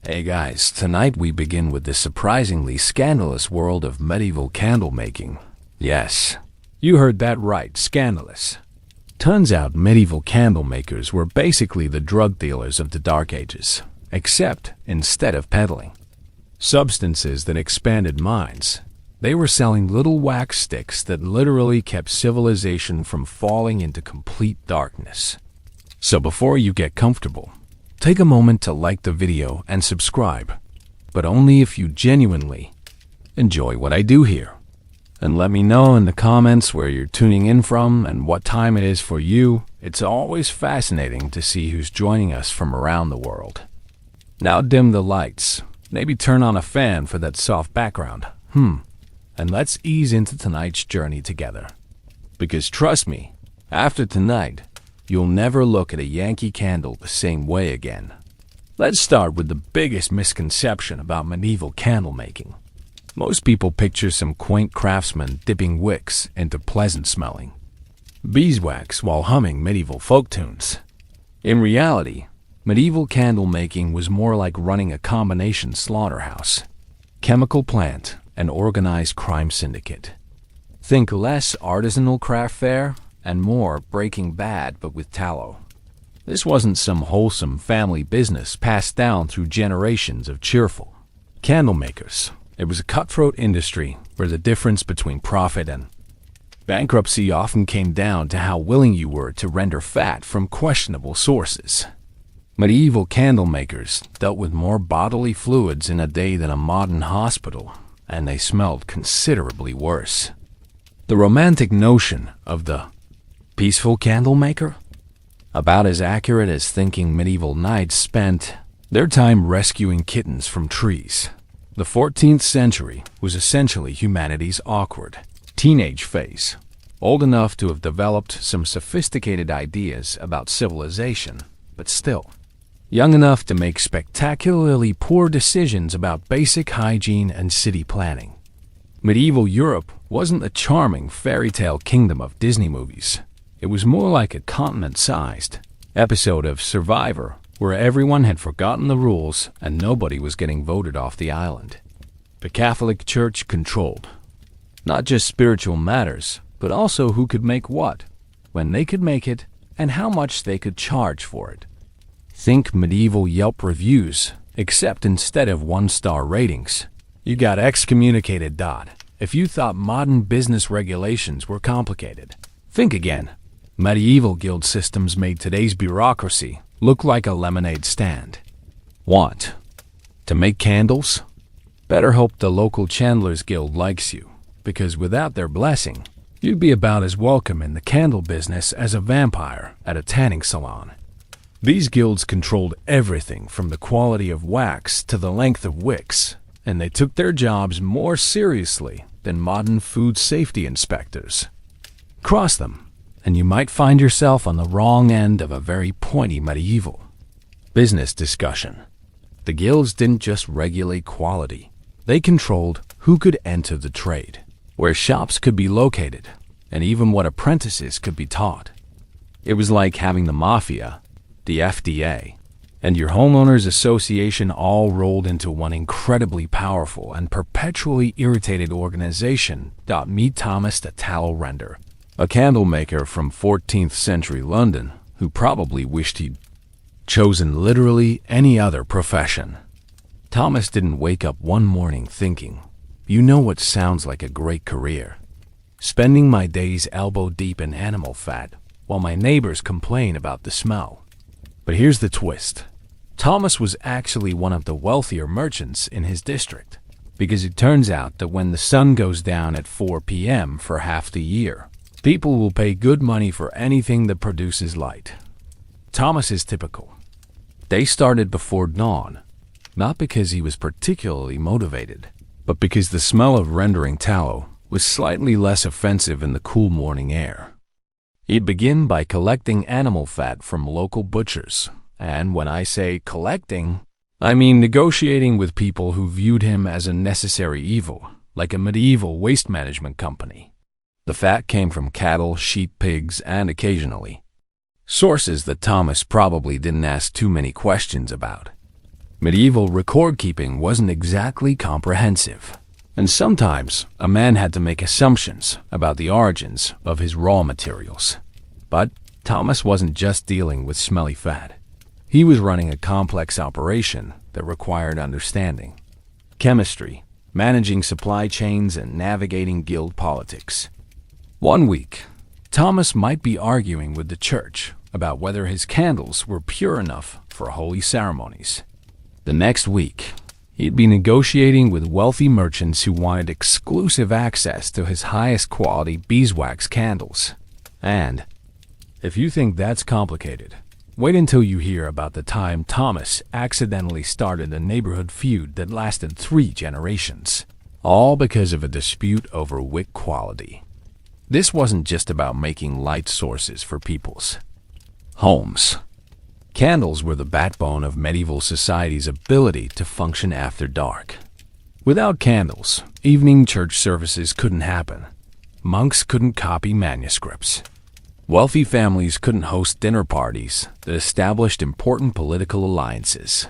Hey guys, tonight we begin with the surprisingly scandalous world of medieval candle making. Yes, you heard that right, scandalous. Turns out medieval candle makers were basically the drug dealers of the Dark Ages, except instead of peddling substances that expanded minds, they were selling little wax sticks that literally kept civilization from falling into complete darkness. So before you get comfortable, take a moment to like the video and subscribe, but only if you genuinely enjoy what I do here. And let me know in the comments where you're tuning in from and what time it is for you. It's always fascinating to see who's joining us from around the world. Now dim the lights, maybe turn on a fan for that soft background. And let's ease into tonight's journey together. Because trust me, after tonight, you'll never look at a Yankee candle the same way again. Let's start with the biggest misconception about medieval candle making. Most people picture some quaint craftsmen dipping wicks into pleasant-smelling beeswax while humming medieval folk tunes. In reality, medieval candle making was more like running a combination slaughterhouse, chemical plant, and organized crime syndicate. Think less artisanal craft fare and more Breaking Bad but with tallow. This wasn't some wholesome family business passed down through generations of cheerful candle makers. It was a cutthroat industry where the difference between profit and bankruptcy often came down to how willing you were to render fat from questionable sources. Medieval candle makers dealt with more bodily fluids in a day than a modern hospital, and they smelled considerably worse. The romantic notion of the peaceful candle maker? About as accurate as thinking medieval knights spent their time rescuing kittens from trees. The 14th century was essentially humanity's awkward teenage phase, old enough to have developed some sophisticated ideas about civilization, but still young enough to make spectacularly poor decisions about basic hygiene and city planning. Medieval Europe wasn't a charming fairy tale kingdom of Disney movies. It was more like a continent-sized episode of Survivor, where everyone had forgotten the rules and nobody was getting voted off the island. The Catholic Church controlled not just spiritual matters, but also who could make what, when they could make it, and how much they could charge for it. Think medieval Yelp reviews, except instead of 1-star ratings, you got excommunicated. If you thought modern business regulations were complicated, think again. Medieval guild systems made today's bureaucracy look like a lemonade stand. Want to make candles? Better hope the local chandlers guild likes you, because without their blessing, you'd be about as welcome in the candle business as a vampire at a tanning salon. These guilds controlled everything from the quality of wax to the length of wicks, and they took their jobs more seriously than modern food safety inspectors. Cross them, and you might find yourself on the wrong end of a very pointy medieval business discussion. The guilds didn't just regulate quality. They controlled who could enter the trade, where shops could be located, and even what apprentices could be taught. It was like having the mafia, the FDA, and your homeowners association all rolled into one incredibly powerful and perpetually irritated organization. Meet Thomas the Tallow Render, a candle maker from 14th century London who probably wished he'd chosen literally any other profession. Thomas didn't wake up one morning thinking, you know what sounds like a great career? Spending my days elbow deep in animal fat while my neighbors complain about the smell. But here's the twist. Thomas was actually one of the wealthier merchants in his district, because it turns out that when the sun goes down at 4 p.m. for half the year, people will pay good money for anything that produces light. Thomas is typical. They started before dawn, not because he was particularly motivated, but because the smell of rendering tallow was slightly less offensive in the cool morning air. He'd begin by collecting animal fat from local butchers, and when I say collecting, I mean negotiating with people who viewed him as a necessary evil, like a medieval waste management company. The fat came from cattle, sheep, pigs, and occasionally sources that Thomas probably didn't ask too many questions about. Medieval record-keeping wasn't exactly comprehensive, and sometimes a man had to make assumptions about the origins of his raw materials. But Thomas wasn't just dealing with smelly fat. He was running a complex operation that required understanding chemistry, managing supply chains, and navigating guild politics. One week, Thomas might be arguing with the church about whether his candles were pure enough for holy ceremonies. The next week, he'd be negotiating with wealthy merchants who wanted exclusive access to his highest quality beeswax candles. And if you think that's complicated, wait until you hear about the time Thomas accidentally started a neighborhood feud that lasted 3 generations, all because of a dispute over wick quality. This wasn't just about making light sources for people's homes. Candles were the backbone of medieval society's ability to function after dark. Without candles, evening church services couldn't happen. Monks couldn't copy manuscripts. Wealthy families couldn't host dinner parties that established important political alliances.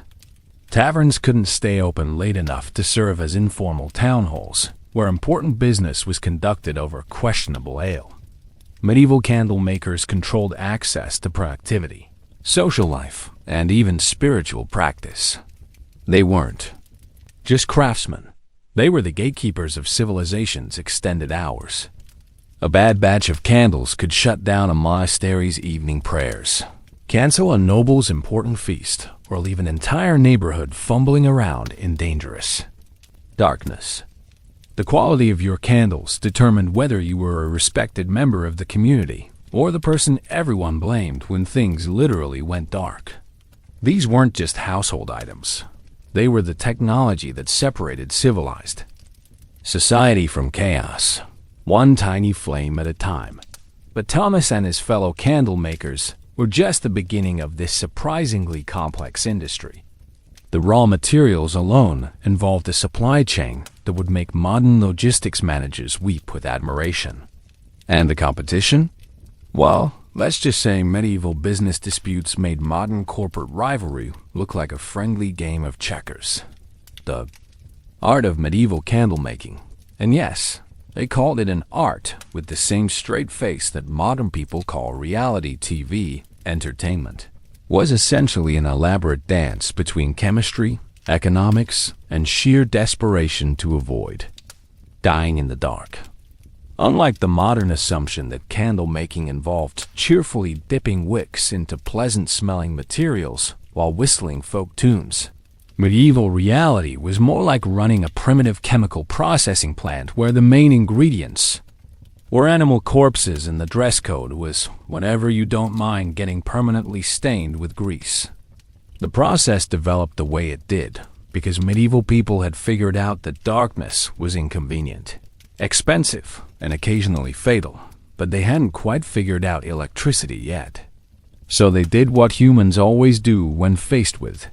Taverns couldn't stay open late enough to serve as informal town halls, where important business was conducted over questionable ale. Medieval candle makers controlled access to productivity, social life, and even spiritual practice. They weren't just craftsmen. They were the gatekeepers of civilization's extended hours. A bad batch of candles could shut down a monastery's evening prayers, cancel a noble's important feast, or leave an entire neighborhood fumbling around in dangerous darkness. The quality of your candles determined whether you were a respected member of the community or the person everyone blamed when things literally went dark. These weren't just household items. They were the technology that separated civilized society from chaos, one tiny flame at a time. But Thomas and his fellow candle makers were just the beginning of this surprisingly complex industry. The raw materials alone involved a supply chain that would make modern logistics managers weep with admiration. And the competition? Well, let's just say medieval business disputes made modern corporate rivalry look like a friendly game of checkers. The art of medieval candle making. And yes, they called it an art with the same straight face that modern people call reality TV entertainment. Was essentially an elaborate dance between chemistry, economics, and sheer desperation to avoid dying in the dark. Unlike the modern assumption that candle making involved cheerfully dipping wicks into pleasant-smelling materials while whistling folk tunes, medieval reality was more like running a primitive chemical processing plant where the main ingredients were animal corpses and the dress code was whenever you don't mind getting permanently stained with grease. The process developed the way it did because medieval people had figured out that darkness was inconvenient, expensive, and occasionally fatal, but they hadn't quite figured out electricity yet. So they did what humans always do when faced with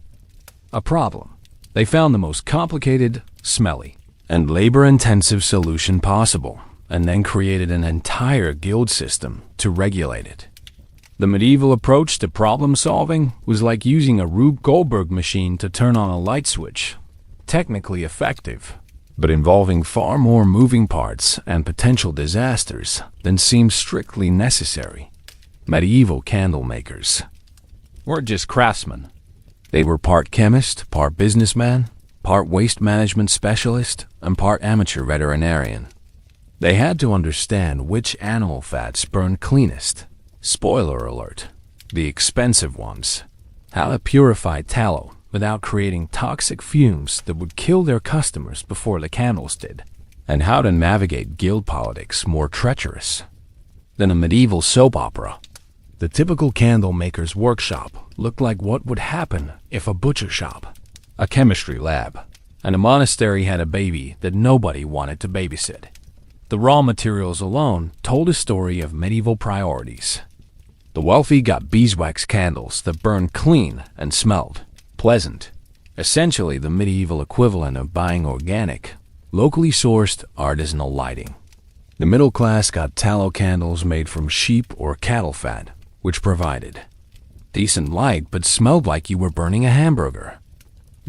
a problem. They found the most complicated, smelly, and labor-intensive solution possible, and then created an entire guild system to regulate it. The medieval approach to problem-solving was like using a Rube Goldberg machine to turn on a light switch. Technically effective, but involving far more moving parts and potential disasters than seemed strictly necessary. Medieval candle makers weren't just craftsmen. They were part chemist, part businessman, part waste management specialist, and part amateur veterinarian. They had to understand which animal fats burned cleanest. Spoiler alert, the expensive ones. How to purify tallow without creating toxic fumes that would kill their customers before the candles did. And how to navigate guild politics more treacherous than a medieval soap opera. The typical candle maker's workshop looked like what would happen if a butcher shop, a chemistry lab, and a monastery had a baby that nobody wanted to babysit. The raw materials alone told a story of medieval priorities. The wealthy got beeswax candles that burned clean and smelled pleasant, essentially the medieval equivalent of buying organic, locally sourced artisanal lighting. The middle class got tallow candles made from sheep or cattle fat, which provided decent light but smelled like you were burning a hamburger.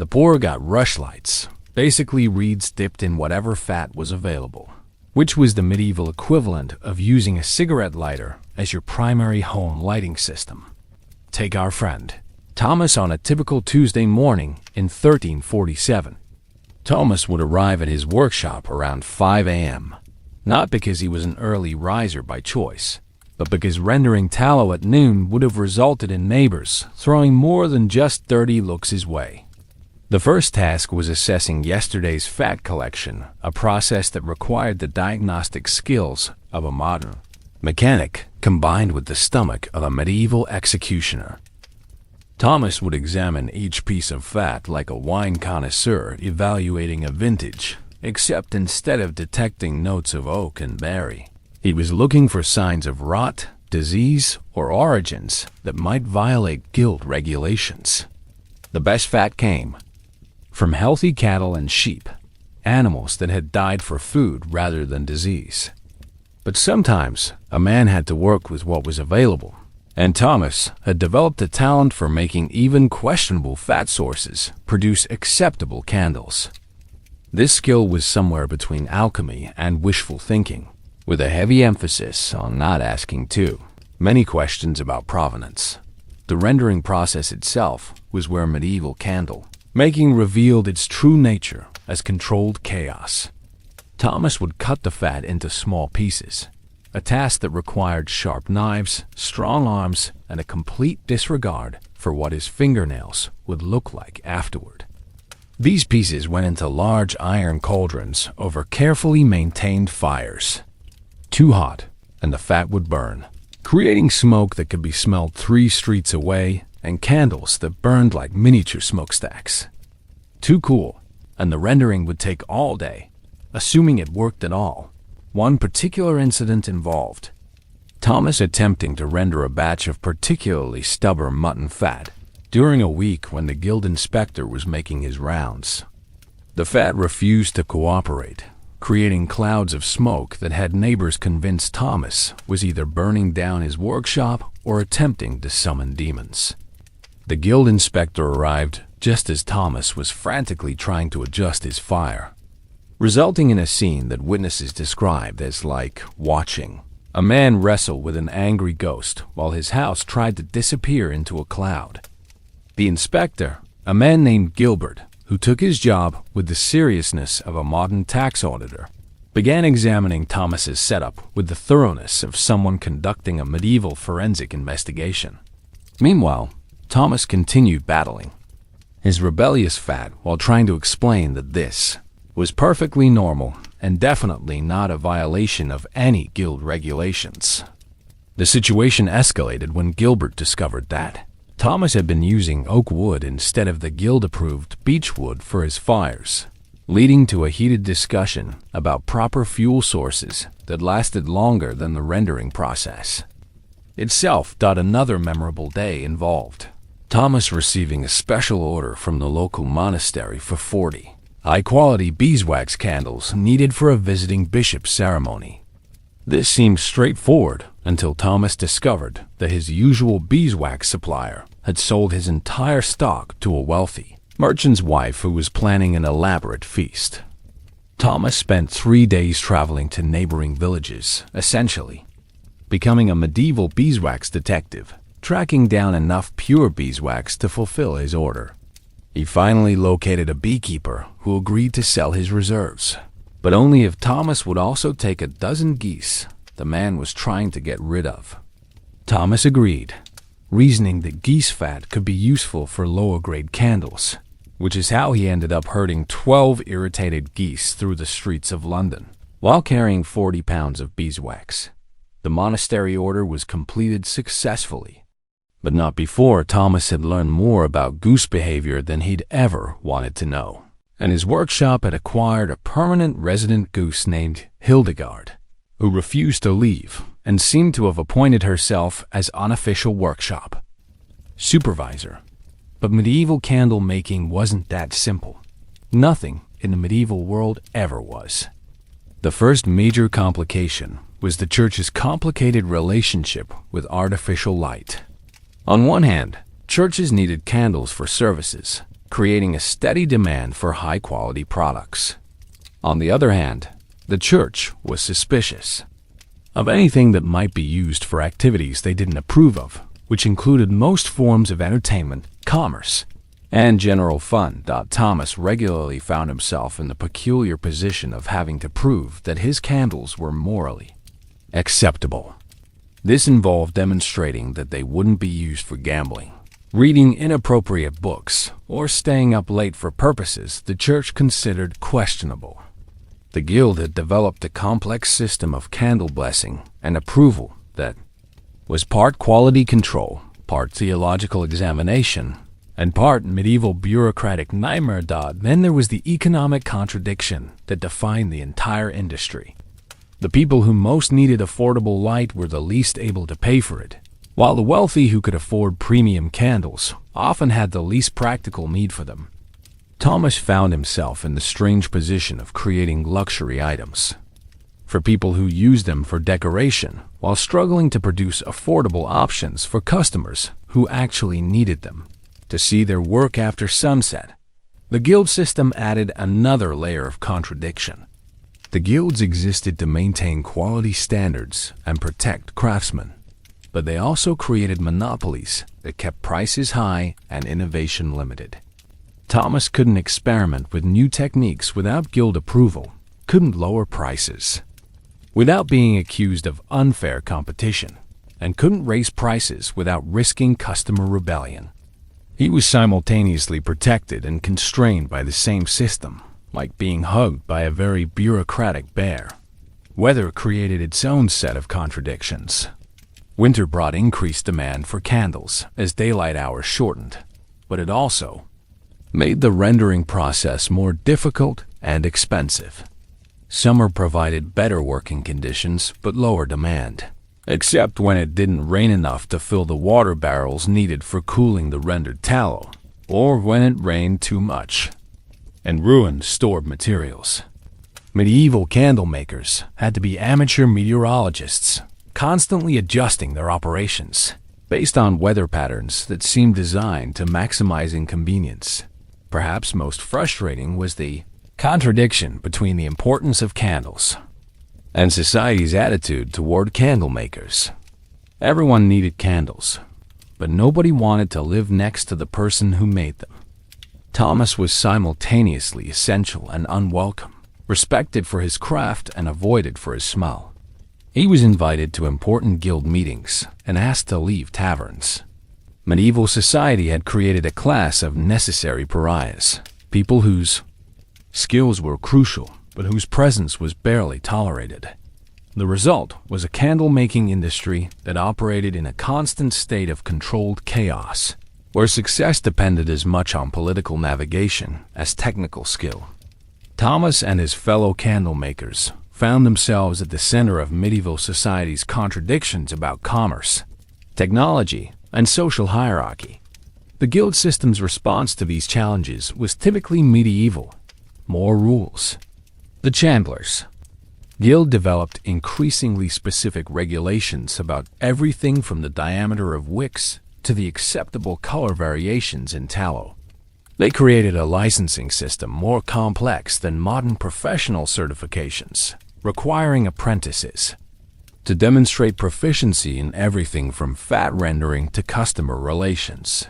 The poor got rushlights, basically reeds dipped in whatever fat was available, which was the medieval equivalent of using a cigarette lighter as your primary home lighting system. Take our friend Thomas on a typical Tuesday morning in 1347. Thomas would arrive at his workshop around 5 a.m., not because he was an early riser by choice, but because rendering tallow at noon would have resulted in neighbors throwing more than just 30 looks his way. The first task was assessing yesterday's fat collection, a process that required the diagnostic skills of a modern mechanic combined with the stomach of a medieval executioner. Thomas would examine each piece of fat like a wine connoisseur evaluating a vintage, except instead of detecting notes of oak and berry, he was looking for signs of rot, disease, or origins that might violate guild regulations. The best fat came from healthy cattle and sheep, animals that had died for food rather than disease. But sometimes a man had to work with what was available, and Thomas had developed a talent for making even questionable fat sources produce acceptable candles. This skill was somewhere between alchemy and wishful thinking, with a heavy emphasis on not asking too many questions about provenance. The rendering process itself was where medieval candle making revealed its true nature as controlled chaos. Thomas would cut the fat into small pieces, a task that required sharp knives, strong arms, and a complete disregard for what his fingernails would look like afterward. These pieces went into large iron cauldrons over carefully maintained fires. Too hot, and the fat would burn, creating smoke that could be smelled 3 streets away and candles that burned like miniature smokestacks. Too cool, and the rendering would take all day, assuming it worked at all. One particular incident involved Thomas attempting to render a batch of particularly stubborn mutton fat during a week when the guild inspector was making his rounds. The fat refused to cooperate, creating clouds of smoke that had neighbors convinced Thomas was either burning down his workshop or attempting to summon demons. The guild inspector arrived just as Thomas was frantically trying to adjust his fire, resulting in a scene that witnesses described as like watching a man wrestle with an angry ghost while his house tried to disappear into a cloud. The inspector, a man named Gilbert, who took his job with the seriousness of a modern tax auditor, began examining Thomas's setup with the thoroughness of someone conducting a medieval forensic investigation. Meanwhile, Thomas continued battling his rebellious fat while trying to explain that this was perfectly normal and definitely not a violation of any guild regulations. The situation escalated when Gilbert discovered that Thomas had been using oak wood instead of the guild-approved beech wood for his fires, leading to a heated discussion about proper fuel sources that lasted longer than the rendering process itself. Another memorable day involved Thomas receiving a special order from the local monastery for 40 high-quality beeswax candles needed for a visiting bishop's ceremony. This seemed straightforward until Thomas discovered that his usual beeswax supplier had sold his entire stock to a wealthy merchant's wife who was planning an elaborate feast. Thomas spent 3 days traveling to neighboring villages, essentially becoming a medieval beeswax detective, tracking down enough pure beeswax to fulfill his order. He finally located a beekeeper who agreed to sell his reserves, but only if Thomas would also take a dozen geese the man was trying to get rid of. Thomas agreed, reasoning that geese fat could be useful for lower-grade candles, which is how he ended up herding 12 irritated geese through the streets of London, while carrying 40 pounds of beeswax. The monastery order was completed successfully, but not before Thomas had learned more about goose behavior than he'd ever wanted to know, and his workshop had acquired a permanent resident goose named Hildegard, who refused to leave and seemed to have appointed herself as unofficial workshop supervisor. But medieval candle making wasn't that simple. Nothing in the medieval world ever was. The first major complication was the church's complicated relationship with artificial light. On one hand, churches needed candles for services, creating a steady demand for high-quality products. On the other hand, the church was suspicious of anything that might be used for activities they didn't approve of, which included most forms of entertainment, commerce, and general fun. Thomas regularly found himself in the peculiar position of having to prove that his candles were morally acceptable. This involved demonstrating that they wouldn't be used for gambling, reading inappropriate books, or staying up late for purposes the church considered questionable. The guild had developed a complex system of candle blessing and approval that was part quality control, part theological examination, and part medieval bureaucratic nightmare. Then there was the economic contradiction that defined the entire industry. The people who most needed affordable light were the least able to pay for it, while the wealthy who could afford premium candles often had the least practical need for them. Thomas found himself in the strange position of creating luxury items for people who used them for decoration, while struggling to produce affordable options for customers who actually needed them to see their work after sunset. The guild system added another layer of contradiction. The guilds existed to maintain quality standards and protect craftsmen, but they also created monopolies that kept prices high and innovation limited. Thomas couldn't experiment with new techniques without guild approval, couldn't lower prices without being accused of unfair competition, and couldn't raise prices without risking customer rebellion. He was simultaneously protected and constrained by the same system, like being hugged by a very bureaucratic bear. Weather created its own set of contradictions. Winter brought increased demand for candles as daylight hours shortened, but it also made the rendering process more difficult and expensive. Summer provided better working conditions but lower demand, except when it didn't rain enough to fill the water barrels needed for cooling the rendered tallow, or when it rained too much and ruined stored materials. Medieval candle makers had to be amateur meteorologists, constantly adjusting their operations based on weather patterns that seemed designed to maximize inconvenience. Perhaps most frustrating was the contradiction between the importance of candles and society's attitude toward candle makers. Everyone needed candles, but nobody wanted to live next to the person who made them. Thomas was simultaneously essential and unwelcome, respected for his craft and avoided for his smell. He was invited to important guild meetings and asked to leave taverns. Medieval society had created a class of necessary pariahs, people whose skills were crucial, but whose presence was barely tolerated. The result was a candle-making industry that operated in a constant state of controlled chaos, where success depended as much on political navigation as technical skill. Thomas and his fellow candle makers found themselves at the center of medieval society's contradictions about commerce, technology, and social hierarchy. The guild system's response to these challenges was typically medieval: more rules. The Chandlers Guild developed increasingly specific regulations about everything from the diameter of wicks to the acceptable color variations in tallow. They created a licensing system more complex than modern professional certifications, requiring apprentices to demonstrate proficiency in everything from fat rendering to customer relations.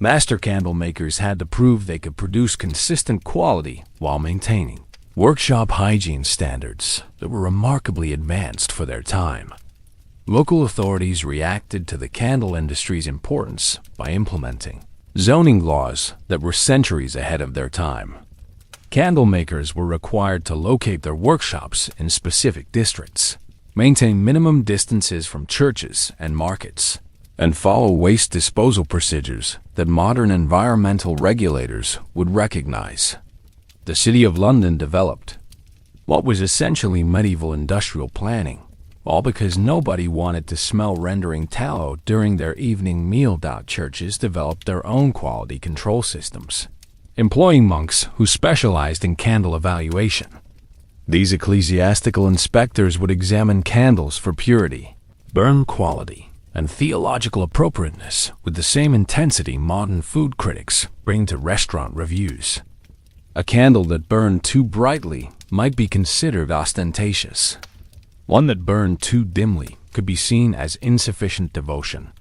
Master candle makers had to prove they could produce consistent quality while maintaining workshop hygiene standards that were remarkably advanced for their time. Local authorities reacted to the candle industry's importance by implementing zoning laws that were centuries ahead of their time. Candle makers were required to locate their workshops in specific districts, maintain minimum distances from churches and markets, and follow waste disposal procedures that modern environmental regulators would recognize. The City of London developed what was essentially medieval industrial planning, all because nobody wanted to smell rendering tallow during their evening meal. Churches developed their own quality control systems, employing monks who specialized in candle evaluation. These ecclesiastical inspectors would examine candles for purity, burn quality, and theological appropriateness with the same intensity modern food critics bring to restaurant reviews. A candle that burned too brightly might be considered ostentatious. One that burned too dimly could be seen as insufficient devotion.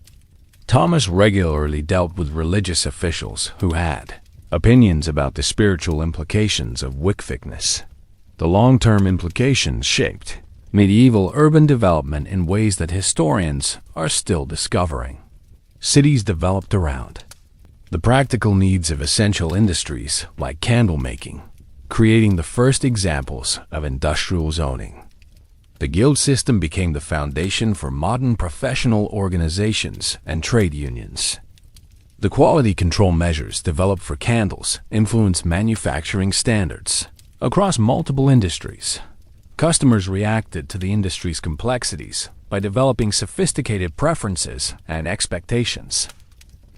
Thomas regularly dealt with religious officials who had opinions about the spiritual implications of wick thickness. The long-term implications shaped medieval urban development in ways that historians are still discovering. Cities developed around the practical needs of essential industries like candle making, creating the first examples of industrial zoning. The guild system became the foundation for modern professional organizations and trade unions. The quality control measures developed for candles influenced manufacturing standards across multiple industries. Customers reacted to the industry's complexities by developing sophisticated preferences and expectations.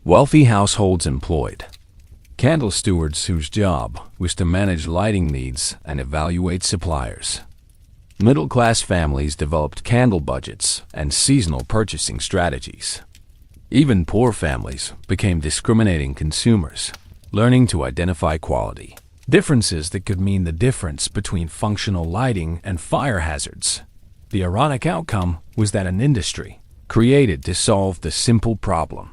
Wealthy households employed candle stewards whose job was to manage lighting needs and evaluate suppliers. Middle-class families developed candle budgets and seasonal purchasing strategies. Even poor families became discriminating consumers, learning to identify quality differences that could mean the difference between functional lighting and fire hazards. The ironic outcome was that an industry created to solve the simple problem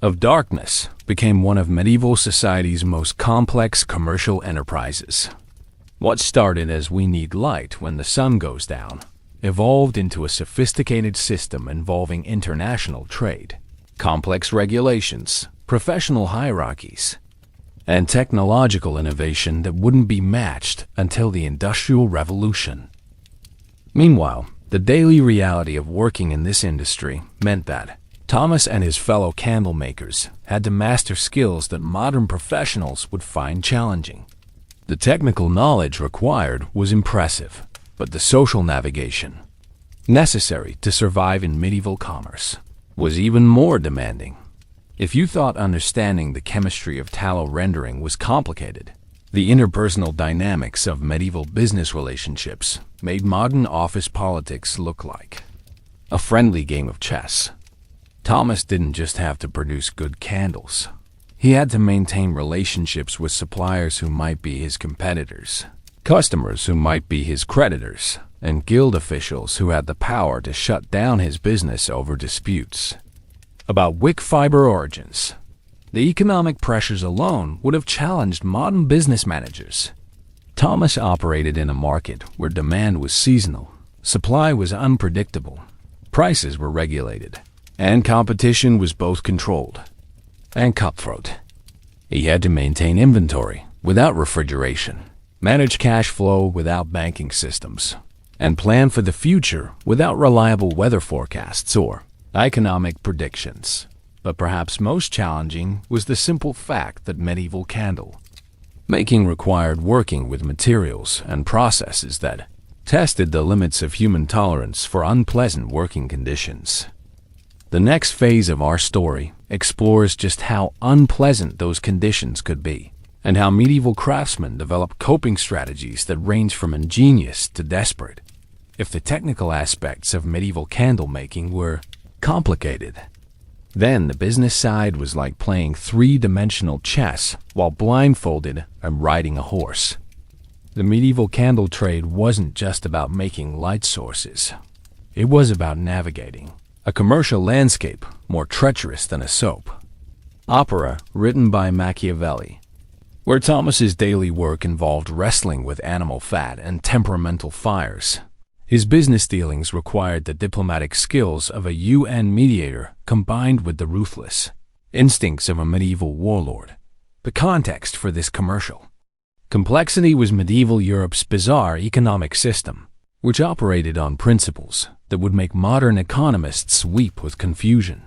of darkness became one of medieval society's most complex commercial enterprises. What started as "we need light when the sun goes down" evolved into a sophisticated system involving international trade, complex regulations, professional hierarchies, and technological innovation that wouldn't be matched until the Industrial Revolution. Meanwhile, the daily reality of working in this industry meant that Thomas and his fellow candle makers had to master skills that modern professionals would find challenging. The technical knowledge required was impressive, but the social navigation necessary to survive in medieval commerce was even more demanding. If you thought understanding the chemistry of tallow rendering was complicated, the interpersonal dynamics of medieval business relationships made modern office politics look like a friendly game of chess. Thomas didn't just have to produce good candles. He had to maintain relationships with suppliers who might be his competitors, customers who might be his creditors, and guild officials who had the power to shut down his business over disputes about wick fiber origins. The economic pressures alone would have challenged modern business managers. Thomas operated in a market where demand was seasonal, supply was unpredictable, prices were regulated, and competition was both controlled and cutthroat. He had to maintain inventory without refrigeration, manage cash flow without banking systems, and plan for the future without reliable weather forecasts or economic predictions. But perhaps most challenging was the simple fact that medieval candle making required working with materials and processes that tested the limits of human tolerance for unpleasant working conditions. The next phase of our story explores just how unpleasant those conditions could be, and how medieval craftsmen developed coping strategies that range from ingenious to desperate. If the technical aspects of medieval candle making were complicated, then the business side was like playing three-dimensional chess while blindfolded and riding a horse. The medieval candle trade wasn't just about making light sources. It was about navigating a commercial landscape more treacherous than a soap opera written by Machiavelli, where Thomas's daily work involved wrestling with animal fat and temperamental fires. His business dealings required the diplomatic skills of a UN mediator combined with the ruthless instincts of a medieval warlord. The context for this commercial complexity was medieval Europe's bizarre economic system, which operated on principles that would make modern economists weep with confusion.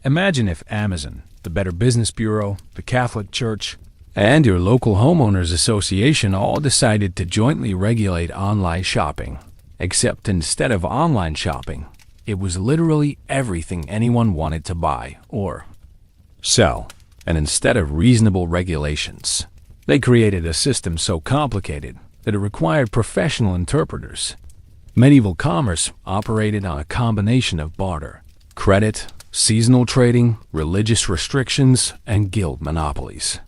Imagine if Amazon, the Better Business Bureau, the Catholic Church, and your local homeowners association all decided to jointly regulate online shopping. Except instead of online shopping, it was literally everything anyone wanted to buy or sell. And instead of reasonable regulations, they created a system so complicated that it required professional interpreters. Medieval commerce operated on a combination of barter, credit, seasonal trading, religious restrictions, and guild monopolies.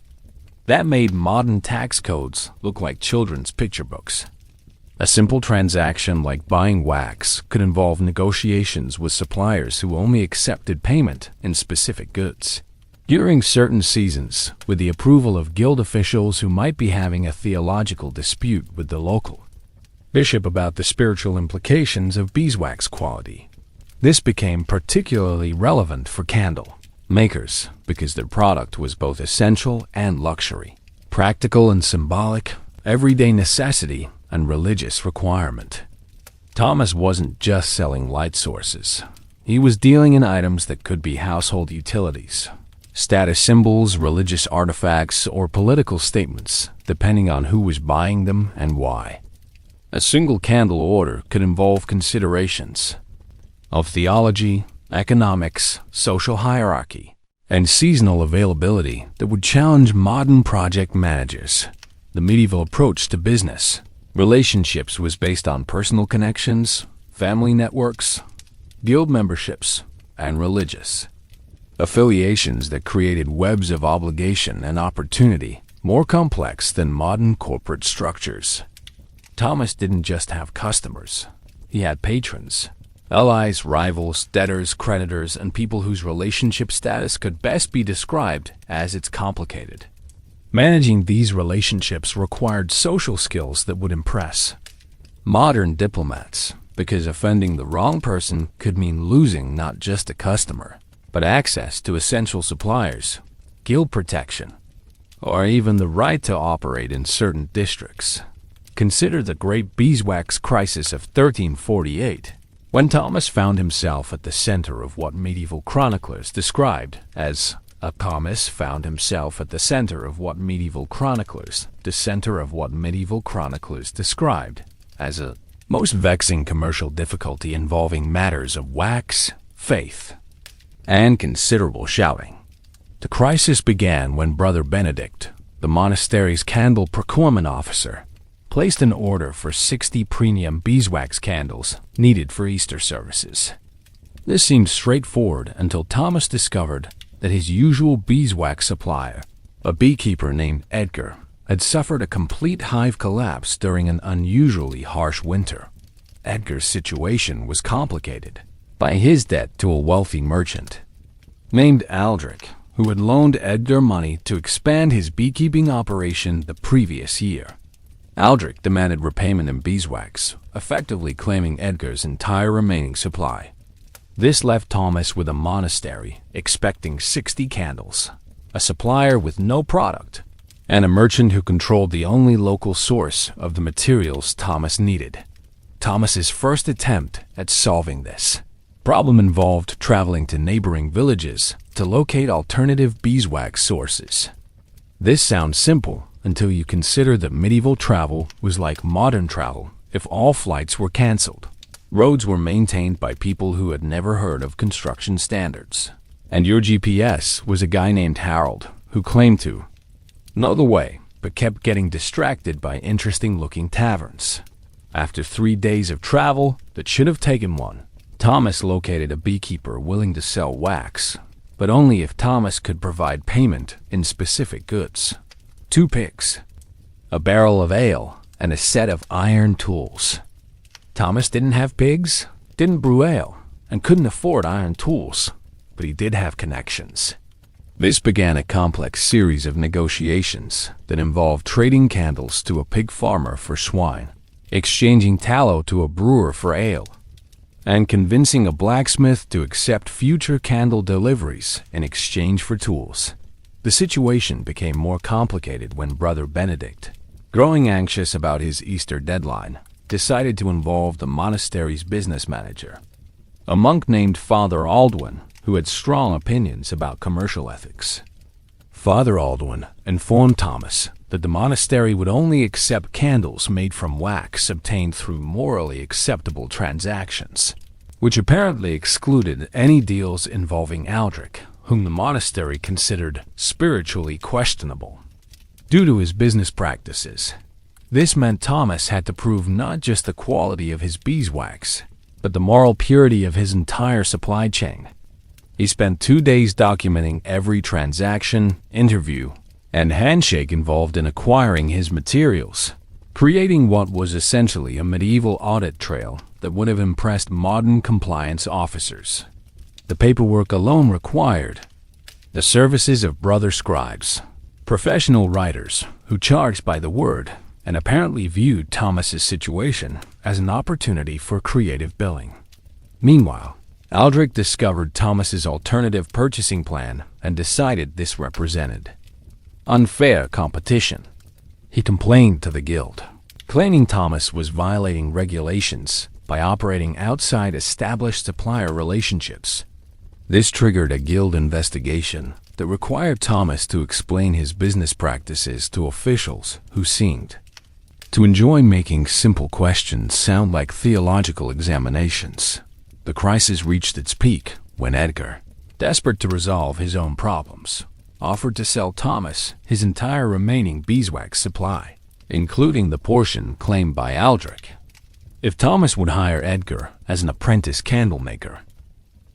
That made modern tax codes look like children's picture books. A simple transaction like buying wax could involve negotiations with suppliers who only accepted payment in specific goods. During certain seasons, with the approval of guild officials who might be having a theological dispute with the local bishop about the spiritual implications of beeswax quality. This became particularly relevant for candle makers because their product was both essential and luxury, practical and symbolic, everyday necessity and religious requirement. Thomas wasn't just selling light sources. He was dealing in items that could be household utilities, status symbols, religious artifacts, or political statements, depending on who was buying them and why. A single candle order could involve considerations of theology, economics, social hierarchy, and seasonal availability that would challenge modern project managers. The medieval approach to business relationships was based on personal connections, family networks, guild memberships, and religious affiliations that created webs of obligation and opportunity more complex than modern corporate structures. Thomas didn't just have customers. He had patrons, allies, rivals, debtors, creditors, and people whose relationship status could best be described as it's complicated. Managing these relationships required social skills that would impress modern diplomats, because offending the wrong person could mean losing not just a customer, but access to essential suppliers, guild protection, or even the right to operate in certain districts. Consider the Great Beeswax Crisis of 1348, when Thomas found himself at the center of what medieval chroniclers described as a most vexing commercial difficulty involving matters of wax, faith, and considerable shouting. The crisis began when Brother Benedict, the monastery's candle procurement officer, placed an order for 60 premium beeswax candles needed for Easter services. This seemed straightforward until Thomas discovered that his usual beeswax supplier, a beekeeper named Edgar, had suffered a complete hive collapse during an unusually harsh winter. Edgar's situation was complicated by his debt to a wealthy merchant named Aldrich, who had loaned Edgar money to expand his beekeeping operation the previous year. Aldrich demanded repayment in beeswax, effectively claiming Edgar's entire remaining supply. This left Thomas with a monastery expecting 60 candles, a supplier with no product, and a merchant who controlled the only local source of the materials Thomas needed. Thomas's first attempt at solving this problem involved traveling to neighboring villages to locate alternative beeswax sources. This sounds simple until you consider that medieval travel was like modern travel if all flights were canceled. Roads were maintained by people who had never heard of construction standards. And your GPS was a guy named Harold who claimed to know the way, but kept getting distracted by interesting-looking taverns. After 3 days of travel that should have taken one, Thomas located a beekeeper willing to sell wax, but only if Thomas could provide payment in specific goods. 2 pigs, a barrel of ale, and a set of iron tools. Thomas didn't have pigs, didn't brew ale, and couldn't afford iron tools, but he did have connections. This began a complex series of negotiations that involved trading candles to a pig farmer for swine, exchanging tallow to a brewer for ale, and convincing a blacksmith to accept future candle deliveries in exchange for tools. The situation became more complicated when Brother Benedict, growing anxious about his Easter deadline, decided to involve the monastery's business manager, a monk named Father Aldwin, who had strong opinions about commercial ethics. Father Aldwin informed Thomas that the monastery would only accept candles made from wax obtained through morally acceptable transactions, which apparently excluded any deals involving Aldrich, whom the monastery considered spiritually questionable due to his business practices. This meant Thomas had to prove not just the quality of his beeswax, but the moral purity of his entire supply chain. He spent 2 days documenting every transaction, interview, and handshake involved in acquiring his materials, creating what was essentially a medieval audit trail that would have impressed modern compliance officers. The paperwork alone required the services of brother scribes, professional writers who charged by the word and apparently viewed Thomas's situation as an opportunity for creative billing. Meanwhile, Aldrich discovered Thomas's alternative purchasing plan and decided this represented unfair competition. He complained to the guild, claiming Thomas was violating regulations by operating outside established supplier relationships. This triggered a guild investigation that required Thomas to explain his business practices to officials who seemed to enjoy making simple questions sound like theological examinations. The crisis reached its peak when Edgar, desperate to resolve his own problems, offered to sell Thomas his entire remaining beeswax supply, including the portion claimed by Aldrich, if Thomas would hire Edgar as an apprentice candlemaker.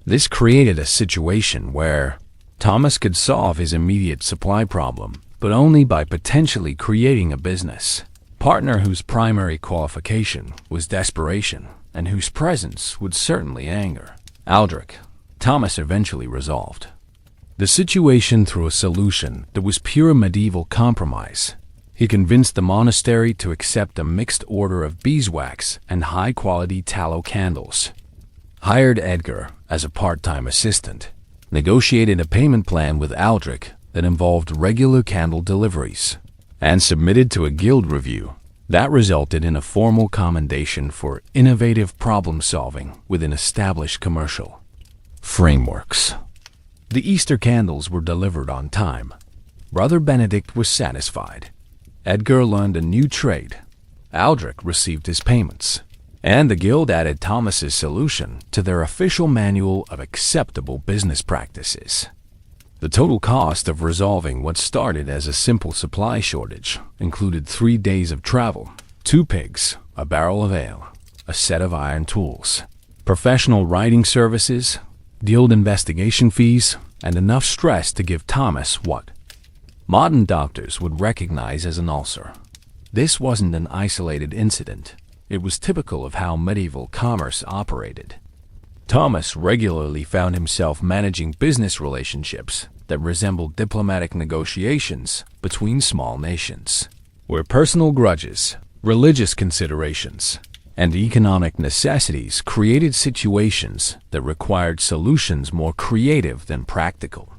This created a situation where Thomas could solve his immediate supply problem, but only by potentially creating a business partner whose primary qualification was desperation and whose presence would certainly anger Aldrich. Thomas eventually resolved the situation through a solution that was pure medieval compromise. He convinced the monastery to accept a mixed order of beeswax and high-quality tallow candles, hired Edgar as a part-time assistant, negotiated a payment plan with Aldrich that involved regular candle deliveries, and submitted to a guild review that resulted in a formal commendation for innovative problem-solving within established commercial frameworks. The Easter candles were delivered on time. Brother Benedict was satisfied. Edgar learned a new trade. Aldrich received his payments, and the guild added Thomas's solution to their official manual of acceptable business practices. The total cost of resolving what started as a simple supply shortage included 3 days of travel, 2 pigs, a barrel of ale, a set of iron tools, professional writing services, guild investigation fees, and enough stress to give Thomas what modern doctors would recognize as an ulcer. This wasn't an isolated incident. It was typical of how medieval commerce operated. Thomas regularly found himself managing business relationships that resembled diplomatic negotiations between small nations, where personal grudges, religious considerations, and economic necessities created situations that required solutions more creative than practical.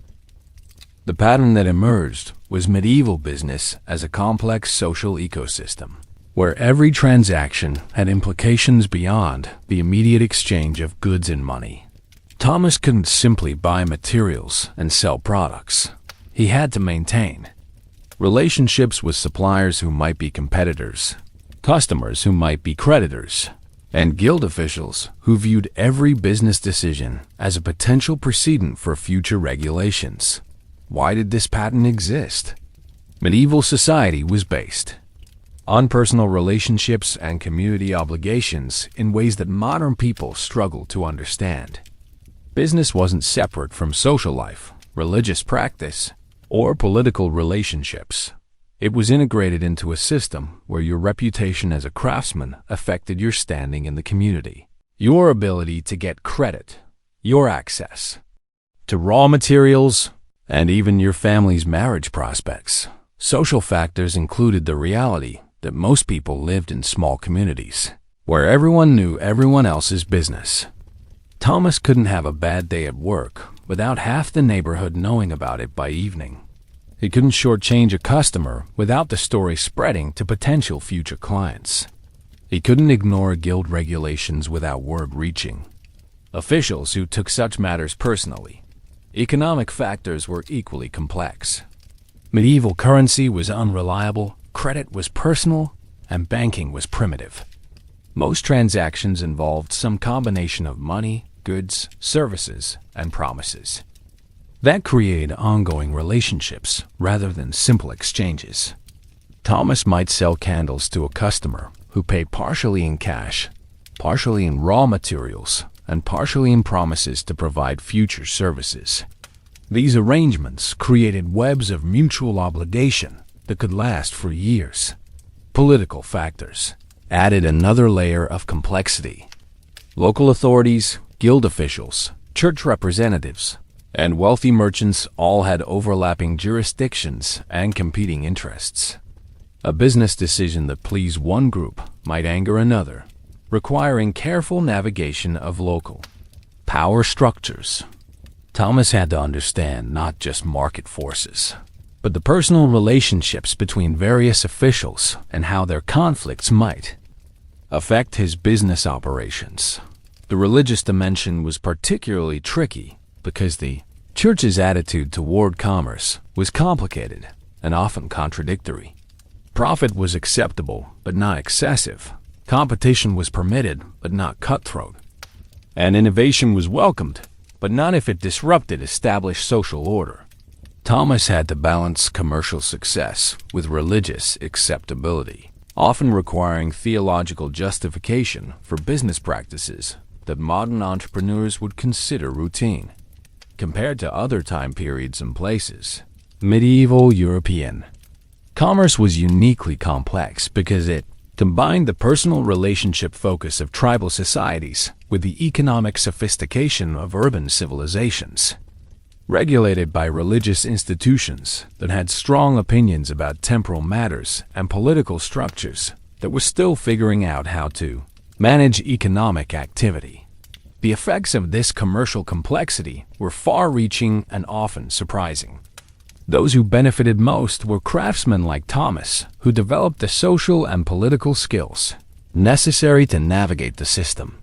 The pattern that emerged was medieval business as a complex social ecosystem, where every transaction had implications beyond the immediate exchange of goods and money. Thomas couldn't simply buy materials and sell products. He had to maintain relationships with suppliers who might be competitors, customers who might be creditors, and guild officials who viewed every business decision as a potential precedent for future regulations. Why did this pattern exist? Medieval society was based on personal relationships and community obligations in ways that modern people struggle to understand. Business wasn't separate from social life, religious practice, or political relationships. It was integrated into a system where your reputation as a craftsman affected your standing in the community, your ability to get credit, your access to raw materials, and even your family's marriage prospects. Social factors included the reality that most people lived in small communities, where everyone knew everyone else's business. Thomas couldn't have a bad day at work without half the neighborhood knowing about it by evening. He couldn't shortchange a customer without the story spreading to potential future clients. He couldn't ignore guild regulations without word reaching officials who took such matters personally. Economic factors were equally complex. Medieval currency was unreliable, credit was personal, and banking was primitive. Most transactions involved some combination of money, goods, services, and promises. That created ongoing relationships rather than simple exchanges. Thomas might sell candles to a customer who paid partially in cash, partially in raw materials, and partially in promises to provide future services. These arrangements created webs of mutual obligation that could last for years. Political factors added another layer of complexity. Local authorities, guild officials, church representatives, and wealthy merchants all had overlapping jurisdictions and competing interests. A business decision that pleased one group might anger another, requiring careful navigation of local power structures. Thomas had to understand not just market forces, but the personal relationships between various officials and how their conflicts might affect his business operations. The religious dimension was particularly tricky because the church's attitude toward commerce was complicated and often contradictory. Profit was acceptable, but not excessive. Competition was permitted, but not cutthroat. And innovation was welcomed, but not if it disrupted established social order. Thomas had to balance commercial success with religious acceptability, often requiring theological justification for business practices that modern entrepreneurs would consider routine. Compared to other time periods and places, medieval European commerce was uniquely complex because it combined the personal relationship focus of tribal societies with the economic sophistication of urban civilizations. Regulated by religious institutions that had strong opinions about temporal matters and political structures that were still figuring out how to manage economic activity. The effects of this commercial complexity were far-reaching and often surprising. Those who benefited most were craftsmen like Thomas, who developed the social and political skills necessary to navigate the system.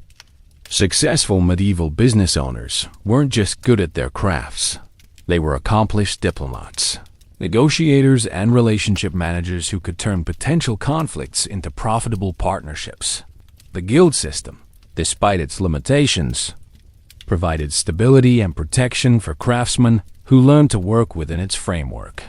Successful medieval business owners weren't just good at their crafts. They were accomplished diplomats, negotiators, and relationship managers who could turn potential conflicts into profitable partnerships. The guild system, despite its limitations, provided stability and protection for craftsmen who learned to work within its framework.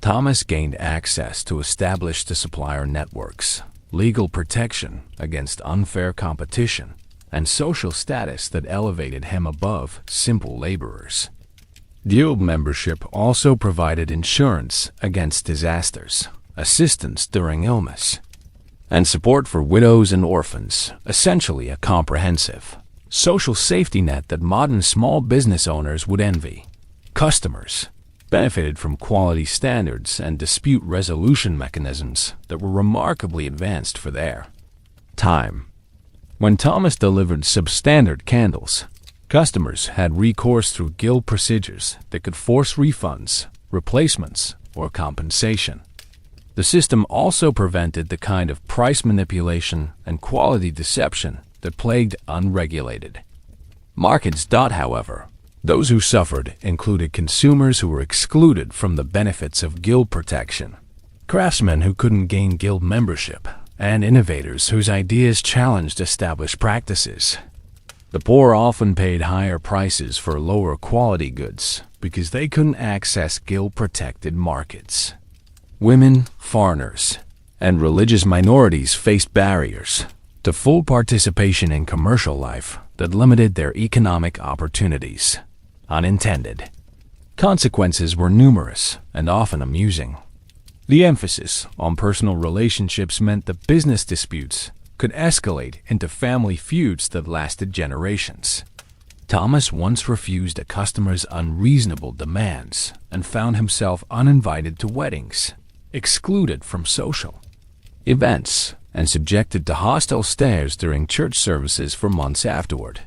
Thomas gained access to established supplier networks, legal protection against unfair competition, and social status that elevated him above simple laborers. Guild membership also provided insurance against disasters, assistance during illness, and support for widows and orphans, essentially a comprehensive social safety net that modern small business owners would envy. Customers benefited from quality standards and dispute resolution mechanisms that were remarkably advanced for their time. When Thomas delivered substandard candles, customers had recourse through guild procedures that could force refunds, replacements, or compensation. The system also prevented the kind of price manipulation and quality deception that plagued unregulated markets. However, those who suffered included consumers who were excluded from the benefits of guild protection, craftsmen who couldn't gain guild membership, and innovators whose ideas challenged established practices. The poor often paid higher prices for lower quality goods because they couldn't access guild-protected markets. Women, foreigners, and religious minorities faced barriers to full participation in commercial life that limited their economic opportunities. Unintended consequences were numerous and often amusing. The emphasis on personal relationships meant that business disputes could escalate into family feuds that lasted generations. Thomas once refused a customer's unreasonable demands and found himself uninvited to weddings, excluded from social events, and subjected to hostile stares during church services for months afterward.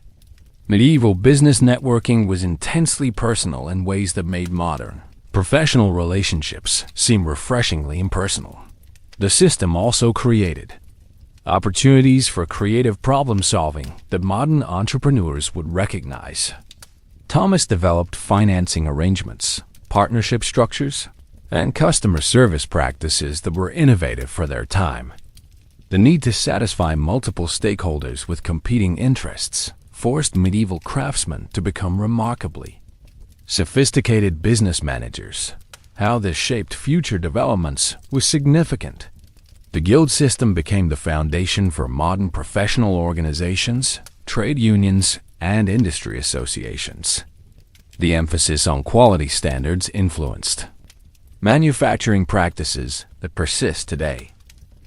Medieval business networking was intensely personal in ways that made modern professional relationships seem refreshingly impersonal. The system also created opportunities for creative problem-solving that modern entrepreneurs would recognize. Thomas developed financing arrangements, partnership structures, and customer service practices that were innovative for their time. The need to satisfy multiple stakeholders with competing interests forced medieval craftsmen to become remarkably sophisticated business managers. How this shaped future developments was significant. The guild system became the foundation for modern professional organizations, trade unions, and industry associations. The emphasis on quality standards influenced manufacturing practices that persist today.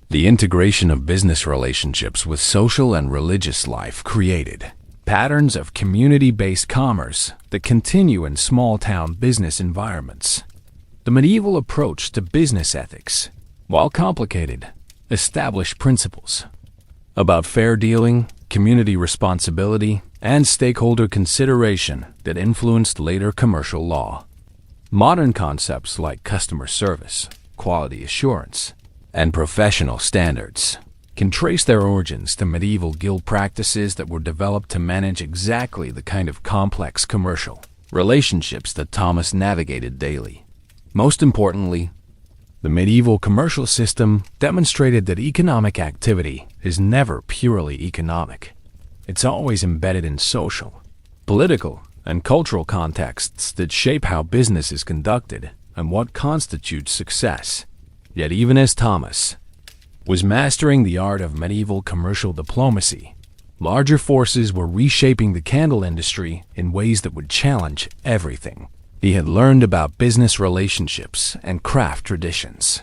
The integration of business relationships with social and religious life created patterns of community-based commerce that continue in small-town business environments. The medieval approach to business ethics, while complicated, established principles about fair dealing, community responsibility, and stakeholder consideration that influenced later commercial law. Modern concepts like customer service, quality assurance, and professional standards can trace their origins to medieval guild practices that were developed to manage exactly the kind of complex commercial relationships that Thomas navigated daily. Most importantly, the medieval commercial system demonstrated that economic activity is never purely economic. It's always embedded in social, political, and cultural contexts that shape how business is conducted and what constitutes success. Yet even as Thomas was mastering the art of medieval commercial diplomacy, larger forces were reshaping the candle industry in ways that would challenge everything he had learned about business relationships and craft traditions.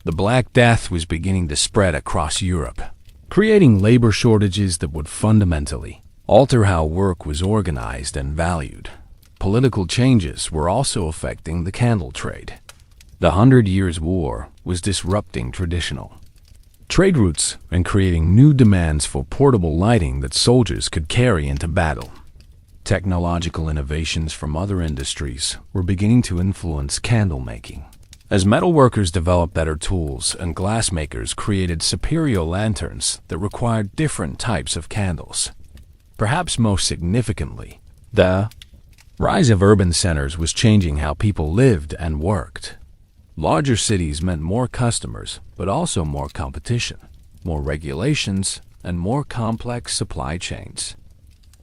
The Black Death was beginning to spread across Europe, creating labor shortages that would fundamentally alter how work was organized and valued. Political changes were also affecting the candle trade. The 100 Years' War was disrupting traditional trade routes and creating new demands for portable lighting that soldiers could carry into battle. Technological innovations from other industries were beginning to influence candle making. As metalworkers developed better tools and glassmakers created superior lanterns that required different types of candles. Perhaps most significantly, the rise of urban centers was changing how people lived and worked. Larger cities meant more customers, but also more competition, more regulations, and more complex supply chains.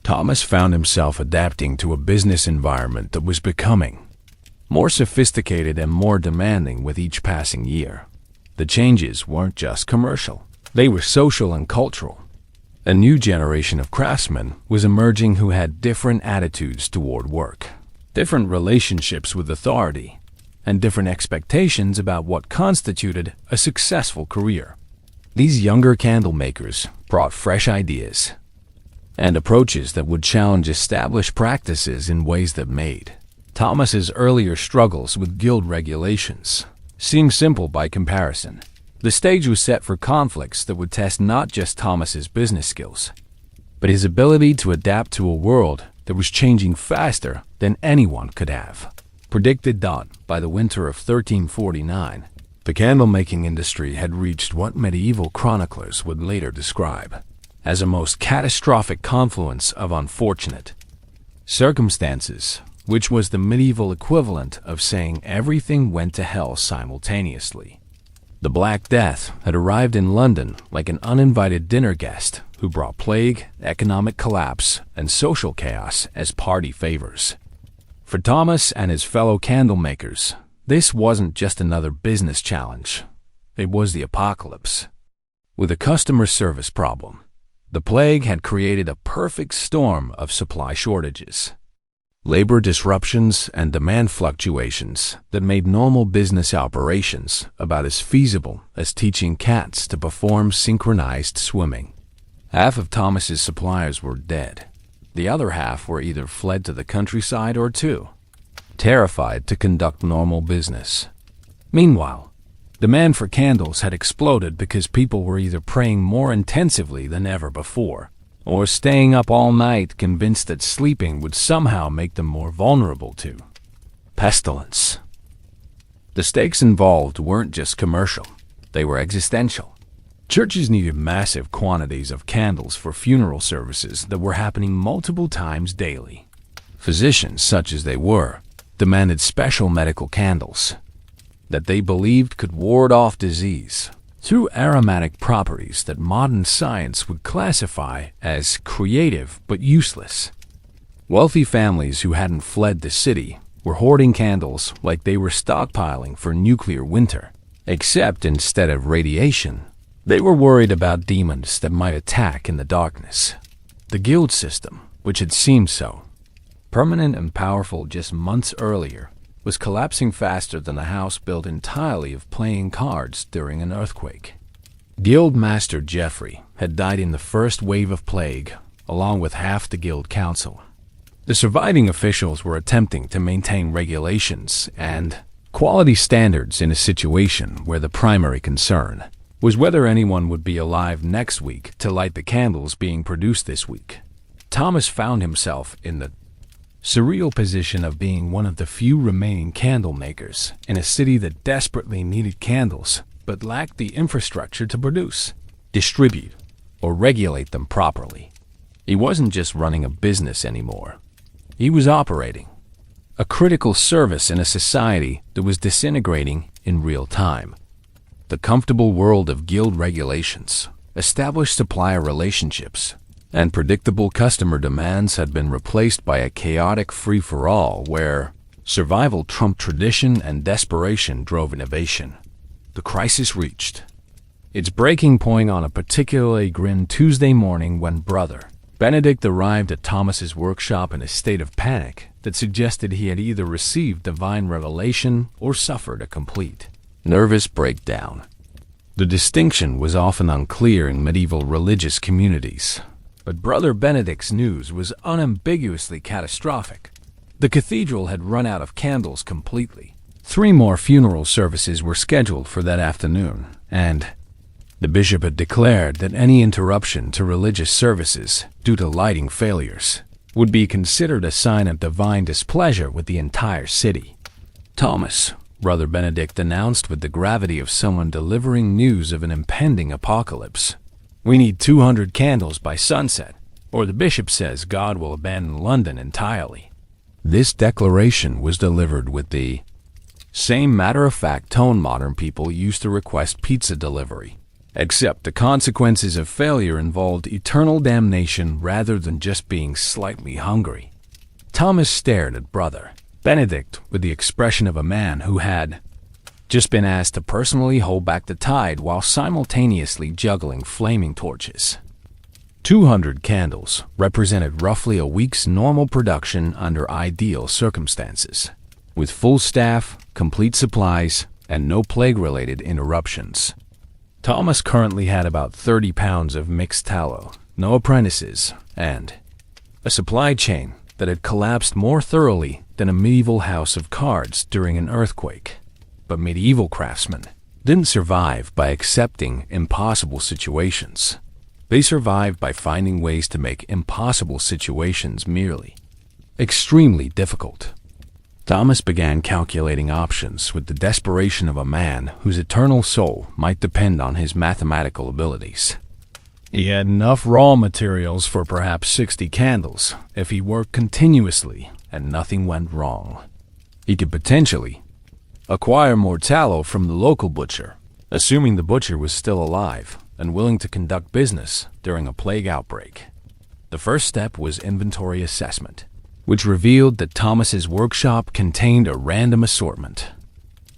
Thomas found himself adapting to a business environment that was becoming more sophisticated and more demanding with each passing year. The changes weren't just commercial, they were social and cultural. A new generation of craftsmen was emerging who had different attitudes toward work, different relationships with authority, and different expectations about what constituted a successful career. These younger candle makers brought fresh ideas and approaches that would challenge established practices in ways that made Thomas's earlier struggles with guild regulations seem simple by comparison. The stage was set for conflicts that would test not just Thomas's business skills, but his ability to adapt to a world that was changing faster than anyone could have predicted. By the winter of 1349, the candle-making industry had reached what medieval chroniclers would later describe as a most catastrophic confluence of unfortunate circumstances, which was the medieval equivalent of saying everything went to hell simultaneously. The Black Death had arrived in London like an uninvited dinner guest who brought plague, economic collapse, and social chaos as party favors. For Thomas and his fellow candle makers, this wasn't just another business challenge. It was the apocalypse. With a customer service problem, the plague had created a perfect storm of supply shortages, labor disruptions, and demand fluctuations that made normal business operations about as feasible as teaching cats to perform synchronized swimming. Half of Thomas's suppliers were dead. The other half were either fled to the countryside or terrified to conduct normal business. Meanwhile, demand for candles had exploded because people were either praying more intensively than ever before, or staying up all night convinced that sleeping would somehow make them more vulnerable to pestilence. The stakes involved weren't just commercial, they were existential. Churches needed massive quantities of candles for funeral services that were happening multiple times daily. Physicians, such as they were, demanded special medical candles that they believed could ward off disease through aromatic properties that modern science would classify as creative but useless. Wealthy families who hadn't fled the city were hoarding candles like they were stockpiling for nuclear winter, except instead of radiation, they were worried about demons that might attack in the darkness. The guild system, which had seemed so permanent and powerful just months earlier, was collapsing faster than a house built entirely of playing cards during an earthquake. Guild Master Jeffrey had died in the first wave of plague, along with half the guild council. The surviving officials were attempting to maintain regulations and quality standards in a situation where the primary concern was whether anyone would be alive next week to light the candles being produced this week. Thomas found himself in the surreal position of being one of the few remaining candle makers in a city that desperately needed candles but lacked the infrastructure to produce, distribute, or regulate them properly. He wasn't just running a business anymore. He was operating a critical service in a society that was disintegrating in real time. The comfortable world of guild regulations, established supplier relationships, and predictable customer demands had been replaced by a chaotic free-for-all where survival trumped tradition and desperation drove innovation. The crisis reached its breaking point on a particularly grim Tuesday morning when Brother Benedict arrived at Thomas's workshop in a state of panic that suggested he had either received divine revelation or suffered a complete nervous breakdown. The distinction was often unclear in medieval religious communities, but Brother Benedict's news was unambiguously catastrophic. The cathedral had run out of candles completely. 3 more funeral services were scheduled for that afternoon, and the bishop had declared that any interruption to religious services due to lighting failures would be considered a sign of divine displeasure with the entire city. Thomas, Brother Benedict announced with the gravity of someone delivering news of an impending apocalypse. We need 200 candles by sunset, or the bishop says God will abandon London entirely. This declaration was delivered with the same matter-of-fact tone modern people used to request pizza delivery, except the consequences of failure involved eternal damnation rather than just being slightly hungry. Thomas stared at Brother Benedict with the expression of a man who had just been asked to personally hold back the tide while simultaneously juggling flaming torches. 200 candles represented roughly a week's normal production under ideal circumstances, with full staff, complete supplies, and no plague-related interruptions. Thomas currently had about 30 pounds of mixed tallow, no apprentices, and a supply chain that had collapsed more thoroughly than a medieval house of cards during an earthquake. But medieval craftsmen didn't survive by accepting impossible situations. They survived by finding ways to make impossible situations merely extremely difficult. Thomas began calculating options with the desperation of a man whose eternal soul might depend on his mathematical abilities. He had enough raw materials for perhaps 60 candles if he worked continuously and nothing went wrong. He could potentially acquire more tallow from the local butcher, assuming the butcher was still alive and willing to conduct business during a plague outbreak. The first step was inventory assessment, which revealed that Thomas's workshop contained a random assortment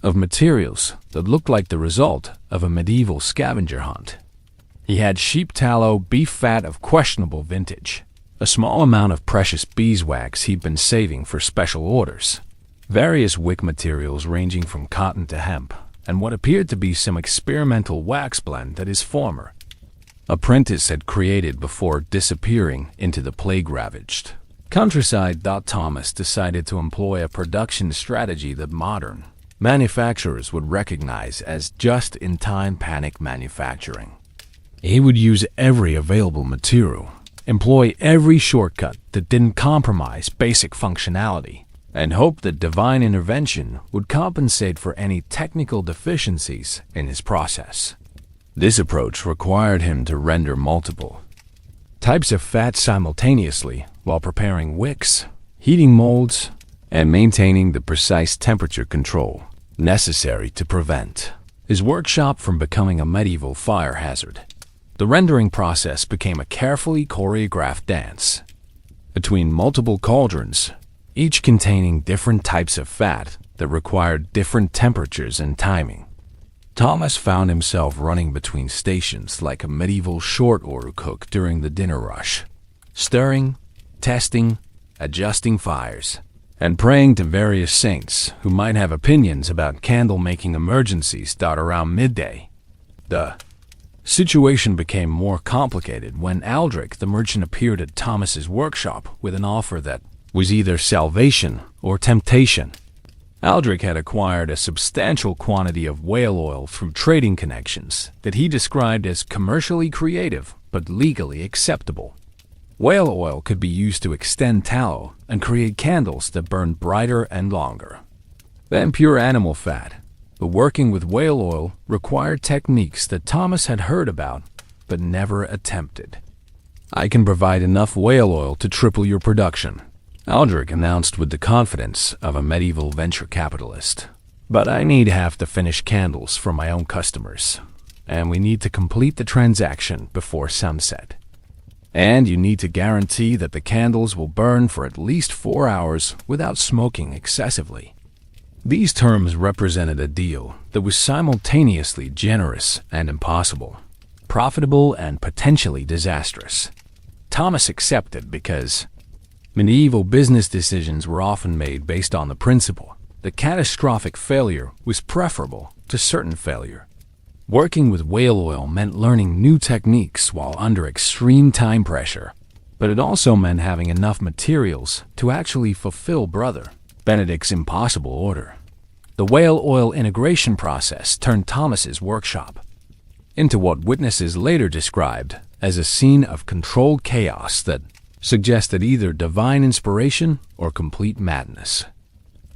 of materials that looked like the result of a medieval scavenger hunt. He had sheep tallow, beef fat of questionable vintage, a small amount of precious beeswax he'd been saving for special orders, various wick materials ranging from cotton to hemp, and what appeared to be some experimental wax blend that his former apprentice had created before disappearing into the plague-ravaged countryside. Thomas decided to employ a production strategy that modern manufacturers would recognize as just-in-time panic manufacturing. He would use every available material, employ every shortcut that didn't compromise basic functionality, and hope that divine intervention would compensate for any technical deficiencies in his process. This approach required him to render multiple types of fat simultaneously while preparing wicks, heating molds, and maintaining the precise temperature control necessary to prevent his workshop from becoming a medieval fire hazard. The rendering process became a carefully choreographed dance between multiple cauldrons, each containing different types of fat that required different temperatures and timing. Thomas found himself running between stations like a medieval short-order cook during the dinner rush, stirring, testing, adjusting fires, and praying to various saints who might have opinions about candle-making emergencies. Around midday, the situation became more complicated when Aldrich, the merchant, appeared at Thomas's workshop with an offer that was either salvation or temptation. Aldrich had acquired a substantial quantity of whale oil through trading connections that he described as commercially creative but legally acceptable. Whale oil could be used to extend tallow and create candles that burn brighter and longer than pure animal fat. But working with whale oil required techniques that Thomas had heard about but never attempted. "I can provide enough whale oil to triple your production," Aldrich announced with the confidence of a medieval venture capitalist. "But I need half the finished candles for my own customers, and we need to complete the transaction before sunset. And you need to guarantee that the candles will burn for at least 4 hours without smoking excessively." These terms represented a deal that was simultaneously generous and impossible, profitable and potentially disastrous. Thomas accepted because medieval business decisions were often made based on the principle that catastrophic failure was preferable to certain failure. Working with whale oil meant learning new techniques while under extreme time pressure, but it also meant having enough materials to actually fulfill Brother Benedict's impossible order. The whale oil integration process turned Thomas's workshop into what witnesses later described as a scene of controlled chaos that suggested either divine inspiration or complete madness.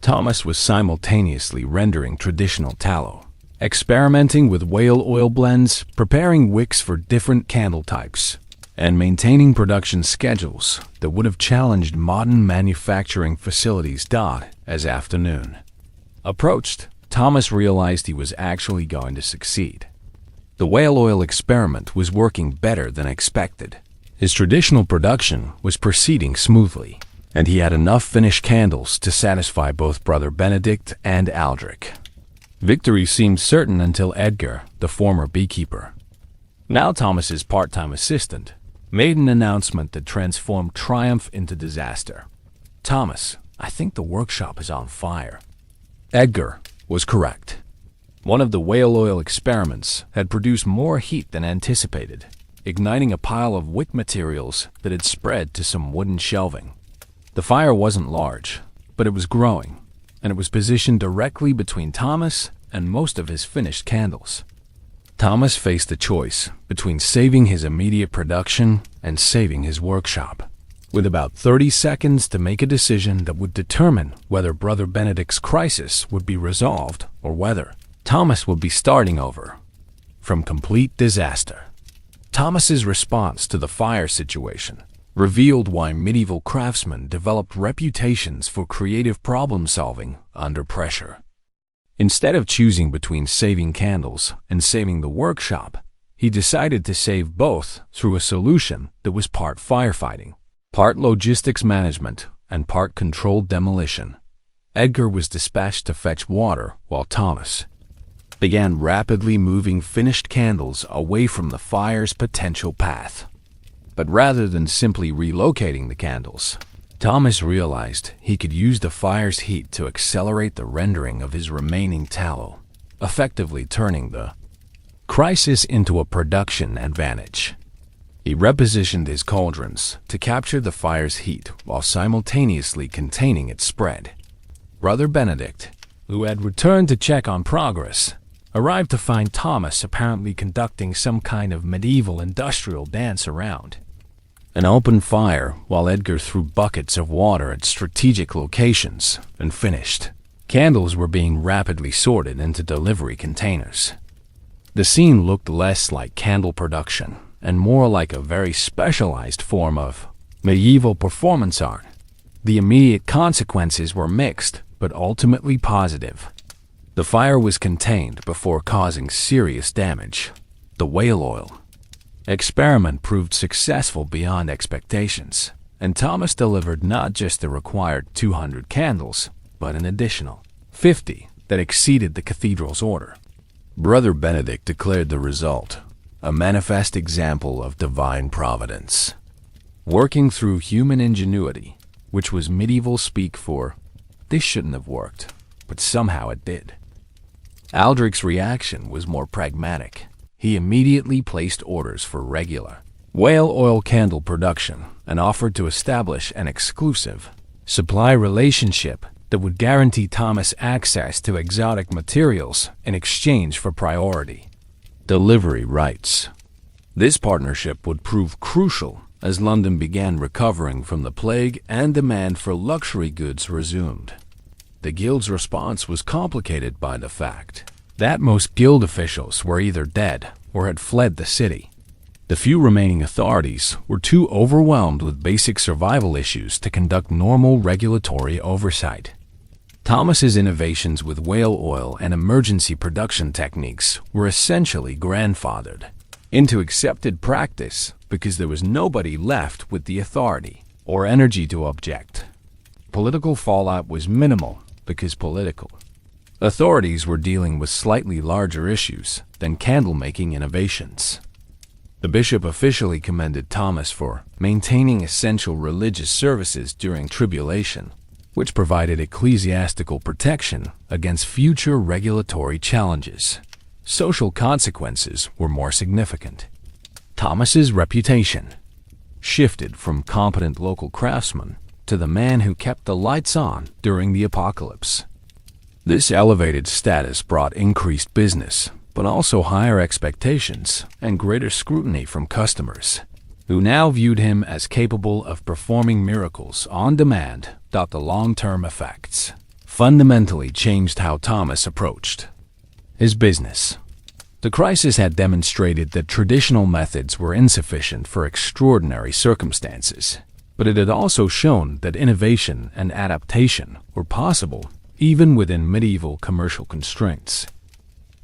Thomas was simultaneously rendering traditional tallow, experimenting with whale oil blends, preparing wicks for different candle types, and maintaining production schedules that would have challenged modern manufacturing facilities. As afternoon approached, Thomas realized he was actually going to succeed. The whale oil experiment was working better than expected. His traditional production was proceeding smoothly, and he had enough finished candles to satisfy both Brother Benedict and Aldrich. Victory seemed certain until Edgar, the former beekeeper, now Thomas's part-time assistant, made an announcement that transformed triumph into disaster. "Thomas, I think the workshop is on fire." Edgar was correct. One of the whale oil experiments had produced more heat than anticipated, igniting a pile of wick materials that had spread to some wooden shelving. The fire wasn't large, but it was growing, and it was positioned directly between Thomas and most of his finished candles. Thomas faced a choice between saving his immediate production and saving his workshop, with about 30 seconds to make a decision that would determine whether Brother Benedict's crisis would be resolved or whether Thomas would be starting over from complete disaster. Thomas's response to the fire situation revealed why medieval craftsmen developed reputations for creative problem-solving under pressure. Instead of choosing between saving candles and saving the workshop, he decided to save both through a solution that was part firefighting, part logistics management, and part controlled demolition. Edgar was dispatched to fetch water while Thomas began rapidly moving finished candles away from the fire's potential path. But rather than simply relocating the candles, Thomas realized he could use the fire's heat to accelerate the rendering of his remaining tallow, effectively turning the crisis into a production advantage. He repositioned his cauldrons to capture the fire's heat while simultaneously containing its spread. Brother Benedict, who had returned to check on progress, arrived to find Thomas apparently conducting some kind of medieval industrial dance around an open fire while Edgar threw buckets of water at strategic locations and finished. Candles were being rapidly sorted into delivery containers. The scene looked less like candle production and more like a very specialized form of medieval performance art. The immediate consequences were mixed, but ultimately positive. The fire was contained before causing serious damage. The whale oil experiment proved successful beyond expectations, and Thomas delivered not just the required 200 candles, but an additional 50 that exceeded the cathedral's order. Brother Benedict declared the result a manifest example of divine providence. working through human ingenuity, which was medieval speak for, "This shouldn't have worked, but somehow it did." Aldrich's reaction was more pragmatic. He immediately placed orders for regular whale oil candle production and offered to establish an exclusive supply relationship that would guarantee Thomas access to exotic materials in exchange for priority delivery rights. This partnership would prove crucial as London began recovering from the plague and demand for luxury goods resumed. The guild's response was complicated by the fact that most guild officials were either dead or had fled the city. The few remaining authorities were too overwhelmed with basic survival issues to conduct normal regulatory oversight. Thomas's innovations with whale oil and emergency production techniques were essentially grandfathered into accepted practice because there was nobody left with the authority or energy to object. Political fallout was minimal because political authorities were dealing with slightly larger issues than candle-making innovations. The bishop officially commended Thomas for maintaining essential religious services during tribulation, which provided ecclesiastical protection against future regulatory challenges. Social consequences were more significant. Thomas's reputation shifted from competent local craftsman to the man who kept the lights on during the apocalypse. This elevated status brought increased business, but also higher expectations and greater scrutiny from customers, who now viewed him as capable of performing miracles on demand. The long-term effects fundamentally changed how Thomas approached his business. The crisis had demonstrated that traditional methods were insufficient for extraordinary circumstances, but it had also shown that innovation and adaptation were possible even within medieval commercial constraints.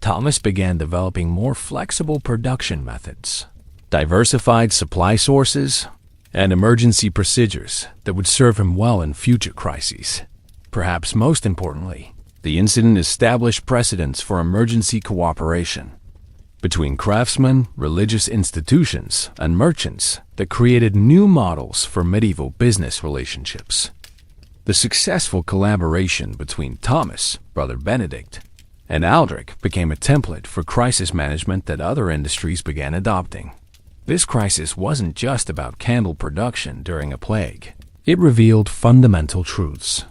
Thomas began developing more flexible production methods, diversified supply sources, and emergency procedures that would serve him well in future crises. Perhaps most importantly, the incident established precedents for emergency cooperation between craftsmen, religious institutions, and merchants that created new models for medieval business relationships. The successful collaboration between Thomas, Brother Benedict, and Aldrich became a template for crisis management that other industries began adopting. This crisis wasn't just about candle production during a plague. It revealed fundamental truths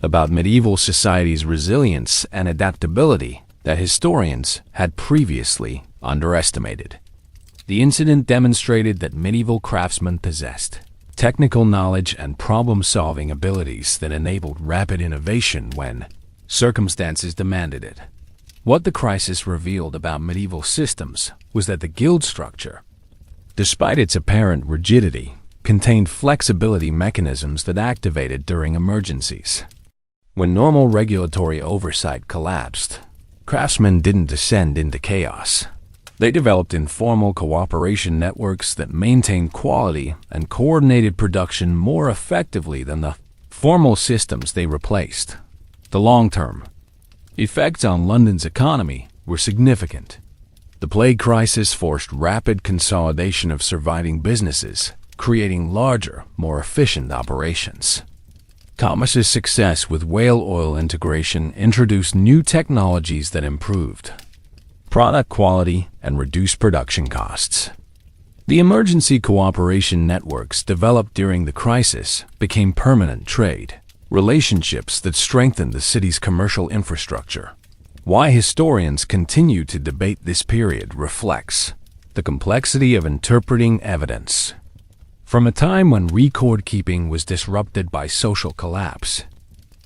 about medieval society's resilience and adaptability that historians had previously underestimated. The incident demonstrated that medieval craftsmen possessed technical knowledge and problem-solving abilities that enabled rapid innovation when circumstances demanded it. What the crisis revealed about medieval systems was that the guild structure, despite its apparent rigidity, contained flexibility mechanisms that activated during emergencies. When normal regulatory oversight collapsed, craftsmen didn't descend into chaos. They developed informal cooperation networks that maintained quality and coordinated production more effectively than the formal systems they replaced. The long-term effects on London's economy were significant. The plague crisis forced rapid consolidation of surviving businesses, creating larger, more efficient operations. Thomas's success with whale oil integration introduced new technologies that improved product quality and reduced production costs. The emergency cooperation networks developed during the crisis became permanent trade relationships that strengthened the city's commercial infrastructure. Why historians continue to debate this period reflects the complexity of interpreting evidence. From a time when record-keeping was disrupted by social collapse,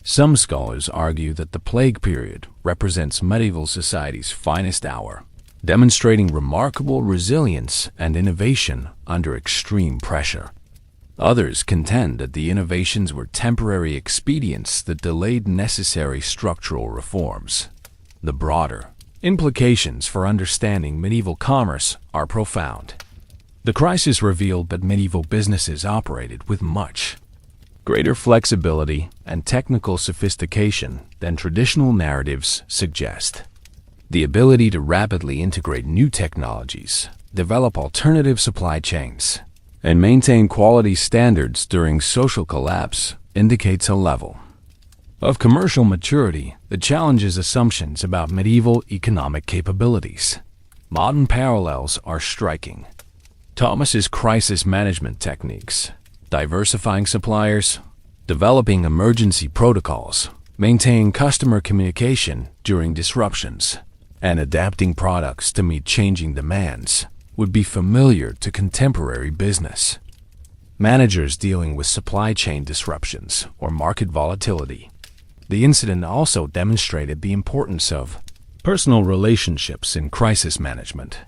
some scholars argue that the plague period represents medieval society's finest hour, demonstrating remarkable resilience and innovation under extreme pressure. Others contend that the innovations were temporary expedients that delayed necessary structural reforms. The broader implications for understanding medieval commerce are profound. The crisis revealed that medieval businesses operated with much greater flexibility and technical sophistication than traditional narratives suggest. The ability to rapidly integrate new technologies, develop alternative supply chains, and maintain quality standards during social collapse indicates a level of commercial maturity that challenges assumptions about medieval economic capabilities. Modern parallels are striking. Thomas's crisis management techniques, diversifying suppliers, developing emergency protocols, maintaining customer communication during disruptions, and adapting products to meet changing demands would be familiar to contemporary business. Managers dealing with supply chain disruptions or market volatility. The incident also demonstrated the importance of personal relationships in crisis management.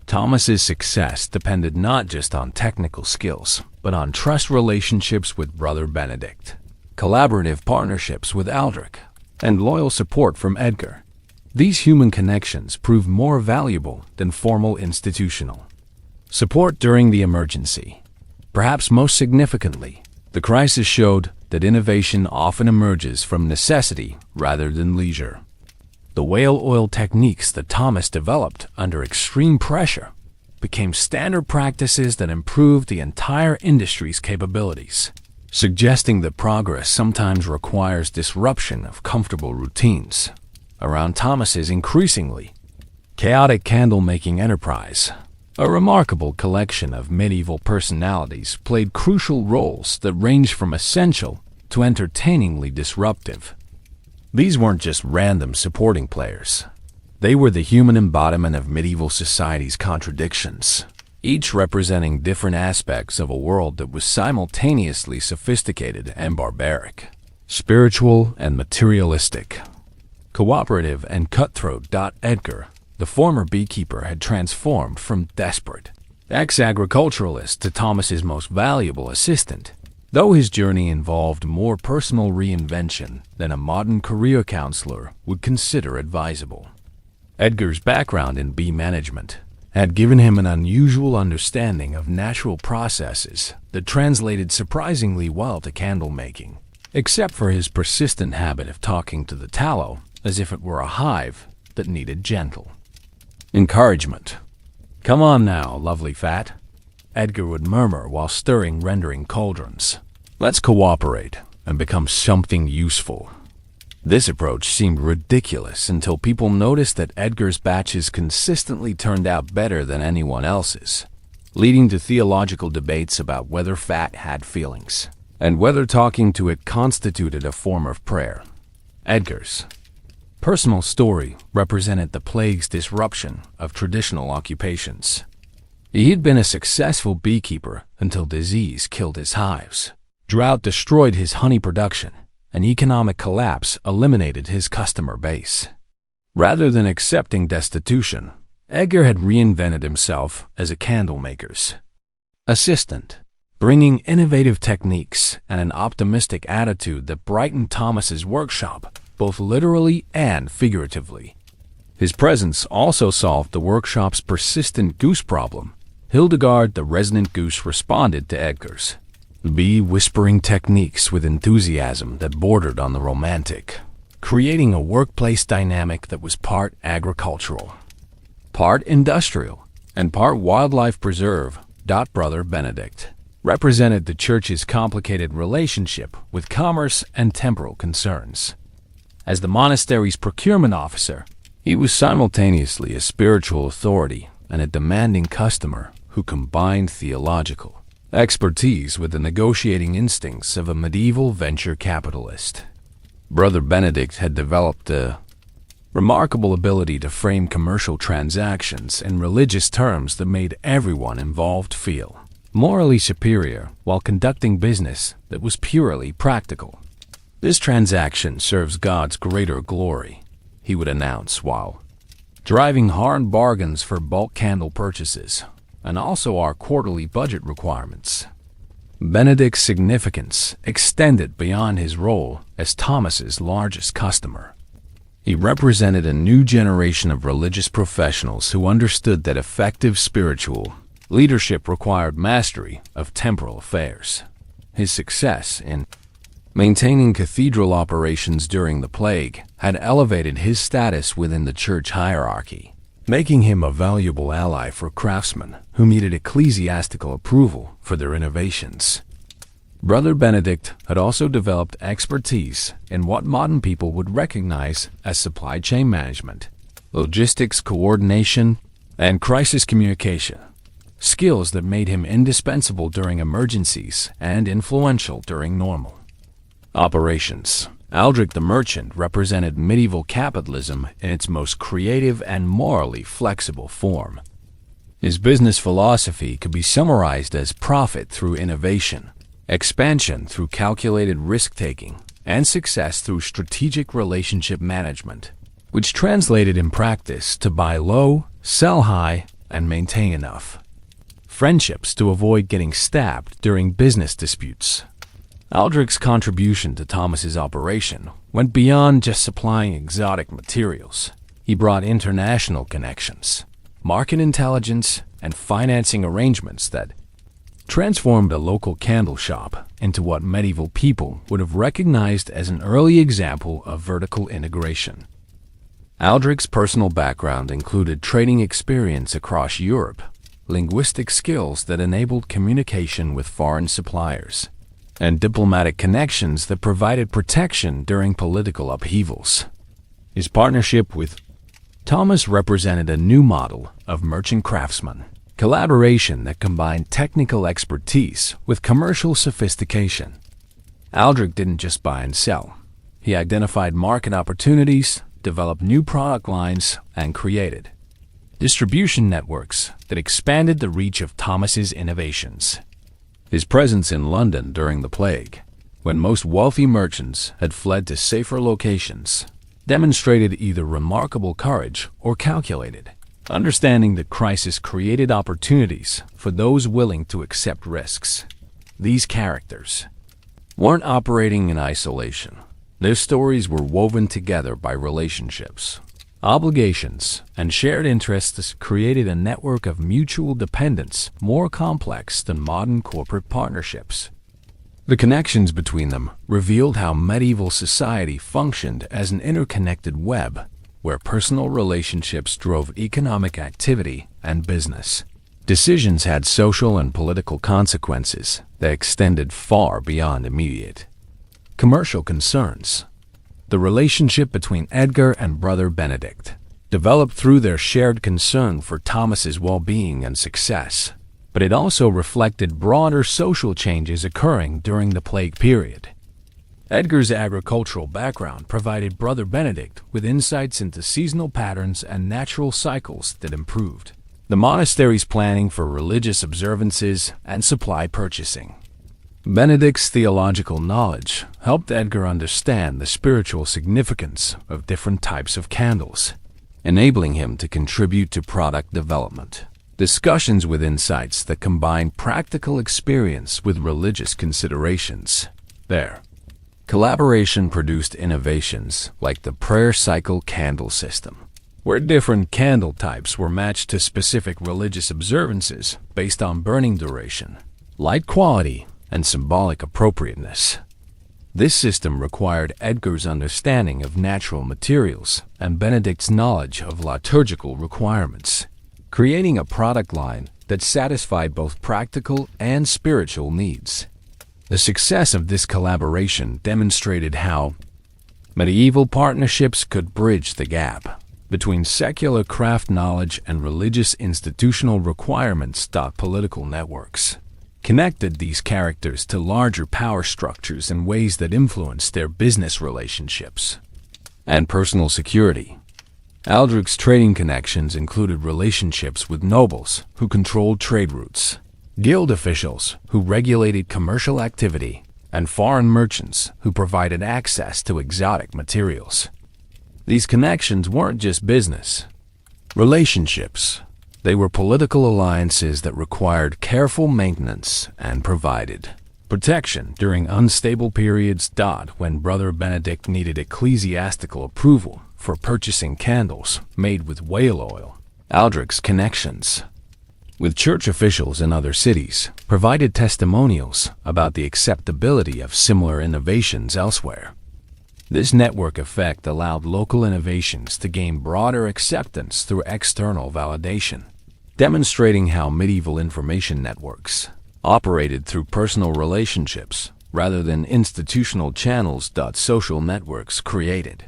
Thomas's success depended not just on technical skills, but on trust relationships with Brother Benedict, collaborative partnerships with Aldrich, and loyal support from Edgar. These human connections proved more valuable than formal institutional support during the emergency. Perhaps most significantly, the crisis showed that innovation often emerges from necessity rather than leisure. The whale oil techniques that Thomas developed under extreme pressure became standard practices that improved the entire industry's capabilities, suggesting that progress sometimes requires disruption of comfortable routines. Around Thomas's increasingly chaotic candle-making enterprise, a remarkable collection of medieval personalities played crucial roles that ranged from essential to entertainingly disruptive. These weren't just random supporting players. They were the human embodiment of medieval society's contradictions, each representing different aspects of a world that was simultaneously sophisticated and barbaric, spiritual and materialistic, cooperative and cutthroat. Edgar, the former beekeeper, had transformed from desperate ex-agriculturalist to Thomas's most valuable assistant. Though his journey involved more personal reinvention than a modern career counselor would consider advisable, Edgar's background in bee management had given him an unusual understanding of natural processes that translated surprisingly well to candle making, except for his persistent habit of talking to the tallow as if it were a hive that needed gentle encouragement. "Come on now, lovely fat," Edgar would murmur while stirring rendering cauldrons. "Let's cooperate and become something useful." This approach seemed ridiculous until people noticed that Edgar's batches consistently turned out better than anyone else's, leading to theological debates about whether fat had feelings and whether talking to it constituted a form of prayer. Edgar's personal story represented the plague's disruption of traditional occupations. He'd been a successful beekeeper until disease killed his hives. Drought destroyed his honey production, and economic collapse eliminated his customer base. Rather than accepting destitution, Edgar had reinvented himself as a candlemaker's assistant, bringing innovative techniques and an optimistic attitude that brightened Thomas's workshop, both literally and figuratively. His presence also solved the workshop's persistent goose problem. Hildegard the resident goose responded to Edgar's bee-whispering techniques with enthusiasm that bordered on the romantic, creating a workplace dynamic that was part agricultural, part industrial, and part wildlife preserve. Brother Benedict represented the church's complicated relationship with commerce and temporal concerns. As the monastery's procurement officer, he was simultaneously a spiritual authority and a demanding customer who combined theological expertise with the negotiating instincts of a medieval venture capitalist. Brother Benedict had developed a remarkable ability to frame commercial transactions in religious terms that made everyone involved feel morally superior while conducting business that was purely practical. "This transaction serves God's greater glory," he would announce while driving hard bargains for bulk candle purchases, and also our quarterly budget requirements. Benedict's significance extended beyond his role as Thomas's largest customer. He represented a new generation of religious professionals who understood that effective spiritual leadership required mastery of temporal affairs. His success in maintaining cathedral operations during the plague had elevated his status within the church hierarchy, making him a valuable ally for craftsmen who needed ecclesiastical approval for their innovations. Brother Benedict had also developed expertise in what modern people would recognize as supply chain management, logistics coordination, and crisis communication, skills that made him indispensable during emergencies and influential during normal operations. Aldrich the Merchant represented medieval capitalism in its most creative and morally flexible form. His business philosophy could be summarized as profit through innovation, expansion through calculated risk-taking, and success through strategic relationship management, which translated in practice to buy low, sell high, and maintain enough friendships to avoid getting stabbed during business disputes. Aldrich's contribution to Thomas's operation went beyond just supplying exotic materials. He brought international connections, market intelligence, and financing arrangements that transformed a local candle shop into what medieval people would have recognized as an early example of vertical integration. Aldrich's personal background included trading experience across Europe, linguistic skills that enabled communication with foreign suppliers, and diplomatic connections that provided protection during political upheavals. His partnership with Thomas represented a new model of merchant craftsman, collaboration that combined technical expertise with commercial sophistication. Aldrich didn't just buy and sell. He identified market opportunities, developed new product lines, and created distribution networks that expanded the reach of Thomas's innovations. His presence in London during the plague, when most wealthy merchants had fled to safer locations, demonstrated either remarkable courage or calculated understanding that crisis created opportunities for those willing to accept risks. These characters weren't operating in isolation. Their stories were woven together by relationships, obligations, and shared interests created a network of mutual dependence more complex than modern corporate partnerships. The connections between them revealed how medieval society functioned as an interconnected web, where personal relationships drove economic activity and business. Decisions had social and political consequences that extended far beyond immediate commercial concerns. The relationship between Edgar and Brother Benedict developed through their shared concern for Thomas's well-being and success, but it also reflected broader social changes occurring during the plague period. Edgar's agricultural background provided Brother Benedict with insights into seasonal patterns and natural cycles that improved the monastery's planning for religious observances and supply purchasing. Benedict's theological knowledge helped Edgar understand the spiritual significance of different types of candles, enabling him to contribute to product development. Discussions with insights that combined practical experience with religious considerations. Their collaboration produced innovations like the prayer cycle candle system, where different candle types were matched to specific religious observances based on burning duration, light quality, and symbolic appropriateness. This system required Edgar's understanding of natural materials and Benedict's knowledge of liturgical requirements, creating a product line that satisfied both practical and spiritual needs. The success of this collaboration demonstrated how medieval partnerships could bridge the gap between secular craft knowledge and religious institutional requirements. Political networks connected these characters to larger power structures in ways that influenced their business relationships and personal security. Aldrich's trading connections included relationships with nobles who controlled trade routes, guild officials who regulated commercial activity, and foreign merchants who provided access to exotic materials. These connections weren't just business relationships. They were political alliances that required careful maintenance and provided protection during unstable periods. When Brother Benedict needed ecclesiastical approval for purchasing candles made with whale oil, Aldrich's connections with church officials in other cities provided testimonials about the acceptability of similar innovations elsewhere. This network effect allowed local innovations to gain broader acceptance through external validation, demonstrating how medieval information networks operated through personal relationships rather than institutional channels. Social networks created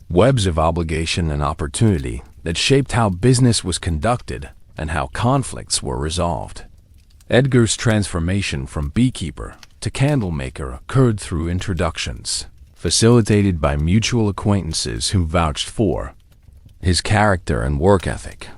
webs of obligation and opportunity that shaped how business was conducted and how conflicts were resolved. Edgar's transformation from beekeeper to candle maker occurred through introductions, facilitated by mutual acquaintances who vouched for his character and work ethic.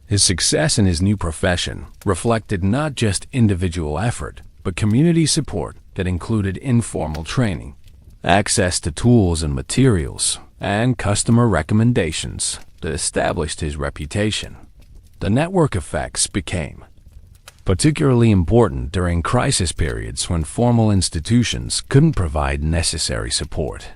His success in his new profession reflected not just individual effort, but community support that included informal training, access to tools and materials, and customer recommendations that established his reputation. The network effects became particularly important during crisis periods when formal institutions couldn't provide necessary support.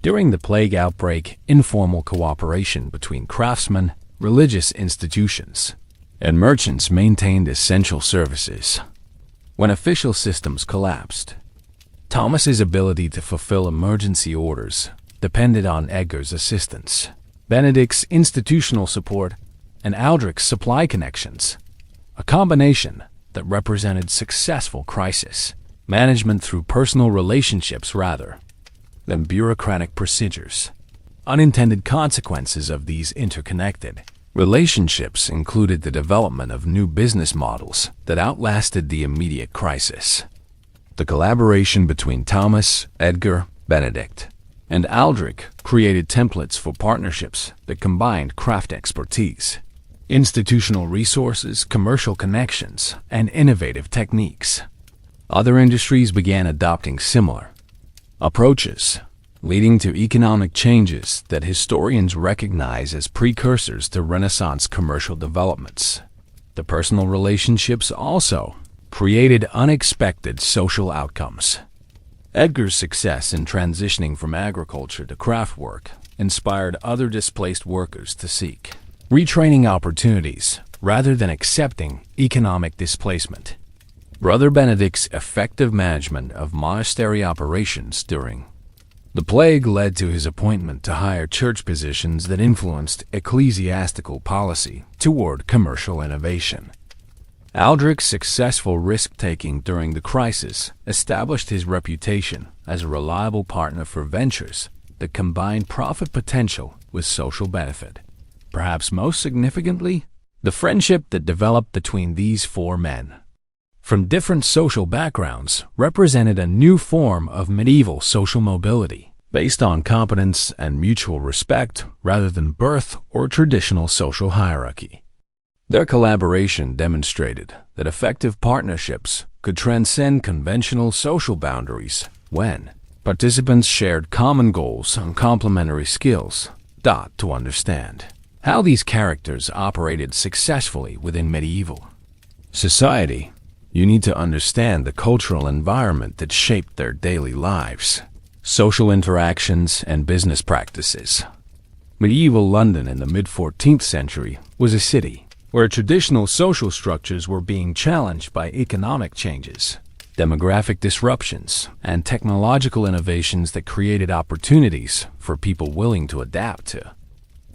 During the plague outbreak, informal cooperation between craftsmen, religious institutions, and merchants maintained essential services. When official systems collapsed, Thomas's ability to fulfill emergency orders depended on Edgar's assistance, Benedict's institutional support, and Aldrich's supply connections, a combination that represented successful crisis management through personal relationships rather than bureaucratic procedures. Unintended consequences of these interconnected relationships included the development of new business models that outlasted the immediate crisis. The collaboration between Thomas, Edgar, Benedict, and Aldrich created templates for partnerships that combined craft expertise, institutional resources, commercial connections, and innovative techniques. Other industries began adopting similar approaches, leading to economic changes that historians recognize as precursors to Renaissance commercial developments. The personal relationships also created unexpected social outcomes. Edgar's success in transitioning from agriculture to craft work inspired other displaced workers to seek retraining opportunities rather than accepting economic displacement. Brother Benedict's effective management of monastery operations during the plague led to his appointment to higher church positions that influenced ecclesiastical policy toward commercial innovation. Aldrich's successful risk-taking during the crisis established his reputation as a reliable partner for ventures that combined profit potential with social benefit. Perhaps most significantly, the friendship that developed between these four men from different social backgrounds represented a new form of medieval social mobility based on competence and mutual respect rather than birth or traditional social hierarchy. Their collaboration demonstrated that effective partnerships could transcend conventional social boundaries when participants shared common goals and complementary skills. To understand how these characters operated successfully within medieval society, you need to understand the cultural environment that shaped their daily lives, social interactions, and business practices. Medieval London in the mid-14th century was a city where traditional social structures were being challenged by economic changes, demographic disruptions, and technological innovations that created opportunities for people willing to adapt to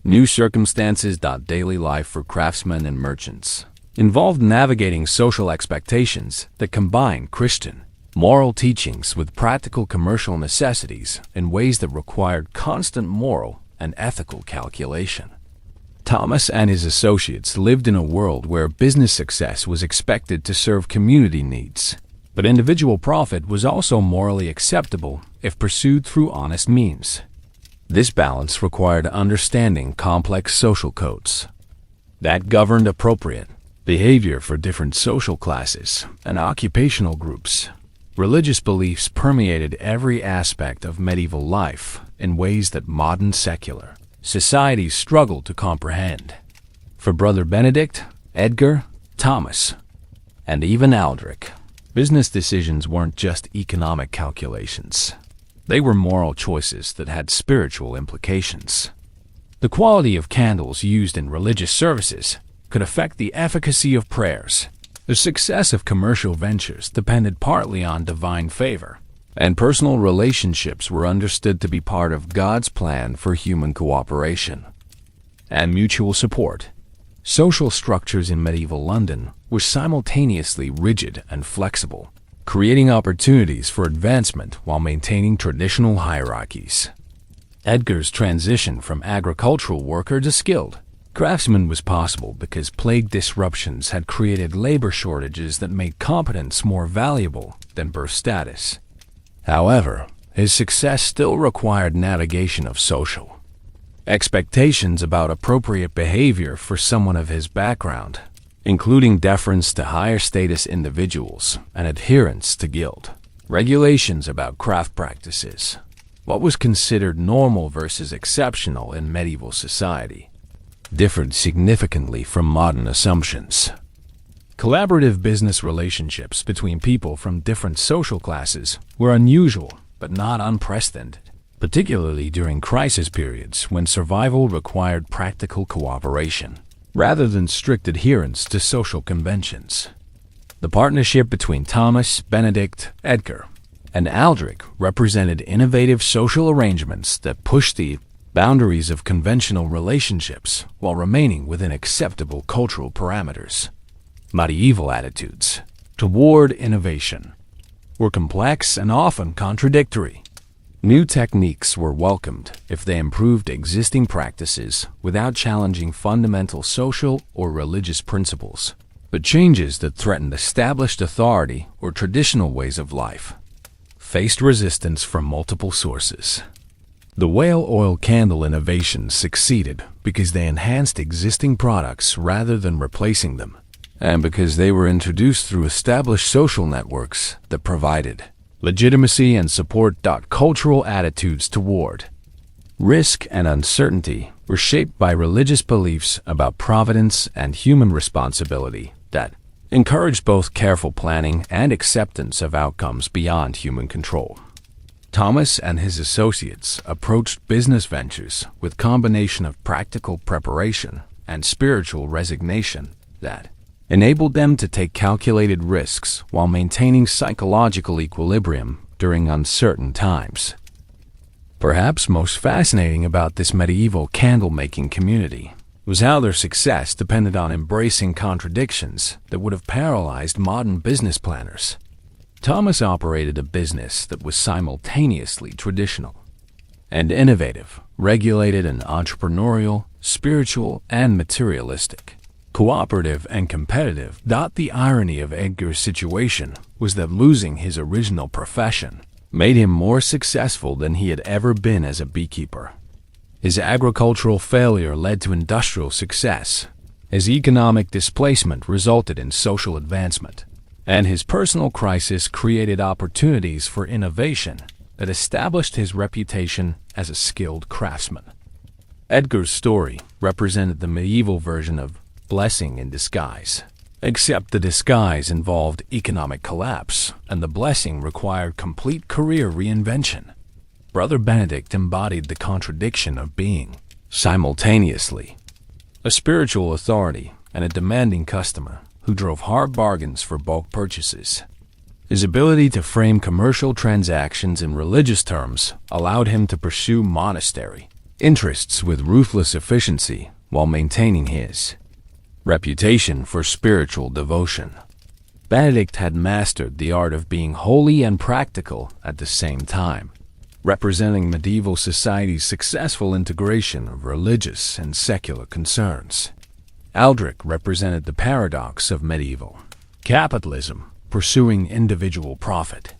new circumstances. Daily life for craftsmen and merchants involved navigating social expectations that combine Christian moral teachings with practical commercial necessities in ways that required constant moral and ethical calculation. Thomas and his associates lived in a world where business success was expected to serve community needs, but individual profit was also morally acceptable if pursued through honest means. This balance required understanding complex social codes that governed appropriate behavior for different social classes and occupational groups. Religious beliefs permeated every aspect of medieval life in ways that modern secular societies struggled to comprehend. For Brother Benedict, Edgar, Thomas, and even Aldrich, business decisions weren't just economic calculations. They were moral choices that had spiritual implications. The quality of candles used in religious services could affect the efficacy of prayers. The success of commercial ventures depended partly on divine favor, and personal relationships were understood to be part of God's plan for human cooperation and mutual support. Social structures in medieval London were simultaneously rigid and flexible, creating opportunities for advancement while maintaining traditional hierarchies. Edgar's transition from agricultural worker to skilled craftsman was possible because plague disruptions had created labor shortages that made competence more valuable than birth status. However, his success still required navigation of social expectations about appropriate behavior for someone of his background, including deference to higher status individuals and adherence to guild regulations about craft practices. What was considered normal versus exceptional in medieval society differed significantly from modern assumptions. Collaborative business relationships between people from different social classes were unusual but not unprecedented, particularly during crisis periods when survival required practical cooperation rather than strict adherence to social conventions. The partnership between Thomas, Benedict, Edgar, and Aldrich represented innovative social arrangements that pushed the boundaries of conventional relationships while remaining within acceptable cultural parameters. Medieval attitudes toward innovation were complex and often contradictory. New techniques were welcomed if they improved existing practices without challenging fundamental social or religious principles, but changes that threatened established authority or traditional ways of life faced resistance from multiple sources. The whale oil candle innovations succeeded because they enhanced existing products rather than replacing them, and because they were introduced through established social networks that provided legitimacy and support. Cultural attitudes toward risk and uncertainty were shaped by religious beliefs about providence and human responsibility that encouraged both careful planning and acceptance of outcomes beyond human control. Thomas and his associates approached business ventures with a combination of practical preparation and spiritual resignation that enabled them to take calculated risks while maintaining psychological equilibrium during uncertain times. Perhaps most fascinating about this medieval candle-making community was how their success depended on embracing contradictions that would have paralyzed modern business planners. Thomas operated a business that was simultaneously traditional and innovative, regulated and entrepreneurial, spiritual and materialistic, cooperative and competitive. The irony of Edgar's situation was that losing his original profession made him more successful than he had ever been as a beekeeper. His agricultural failure led to industrial success. His economic displacement resulted in social advancement, and his personal crisis created opportunities for innovation that established his reputation as a skilled craftsman. Edgar's story represented the medieval version of blessing in disguise, except the disguise involved economic collapse, and the blessing required complete career reinvention. Brother Benedict embodied the contradiction of being, simultaneously, a spiritual authority and a demanding customer who drove hard bargains for bulk purchases. His ability to frame commercial transactions in religious terms allowed him to pursue monastery interests with ruthless efficiency while maintaining his reputation for spiritual devotion. Benedict had mastered the art of being holy and practical at the same time, representing medieval society's successful integration of religious and secular concerns. Aldrich represented the paradox of medieval capitalism, pursuing individual profit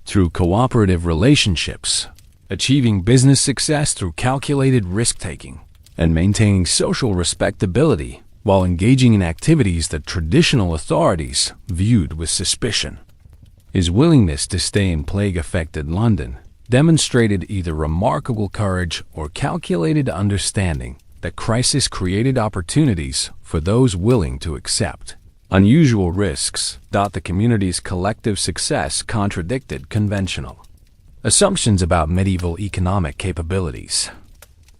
through cooperative relationships, achieving business success through calculated risk-taking, and maintaining social respectability while engaging in activities that traditional authorities viewed with suspicion. His willingness to stay in plague-affected London demonstrated either remarkable courage or calculated understanding that crisis created opportunities for those willing to accept unusual risks. The community's collective success contradicted conventional assumptions about medieval economic capabilities.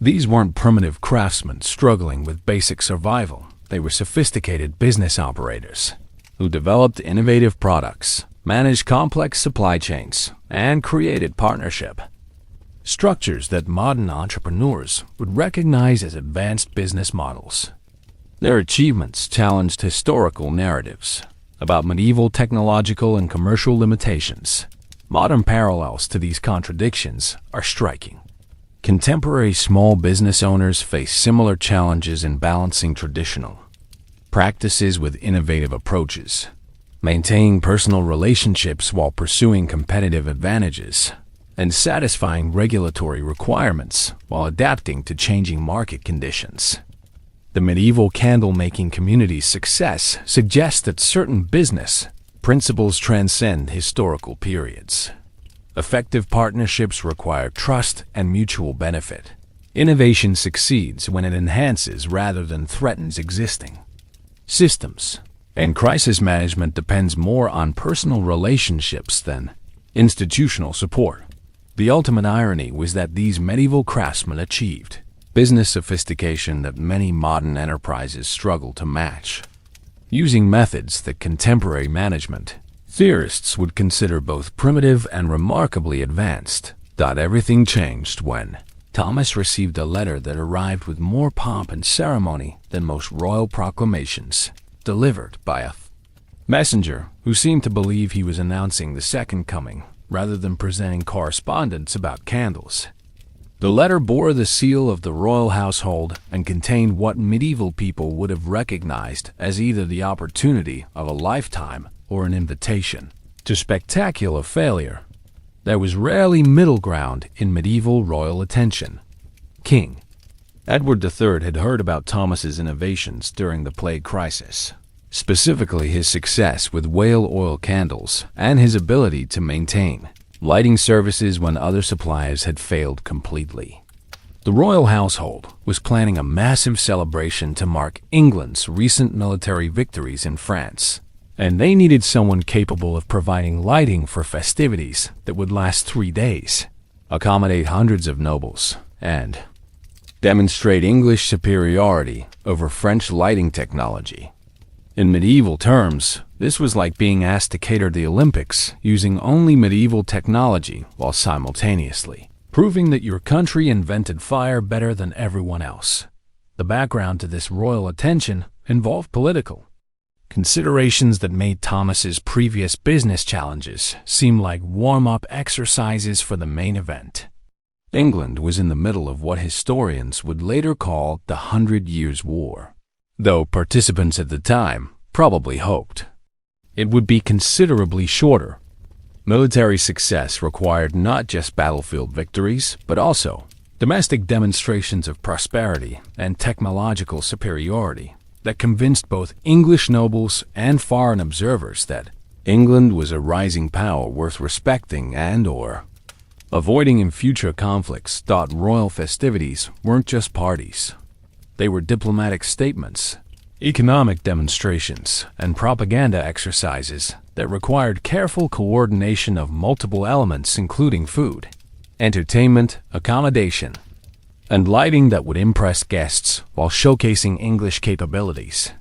These weren't primitive craftsmen struggling with basic survival. They were sophisticated business operators who developed innovative products managed complex supply chains, and created partnership structures that modern entrepreneurs would recognize as advanced business models. Their achievements challenged historical narratives about medieval technological and commercial limitations. Modern parallels to these contradictions are striking. Contemporary small business owners face similar challenges in balancing traditional practices with innovative approaches, maintaining personal relationships while pursuing competitive advantages, and satisfying regulatory requirements while adapting to changing market conditions. The medieval candle-making community's success suggests that certain business principles transcend historical periods. Effective partnerships require trust and mutual benefit. Innovation succeeds when it enhances rather than threatens existing systems. And crisis management depends more on personal relationships than institutional support. The ultimate irony was that these medieval craftsmen achieved business sophistication that many modern enterprises struggle to match, using methods that contemporary management theorists would consider both primitive and remarkably advanced. Everything changed when Thomas received a letter that arrived with more pomp and ceremony than most royal proclamations, delivered by a messenger who seemed to believe he was announcing the second coming rather than presenting correspondence about candles. The letter bore the seal of the royal household and contained what medieval people would have recognized as either the opportunity of a lifetime or an invitation to spectacular failure. There was rarely middle ground in medieval royal attention. King Edward III had heard about Thomas's innovations during the plague crisis, specifically his success with whale oil candles and his ability to maintain lighting services when other suppliers had failed completely. The royal household was planning a massive celebration to mark England's recent military victories in France, and they needed someone capable of providing lighting for festivities that would last 3 days, accommodate hundreds of nobles, and demonstrate English superiority over French lighting technology. In medieval terms, this was like being asked to cater the Olympics using only medieval technology while simultaneously proving that your country invented fire better than everyone else. The background to this royal attention involved political considerations that made Thomas's previous business challenges seem like warm-up exercises for the main event. England was in the middle of what historians would later call the 100 Years' War, though participants at the time probably hoped it would be considerably shorter. Military success required not just battlefield victories, but also domestic demonstrations of prosperity and technological superiority that convinced both English nobles and foreign observers that England was a rising power worth respecting and/or avoiding in future conflicts. Royal festivities weren't just parties. They were diplomatic statements, economic demonstrations, and propaganda exercises that required careful coordination of multiple elements including food, entertainment, accommodation, and lighting that would impress guests while showcasing English capabilities.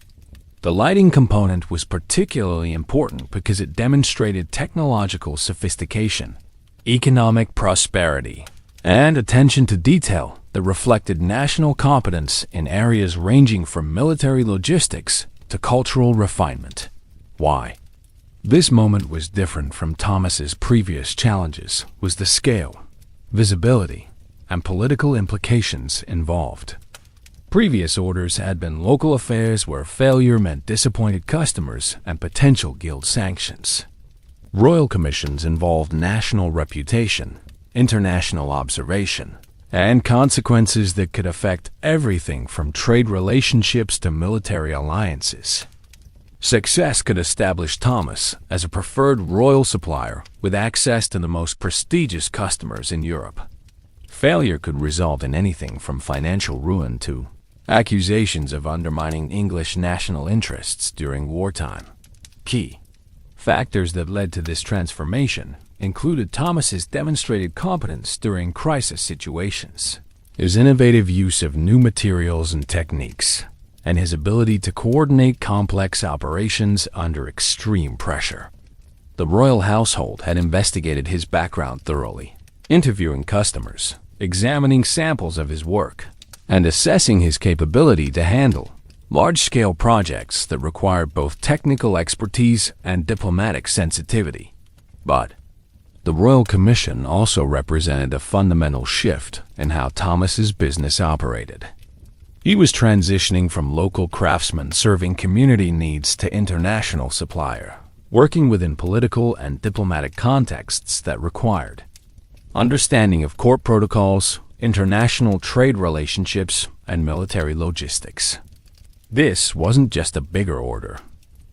The lighting component was particularly important because it demonstrated technological sophistication, economic prosperity, and attention to detail that reflected national competence in areas ranging from military logistics to cultural refinement. Why this moment was different from Thomas's previous challenges was the scale, visibility, and political implications involved. Previous orders had been local affairs where failure meant disappointed customers and potential guild sanctions. Royal commissions involved national reputation, international observation, and consequences that could affect everything from trade relationships to military alliances. Success could establish Thomas as a preferred royal supplier with access to the most prestigious customers in Europe. Failure could result in anything from financial ruin to accusations of undermining English national interests during wartime. Key factors that led to this transformation included Thomas's demonstrated competence during crisis situations, his innovative use of new materials and techniques, and his ability to coordinate complex operations under extreme pressure. The royal household had investigated his background thoroughly, interviewing customers, examining samples of his work, and assessing his capability to handle large-scale projects that required both technical expertise and diplomatic sensitivity. But the Royal Commission also represented a fundamental shift in how Thomas's business operated. He was transitioning from local craftsman serving community needs to international supplier, working within political and diplomatic contexts that required understanding of court protocols, international trade relationships, and military logistics. This wasn't just a bigger order.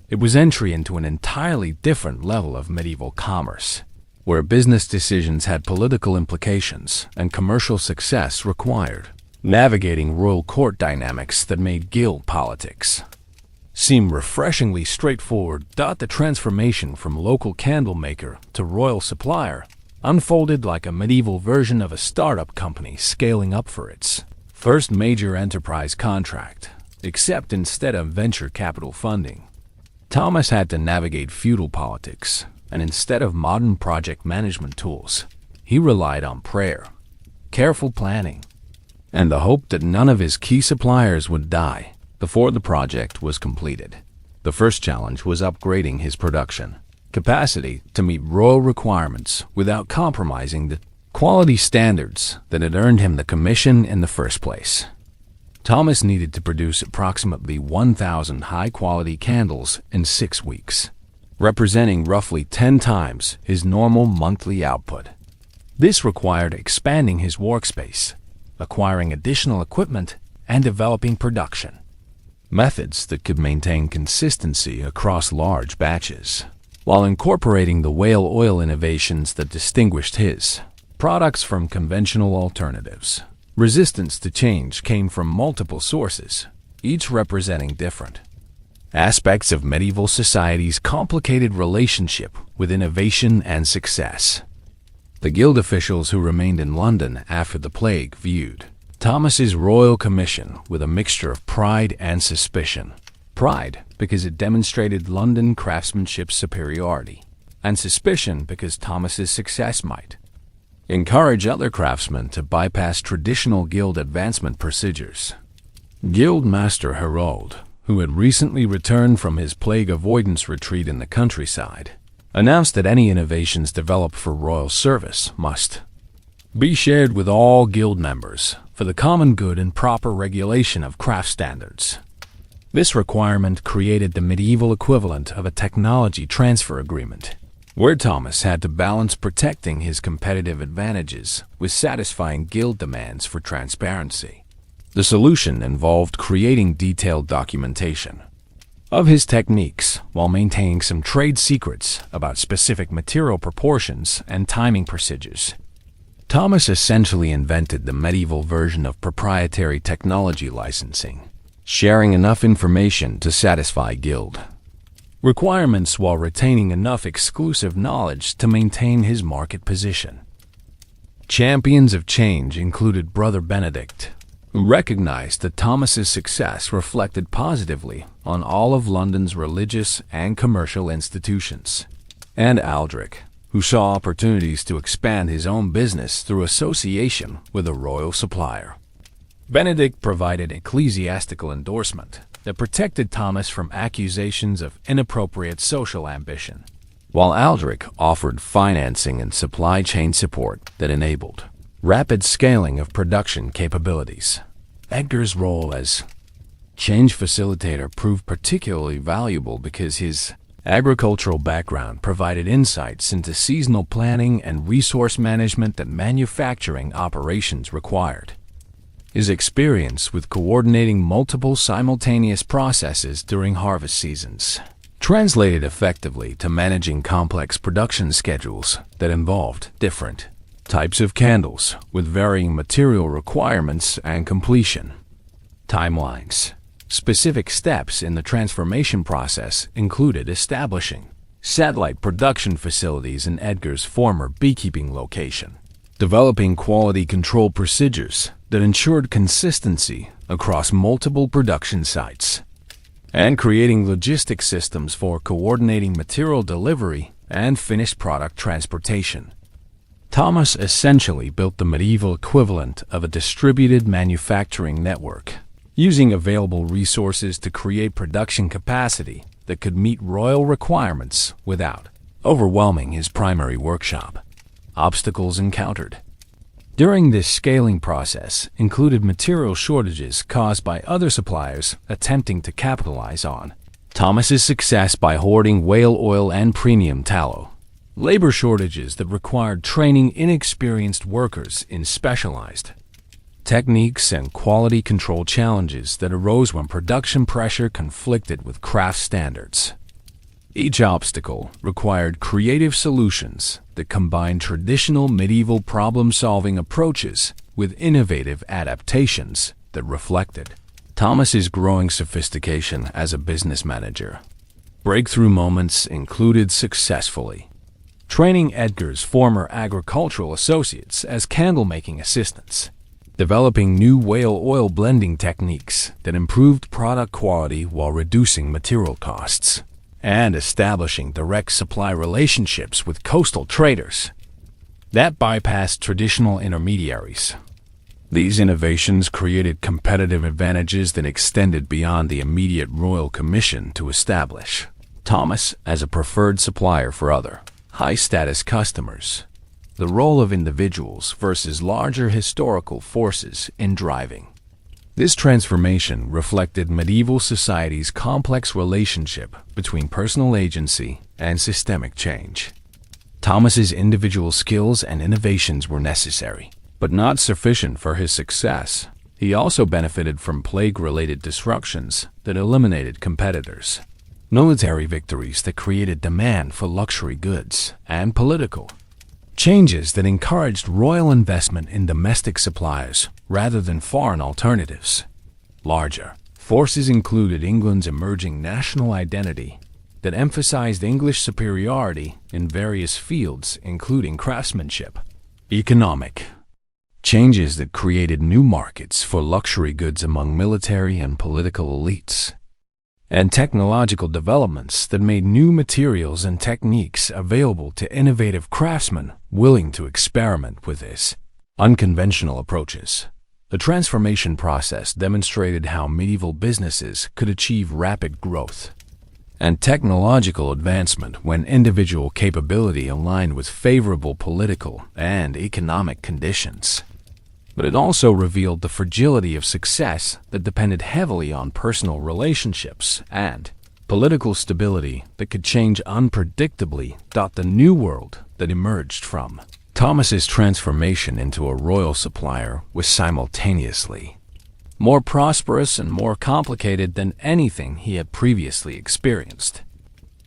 It was entry into an entirely different level of medieval commerce, where business decisions had political implications and commercial success required navigating royal court dynamics that made guild politics seem refreshingly straightforward. The transformation from local candle maker to royal supplier unfolded like a medieval version of a startup company scaling up for its first major enterprise contract, except instead of venture capital funding, Thomas had to navigate feudal politics, and instead of modern project management tools, he relied on prayer, careful planning, and the hope that none of his key suppliers would die before the project was completed. The first challenge was upgrading his production capacity to meet royal requirements without compromising the quality standards that had earned him the commission in the first place. Thomas needed to produce approximately 1,000 high-quality candles in 6 weeks, representing roughly 10 times his normal monthly output. This required expanding his workspace, acquiring additional equipment, and developing production methods that could maintain consistency across large batches, while incorporating the whale oil innovations that distinguished his products from conventional alternatives. Resistance to change came from multiple sources, each representing different aspects of medieval society's complicated relationship with innovation and success. The guild officials who remained in London after the plague viewed Thomas's royal commission with a mixture of pride and suspicion. Pride because it demonstrated London craftsmanship's superiority, and suspicion because Thomas's success might encourage other craftsmen to bypass traditional guild advancement procedures. Guild Master Harold, who had recently returned from his plague avoidance retreat in the countryside, announced that any innovations developed for royal service must be shared with all guild members for the common good and proper regulation of craft standards. This requirement created the medieval equivalent of a technology transfer agreement, where Thomas had to balance protecting his competitive advantages with satisfying guild demands for transparency. The solution involved creating detailed documentation of his techniques while maintaining some trade secrets about specific material proportions and timing procedures. Thomas essentially invented the medieval version of proprietary technology licensing, sharing enough information to satisfy guild requirements while retaining enough exclusive knowledge to maintain his market position. Champions of change included Brother Benedict, who recognized that Thomas's success reflected positively on all of London's religious and commercial institutions, and Aldrich, who saw opportunities to expand his own business through association with a royal supplier. Benedict provided ecclesiastical endorsement that protected Thomas from accusations of inappropriate social ambition, while Aldrich offered financing and supply chain support that enabled rapid scaling of production capabilities. Edgar's role as change facilitator proved particularly valuable because his agricultural background provided insights into seasonal planning and resource management that manufacturing operations required. His experience with coordinating multiple simultaneous processes during harvest seasons translated effectively to managing complex production schedules that involved different types of candles with varying material requirements and completion timelines. Specific steps in the transformation process included establishing satellite production facilities in Edgar's former beekeeping location, developing quality control procedures that ensured consistency across multiple production sites, and creating logistic systems for coordinating material delivery and finished product transportation. Thomas essentially built the medieval equivalent of a distributed manufacturing network, using available resources to create production capacity that could meet royal requirements without overwhelming his primary workshop. Obstacles encountered during this scaling process included material shortages caused by other suppliers attempting to capitalize on Thomas's success by hoarding whale oil and premium tallow, labor shortages that required training inexperienced workers in specialized techniques, and quality control challenges that arose when production pressure conflicted with craft standards. Each obstacle required creative solutions that combined traditional medieval problem-solving approaches with innovative adaptations that reflected Thomas's growing sophistication as a business manager. Breakthrough moments included successfully training Edgar's former agricultural associates as candle-making assistants, developing new whale oil blending techniques that improved product quality while reducing material costs, and establishing direct supply relationships with coastal traders that bypassed traditional intermediaries. These innovations created competitive advantages that extended beyond the immediate royal commission to establish Thomas as a preferred supplier for other high-status customers. The role of individuals versus larger historical forces in driving this transformation reflected medieval society's complex relationship between personal agency and systemic change. Thomas's individual skills and innovations were necessary, but not sufficient for his success. He also benefited from plague-related disruptions that eliminated competitors, military victories that created demand for luxury goods, and political changes that encouraged royal investment in domestic supplies rather than foreign alternatives. Larger forces included England's emerging national identity that emphasized English superiority in various fields, including craftsmanship, economic changes that created new markets for luxury goods among military and political elites, and technological developments that made new materials and techniques available to innovative craftsmen willing to experiment with these unconventional approaches. The transformation process demonstrated how medieval businesses could achieve rapid growth and technological advancement when individual capability aligned with favorable political and economic conditions. But it also revealed the fragility of success that depended heavily on personal relationships and political stability that could change unpredictably. The new world that emerged from Thomas's transformation into a royal supplier was simultaneously more prosperous and more complicated than anything he had previously experienced.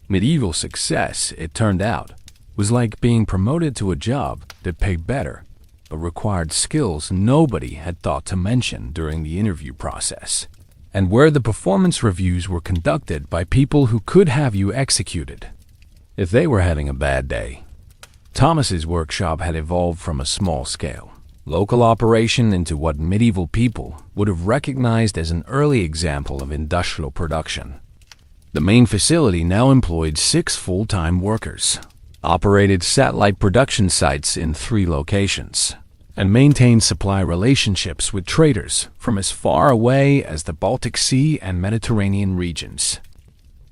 Medieval success, it turned out, was like being promoted to a job that paid better but required skills nobody had thought to mention during the interview process, and where the performance reviews were conducted by people who could have you executed if they were having a bad day. Thomas's workshop had evolved from a small-scale, local operation into what medieval people would have recognized as an early example of industrial production. The main facility now employed 6 full-time workers, operated satellite production sites in 3 locations, and maintained supply relationships with traders from as far away as the Baltic Sea and Mediterranean regions.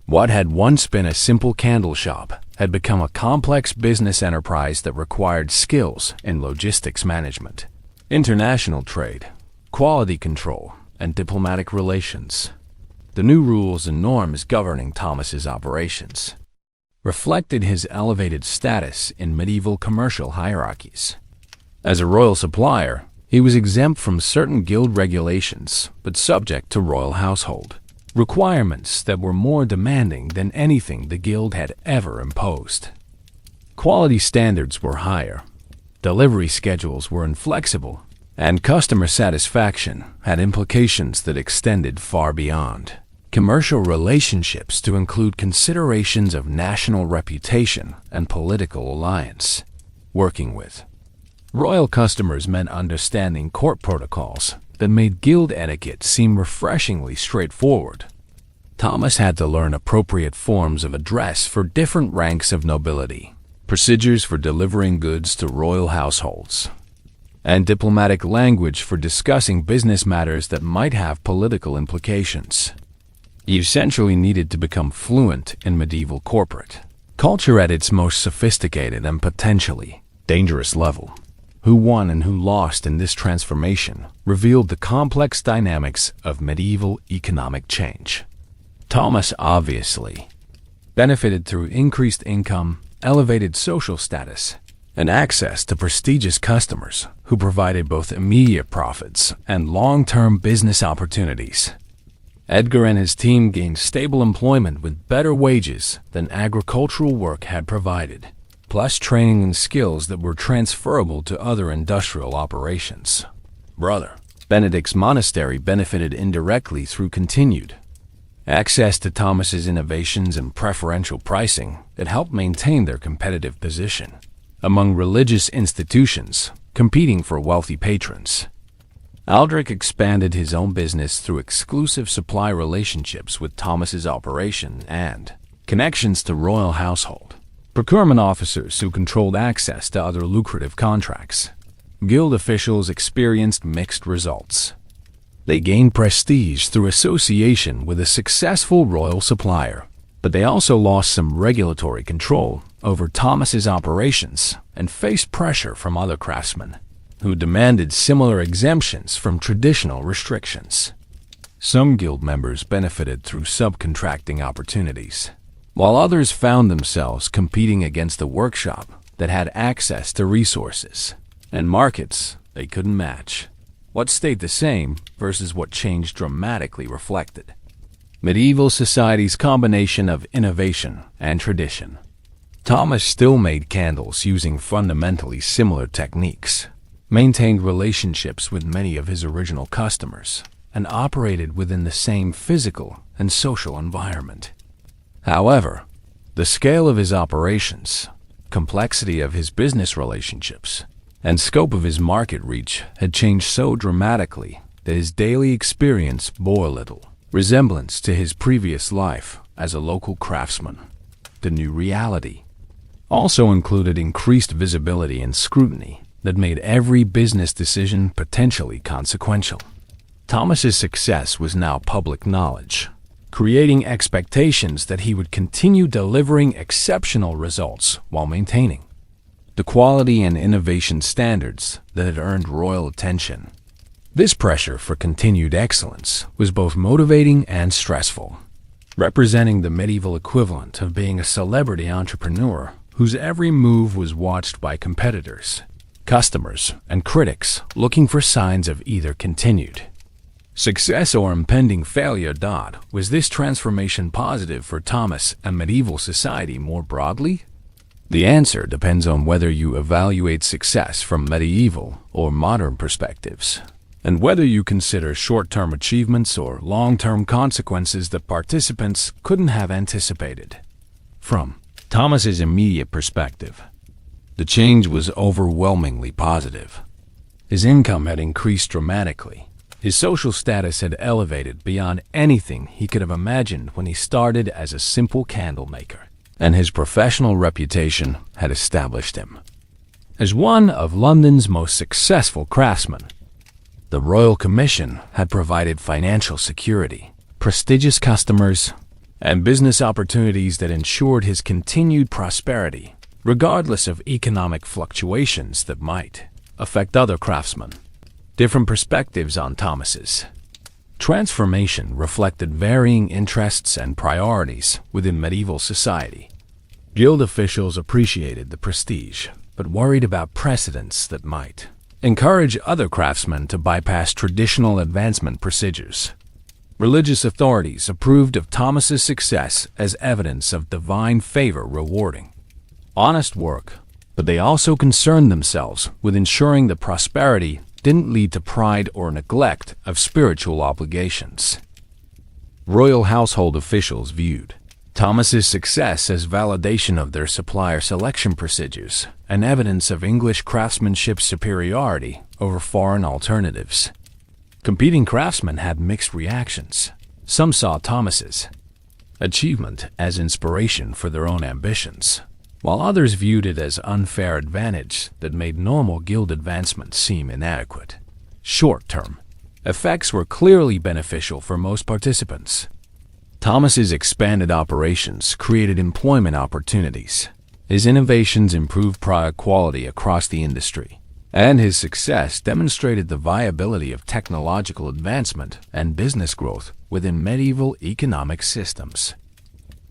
What had once been a simple candle shop had become a complex business enterprise that required skills in logistics management, international trade, quality control, and diplomatic relations. The new rules and norms governing Thomas's operations reflected his elevated status in medieval commercial hierarchies. As a royal supplier, he was exempt from certain guild regulations, but subject to royal household requirements that were more demanding than anything the guild had ever imposed. Quality standards were higher, delivery schedules were inflexible, and customer satisfaction had implications that extended far beyond commercial relationships to include considerations of national reputation and political alliance. Working with royal customers meant understanding court protocols that made guild etiquette seem refreshingly straightforward. Thomas had to learn appropriate forms of address for different ranks of nobility, procedures for delivering goods to royal households, and diplomatic language for discussing business matters that might have political implications. He essentially needed to become fluent in medieval corporate culture at its most sophisticated and potentially dangerous level. Who won and who lost in this transformation revealed the complex dynamics of medieval economic change. Thomas obviously benefited through increased income, elevated social status, and access to prestigious customers who provided both immediate profits and long-term business opportunities. Edgar and his team gained stable employment with better wages than agricultural work had provided, plus training and skills that were transferable to other industrial operations. Brother Benedict's monastery benefited indirectly through continued access to Thomas's innovations and preferential pricing that helped maintain their competitive position among religious institutions competing for wealthy patrons. Aldrich expanded his own business through exclusive supply relationships with Thomas's operation and connections to royal household procurement officers who controlled access to other lucrative contracts. Guild officials experienced mixed results. They gained prestige through association with a successful royal supplier, but they also lost some regulatory control over Thomas's operations and faced pressure from other craftsmen who demanded similar exemptions from traditional restrictions. Some guild members benefited through subcontracting opportunities, while others found themselves competing against a workshop that had access to resources and markets they couldn't match. What stayed the same versus what changed dramatically reflected medieval society's combination of innovation and tradition. Thomas still made candles using fundamentally similar techniques, maintained relationships with many of his original customers, and operated within the same physical and social environment. However, the scale of his operations, complexity of his business relationships, and scope of his market reach had changed so dramatically that his daily experience bore little resemblance to his previous life as a local craftsman. The new reality also included increased visibility and scrutiny that made every business decision potentially consequential. Thomas's success was now public knowledge, creating expectations that he would continue delivering exceptional results while maintaining the quality and innovation standards that had earned royal attention. This pressure for continued excellence was both motivating and stressful, representing the medieval equivalent of being a celebrity entrepreneur whose every move was watched by competitors, customers, and critics looking for signs of either continued success or impending failure. Was this transformation positive for Thomas and medieval society more broadly? The answer depends on whether you evaluate success from medieval or modern perspectives, and whether you consider short-term achievements or long-term consequences that participants couldn't have anticipated. From Thomas's immediate perspective, the change was overwhelmingly positive. His income had increased dramatically. His social status had elevated beyond anything he could have imagined when he started as a simple candle maker, and his professional reputation had established him as one of London's most successful craftsmen. The Royal Commission had provided financial security, prestigious customers, and business opportunities that ensured his continued prosperity, regardless of economic fluctuations that might affect other craftsmen. Different perspectives on Thomas's transformation reflected varying interests and priorities within medieval society. Guild officials appreciated the prestige, but worried about precedents that might encourage other craftsmen to bypass traditional advancement procedures. Religious authorities approved of Thomas's success as evidence of divine favor rewarding honest work, but they also concerned themselves with ensuring the prosperity didn't lead to pride or neglect of spiritual obligations. Royal household officials viewed Thomas's success as validation of their supplier selection procedures and evidence of English craftsmanship's superiority over foreign alternatives. Competing craftsmen had mixed reactions. Some saw Thomas's achievement as inspiration for their own ambitions, while others viewed it as unfair advantage that made normal guild advancement seem inadequate. Short-term effects were clearly beneficial for most participants. Thomas's expanded operations created employment opportunities. His innovations improved product quality across the industry, and his success demonstrated the viability of technological advancement and business growth within medieval economic systems.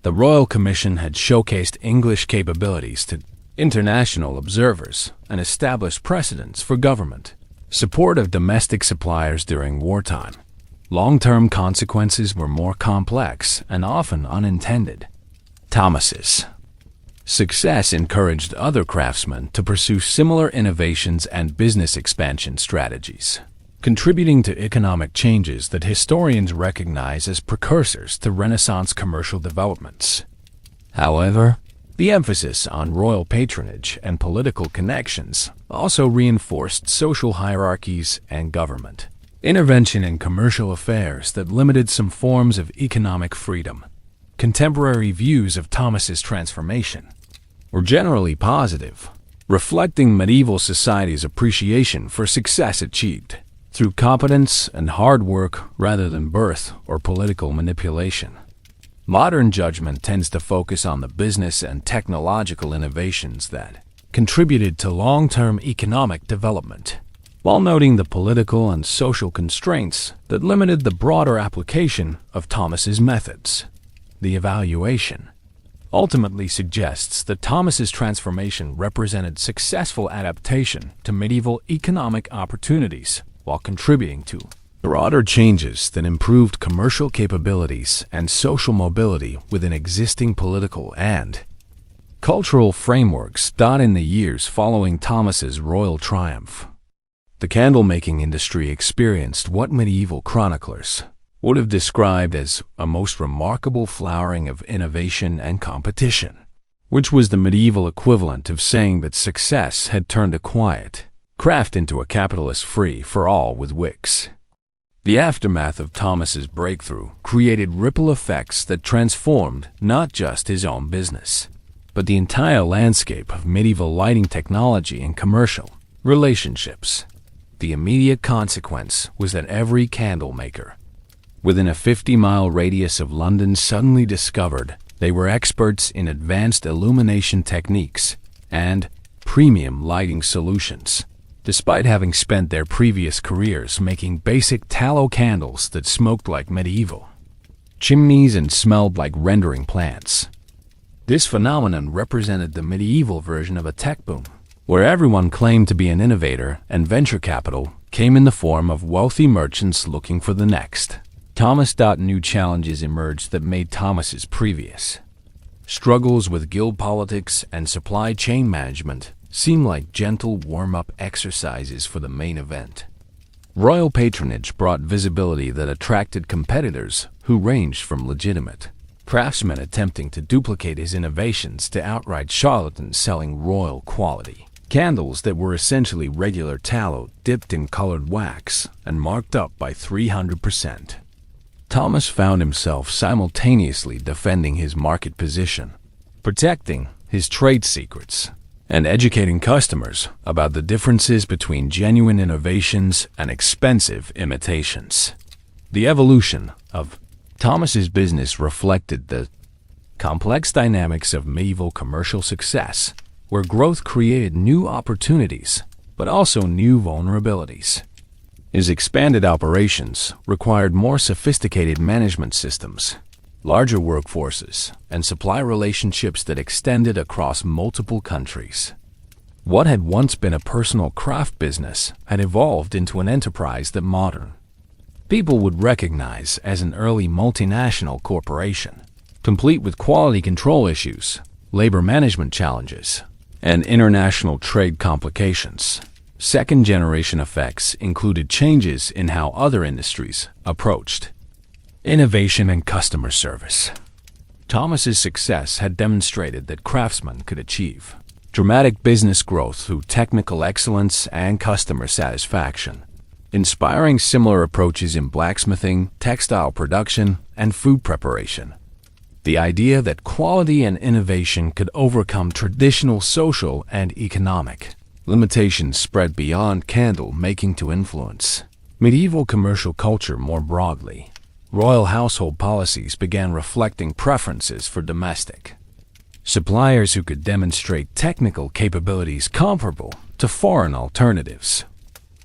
The Royal Commission had showcased English capabilities to international observers and established precedents for government support of domestic suppliers during wartime. Long-term consequences were more complex and often unintended. Thomas's success encouraged other craftsmen to pursue similar innovations and business expansion strategies, contributing to economic changes that historians recognize as precursors to Renaissance commercial developments. However, the emphasis on royal patronage and political connections also reinforced social hierarchies and government intervention in commercial affairs that limited some forms of economic freedom. Contemporary views of Thomas's transformation were generally positive, reflecting medieval society's appreciation for success achieved through competence and hard work rather than birth or political manipulation. Modern judgment tends to focus on the business and technological innovations that contributed to long-term economic development, while noting the political and social constraints that limited the broader application of Thomas's methods. The evaluation ultimately suggests that Thomas's transformation represented successful adaptation to medieval economic opportunities while contributing to broader changes that improved commercial capabilities and social mobility within existing political and cultural frameworks. In the years following Thomas's royal triumph, the candle-making industry experienced what medieval chroniclers would have described as a most remarkable flowering of innovation and competition, which was the medieval equivalent of saying that success had turned a quiet craft into a capitalist free-for-all with wicks. The aftermath of Thomas's breakthrough created ripple effects that transformed not just his own business, but the entire landscape of medieval lighting technology and commercial relationships. The immediate consequence was that every candle maker within a 50-mile radius of London suddenly discovered they were experts in advanced illumination techniques and premium lighting solutions, despite having spent their previous careers making basic tallow candles that smoked like medieval chimneys and smelled like rendering plants. This phenomenon represented the medieval version of a tech boom, where everyone claimed to be an innovator and venture capital came in the form of wealthy merchants looking for the next Thomas. New challenges emerged that made Thomas's previous struggles with guild politics and supply chain management seem like gentle warm-up exercises for the main event. Royal patronage brought visibility that attracted competitors who ranged from legitimate craftsmen attempting to duplicate his innovations to outright charlatans selling royal quality candles that were essentially regular tallow dipped in colored wax and marked up by 300%. Thomas found himself simultaneously defending his market position, protecting his trade secrets, and educating customers about the differences between genuine innovations and expensive imitations. The evolution of Thomas's business reflected the complex dynamics of medieval commercial success, where growth created new opportunities, but also new vulnerabilities. His expanded operations required more sophisticated management systems, larger workforces, and supply relationships that extended across multiple countries. What had once been a personal craft business had evolved into an enterprise that modern people would recognize as an early multinational corporation, complete with quality control issues, labor management challenges, and international trade complications. Second-generation effects included changes in how other industries approached innovation and customer service. Thomas's success had demonstrated that craftsmen could achieve dramatic business growth through technical excellence and customer satisfaction, inspiring similar approaches in blacksmithing, textile production, and food preparation. The idea that quality and innovation could overcome traditional social and economic limitations spread beyond candle making to influence medieval commercial culture more broadly. Royal household policies began reflecting preferences for domestic suppliers who could demonstrate technical capabilities comparable to foreign alternatives.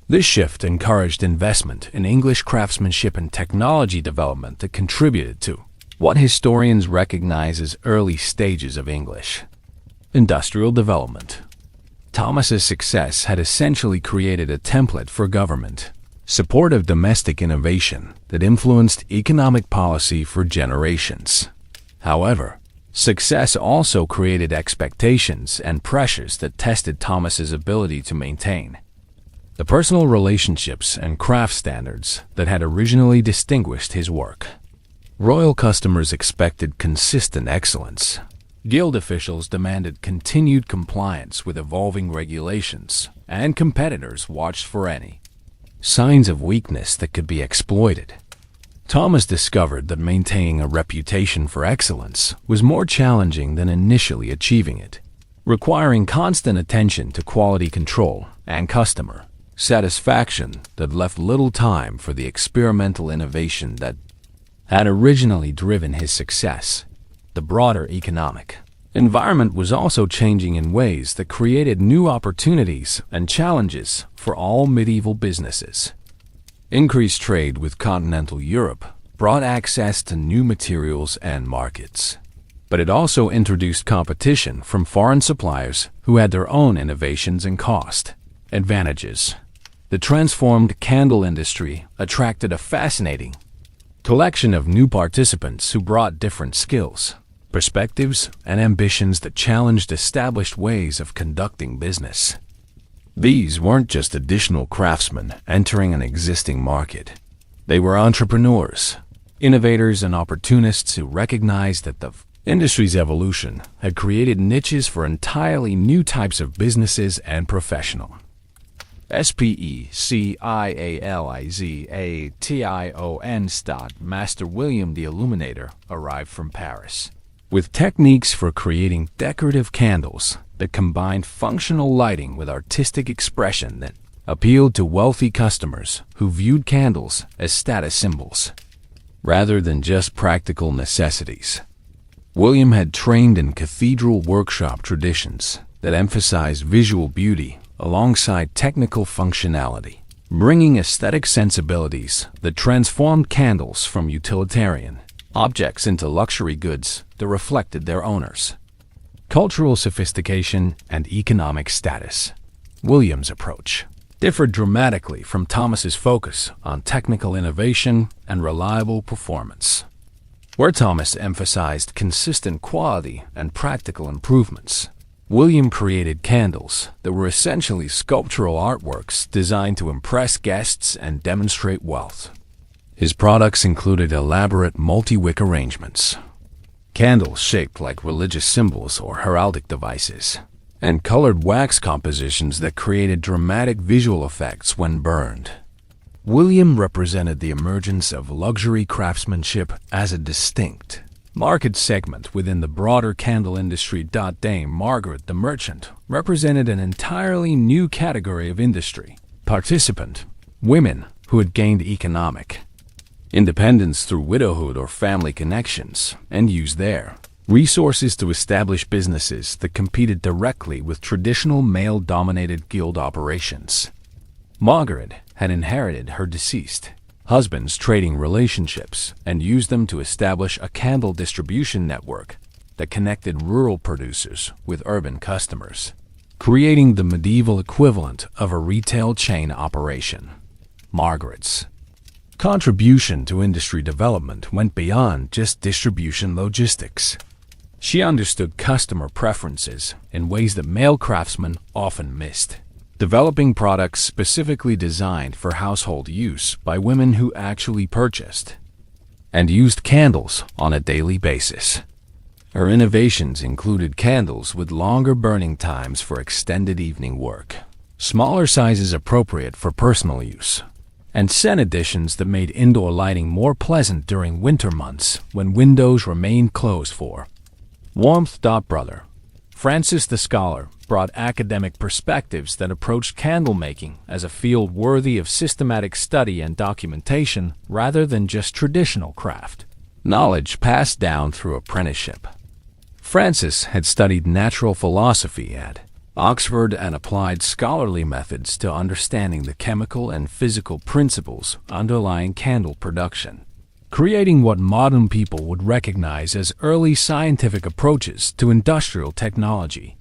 This shift encouraged investment in English craftsmanship and technology development that contributed to what historians recognize as early stages of English industrial development. Thomas's success had essentially created a template for government support of domestic innovation that influenced economic policy for generations. However, success also created expectations and pressures that tested Thomas's ability to maintain the personal relationships and craft standards that had originally distinguished his work. Royal customers expected consistent excellence. Guild officials demanded continued compliance with evolving regulations, and competitors watched for any signs of weakness that could be exploited. Thomas discovered that maintaining a reputation for excellence was more challenging than initially achieving it, requiring constant attention to quality control and customer satisfaction that left little time for the experimental innovation that had originally driven his success. The broader economic environment was also changing in ways that created new opportunities and challenges for all medieval businesses. Increased trade with continental Europe brought access to new materials and markets, but it also introduced competition from foreign suppliers who had their own innovations and cost advantages. The transformed candle industry attracted a fascinating collection of new participants who brought different skills, perspectives, and ambitions that challenged established ways of conducting business. These weren't just additional craftsmen entering an existing market. They were entrepreneurs, innovators, and opportunists who recognized that the industry's evolution had created niches for entirely new types of businesses and professional. Specialization. Master William the Illuminator arrived from Paris with techniques for creating decorative candles that combined functional lighting with artistic expression that appealed to wealthy customers who viewed candles as status symbols rather than just practical necessities. William had trained in cathedral workshop traditions that emphasized visual beauty alongside technical functionality, bringing aesthetic sensibilities that transformed candles from utilitarian objects into luxury goods that reflected their owners' cultural sophistication and economic status. William's approach differed dramatically from Thomas's focus on technical innovation and reliable performance. Where Thomas emphasized consistent quality and practical improvements, William created candles that were essentially sculptural artworks designed to impress guests and demonstrate wealth. His products included elaborate multi-wick arrangements, candles shaped like religious symbols or heraldic devices, and colored wax compositions that created dramatic visual effects when burned. William represented the emergence of luxury craftsmanship as a distinct market segment within the broader candle industry. Dame Margaret the Merchant represented an entirely new category of industry participant, women who had gained economic independence through widowhood or family connections and used their resources to establish businesses that competed directly with traditional male-dominated guild operations. Margaret had inherited her deceased husband's trading relationships and used them to establish a candle distribution network that connected rural producers with urban customers, creating the medieval equivalent of a retail chain operation. Margaret's contribution to industry development went beyond just distribution logistics. She understood customer preferences in ways that male craftsmen often missed, developing products specifically designed for household use by women who actually purchased and used candles on a daily basis. Her innovations included candles with longer burning times for extended evening work, smaller sizes appropriate for personal use, and scent additions that made indoor lighting more pleasant during winter months when windows remained closed for warmth. Brother Francis the Scholar brought academic perspectives that approached candle making as a field worthy of systematic study and documentation rather than just traditional craft knowledge passed down through apprenticeship. Francis had studied natural philosophy at Oxford and applied scholarly methods to understanding the chemical and physical principles underlying candle production, creating what modern people would recognize as early scientific approaches to industrial technology.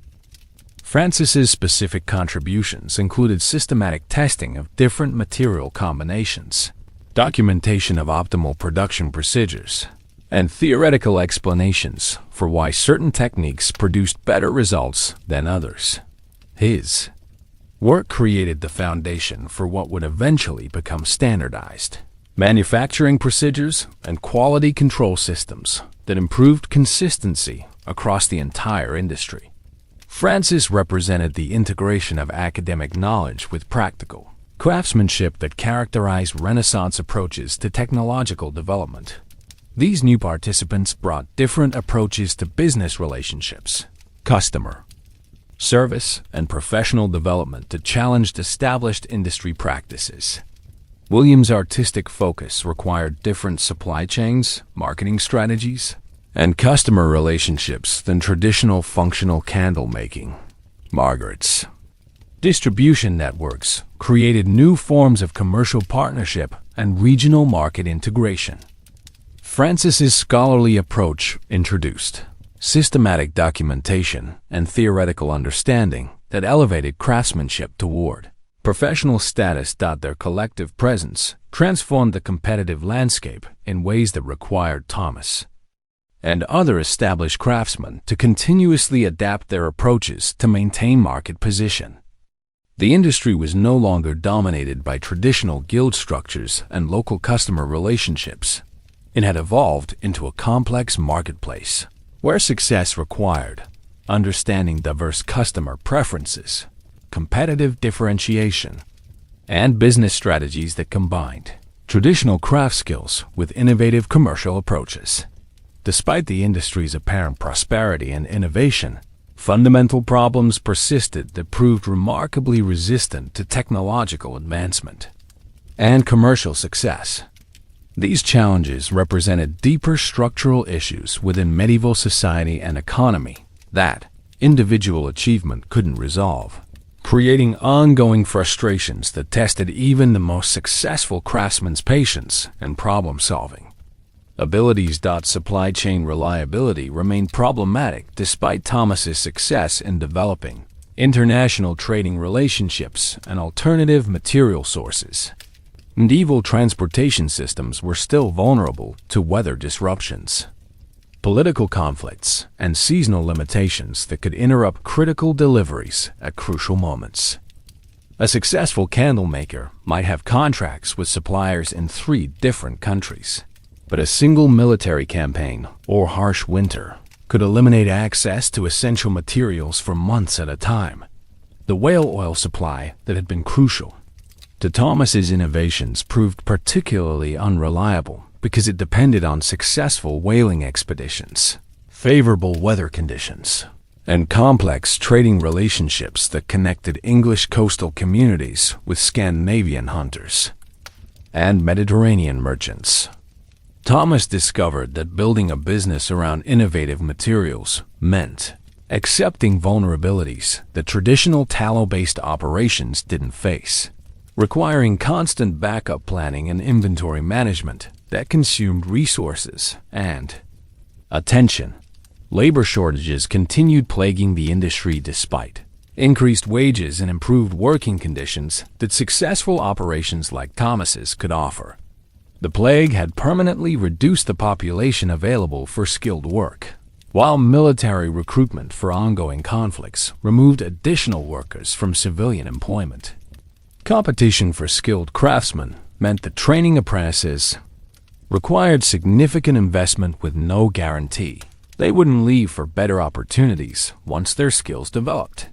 Francis's specific contributions included systematic testing of different material combinations, documentation of optimal production procedures, and theoretical explanations for why certain techniques produced better results than others. His work created the foundation for what would eventually become standardized manufacturing procedures and quality control systems that improved consistency across the entire industry. Francis represented the integration of academic knowledge with practical craftsmanship that characterized Renaissance approaches to technological development. These new participants brought different approaches to business relationships, customer service, and professional development to challenge established industry practices. William's artistic focus required different supply chains, marketing strategies, and customer relationships than traditional functional candle making. Margaret's distribution networks created new forms of commercial partnership and regional market integration. Francis's scholarly approach introduced systematic documentation and theoretical understanding that elevated craftsmanship toward professional status. Their collective presence transformed the competitive landscape in ways that required Thomas and other established craftsmen to continuously adapt their approaches to maintain market position. The industry was no longer dominated by traditional guild structures and local customer relationships. It had evolved into a complex marketplace where success required understanding diverse customer preferences, competitive differentiation, and business strategies that combined traditional craft skills with innovative commercial approaches. Despite the industry's apparent prosperity and innovation, fundamental problems persisted that proved remarkably resistant to technological advancement and commercial success. These challenges represented deeper structural issues within medieval society and economy that individual achievement couldn't resolve, creating ongoing frustrations that tested even the most successful craftsmen's patience and problem-solving abilities. Supply chain reliability remained problematic despite Thomas's success in developing international trading relationships and alternative material sources. Medieval transportation systems were still vulnerable to weather disruptions, political conflicts, and seasonal limitations that could interrupt critical deliveries at crucial moments. A successful candle maker might have contracts with suppliers in 3 different countries, but a single military campaign or harsh winter could eliminate access to essential materials for months at a time. The whale oil supply that had been crucial to Thomas's innovations proved particularly unreliable because it depended on successful whaling expeditions, favorable weather conditions, and complex trading relationships that connected English coastal communities with Scandinavian hunters and Mediterranean merchants. Thomas discovered that building a business around innovative materials meant accepting vulnerabilities that traditional tallow-based operations didn't face, requiring constant backup planning and inventory management that consumed resources and attention. Labor shortages continued plaguing the industry despite increased wages and improved working conditions that successful operations like Thomas's could offer. The plague had permanently reduced the population available for skilled work, while military recruitment for ongoing conflicts removed additional workers from civilian employment. Competition for skilled craftsmen meant that training apprentices required significant investment with no guarantee they wouldn't leave for better opportunities once their skills developed.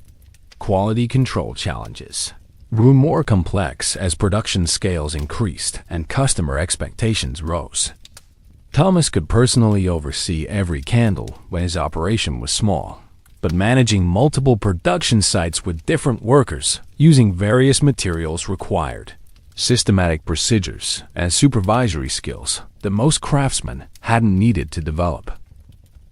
Quality control challenges grew more complex as production scales increased and customer expectations rose. Thomas could personally oversee every candle when his operation was small, but managing multiple production sites with different workers using various materials required systematic procedures and supervisory skills that most craftsmen hadn't needed to develop.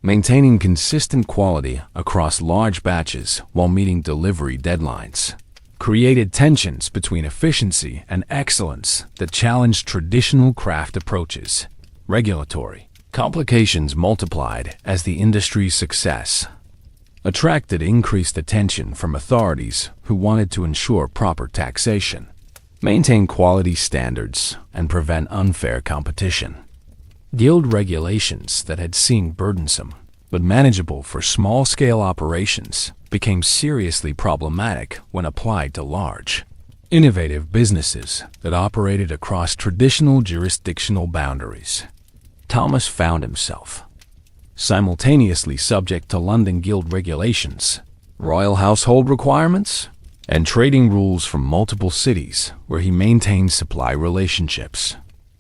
Maintaining consistent quality across large batches while meeting delivery deadlines created tensions between efficiency and excellence that challenged traditional craft approaches. Regulatory complications multiplied as the industry's success attracted increased attention from authorities who wanted to ensure proper taxation, maintain quality standards, and prevent unfair competition. Guild regulations that had seemed burdensome but manageable for small-scale operations became seriously problematic when applied to large, innovative businesses that operated across traditional jurisdictional boundaries. Thomas found himself simultaneously subject to London Guild regulations, royal household requirements, and trading rules from multiple cities where he maintained supply relationships.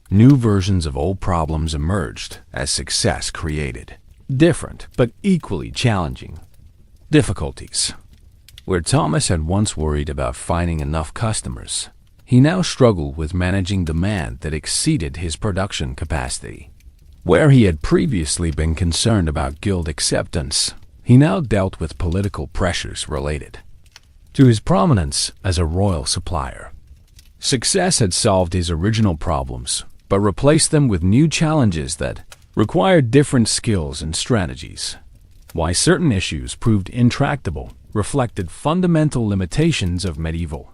New versions of old problems emerged as success created different but equally challenging difficulties. Where Thomas had once worried about finding enough customers, he now struggled with managing demand that exceeded his production capacity. Where he had previously been concerned about guild acceptance, he now dealt with political pressures related to his prominence as a royal supplier. Success had solved his original problems, but replaced them with new challenges that required different skills and strategies. Why certain issues proved intractable reflected fundamental limitations of medieval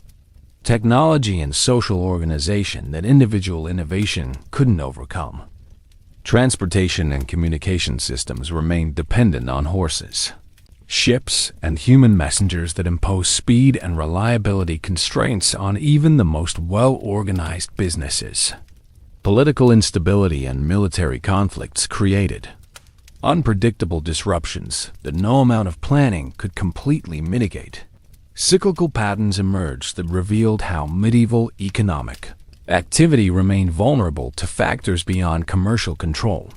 technology and social organization that individual innovation couldn't overcome. Transportation and communication systems remained dependent on horses, ships, and human messengers that imposed speed and reliability constraints on even the most well-organized businesses. Political instability and military conflicts created unpredictable disruptions that no amount of planning could completely mitigate. Cyclical patterns emerged that revealed how medieval economic activity remained vulnerable to factors beyond commercial control.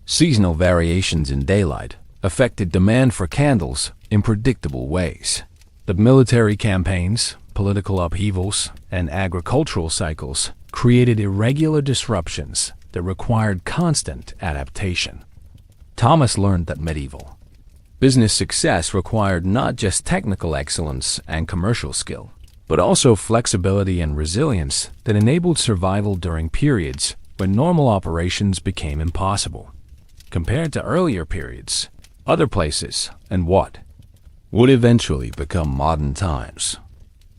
Seasonal variations in daylight affected demand for candles in predictable ways. The military campaigns, political upheavals, and agricultural cycles created irregular disruptions that required constant adaptation. Thomas learned that medieval business success required not just technical excellence and commercial skill, but also flexibility and resilience that enabled survival during periods when normal operations became impossible. Compared to earlier periods, other places, and what would eventually become modern times,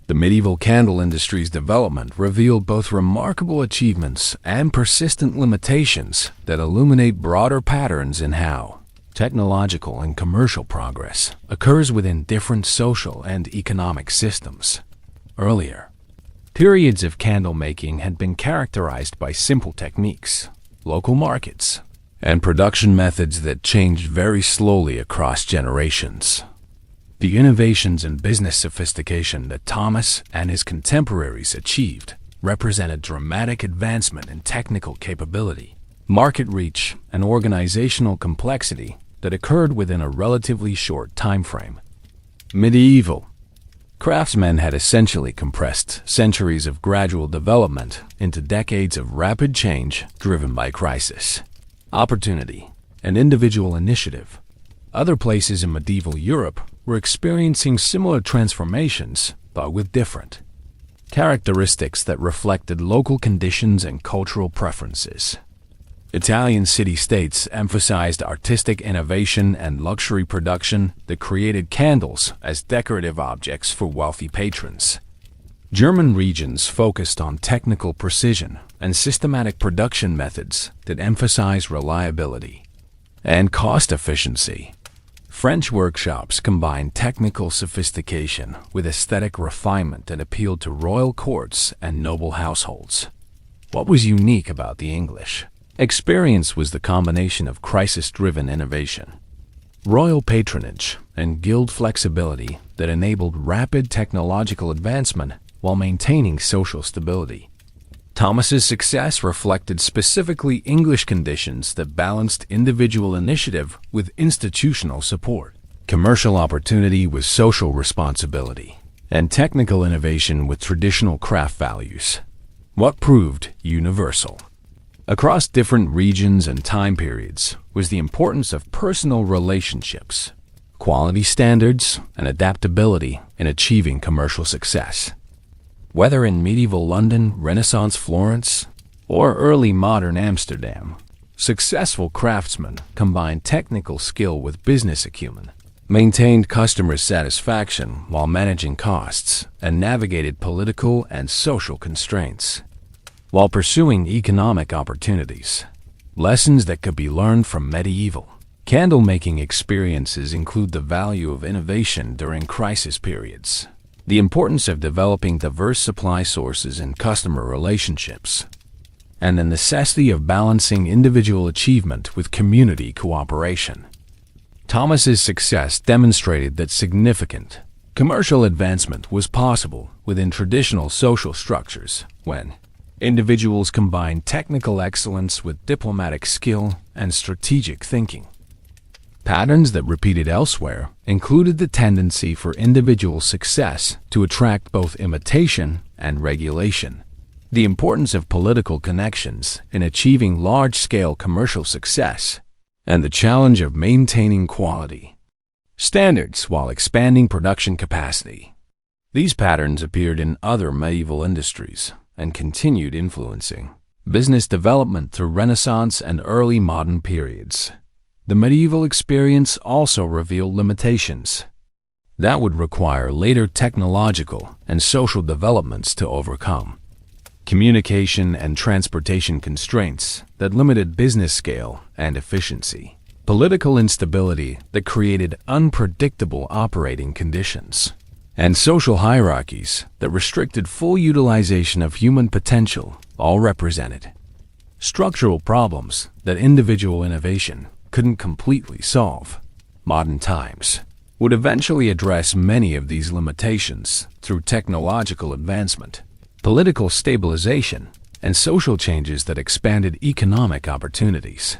the medieval candle industry's development revealed both remarkable achievements and persistent limitations that illuminate broader patterns in how technological and commercial progress occurs within different social and economic systems. Earlier periods of candle making had been characterized by simple techniques, local markets, and production methods that changed very slowly across generations. The innovations and business sophistication that Thomas and his contemporaries achieved represent a dramatic advancement in technical capability, market reach, and organizational complexity that occurred within a relatively short time frame. Medieval craftsmen had essentially compressed centuries of gradual development into decades of rapid change driven by crisis, opportunity, and individual initiative. Other places in medieval Europe were experiencing similar transformations, but with different characteristics that reflected local conditions and cultural preferences. Italian city-states emphasized artistic innovation and luxury production that created candles as decorative objects for wealthy patrons. German regions focused on technical precision and systematic production methods that emphasize reliability and cost efficiency. French workshops combined technical sophistication with aesthetic refinement that appealed to royal courts and noble households. What was unique about the English experience was the combination of crisis-driven innovation, royal patronage, and guild flexibility that enabled rapid technological advancement while maintaining social stability. Thomas's success reflected specifically English conditions that balanced individual initiative with institutional support, commercial opportunity with social responsibility, and technical innovation with traditional craft values. What proved universal across different regions and time periods was the importance of personal relationships, quality standards, and adaptability in achieving commercial success. Whether in medieval London, Renaissance Florence, or early modern Amsterdam, successful craftsmen combined technical skill with business acumen, maintained customer satisfaction while managing costs, and navigated political and social constraints while pursuing economic opportunities. Lessons that could be learned from medieval candle-making experiences include the value of innovation during crisis periods, the importance of developing diverse supply sources and customer relationships, and the necessity of balancing individual achievement with community cooperation. Thomas's success demonstrated that significant commercial advancement was possible within traditional social structures when individuals combined technical excellence with diplomatic skill and strategic thinking. Patterns that repeated elsewhere included the tendency for individual success to attract both imitation and regulation, the importance of political connections in achieving large-scale commercial success, and the challenge of maintaining quality standards while expanding production capacity. These patterns appeared in other medieval industries and continued influencing business development through Renaissance and early modern periods. The medieval experience also revealed limitations that would require later technological and social developments to overcome. Communication and transportation constraints that limited business scale and efficiency. Political instability that created unpredictable operating conditions. And social hierarchies that restricted full utilization of human potential, all represented structural problems that individual innovation couldn't completely solve. Modern times would eventually address many of these limitations through technological advancement, political stabilization, and social changes that expanded economic opportunities.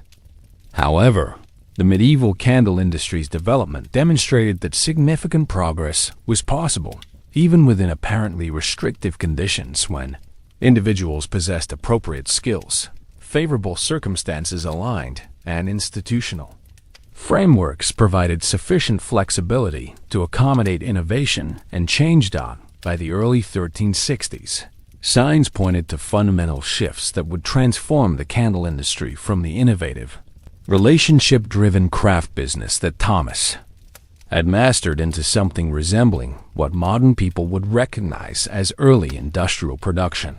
However, the medieval candle industry's development demonstrated that significant progress was possible, even within apparently restrictive conditions when individuals possessed appropriate skills, favorable circumstances aligned, and institutional frameworks provided sufficient flexibility to accommodate innovation and change. By the early 1360s, signs pointed to fundamental shifts that would transform the candle industry from the innovative, relationship-driven craft business that Thomas had mastered into something resembling what modern people would recognize as early industrial production.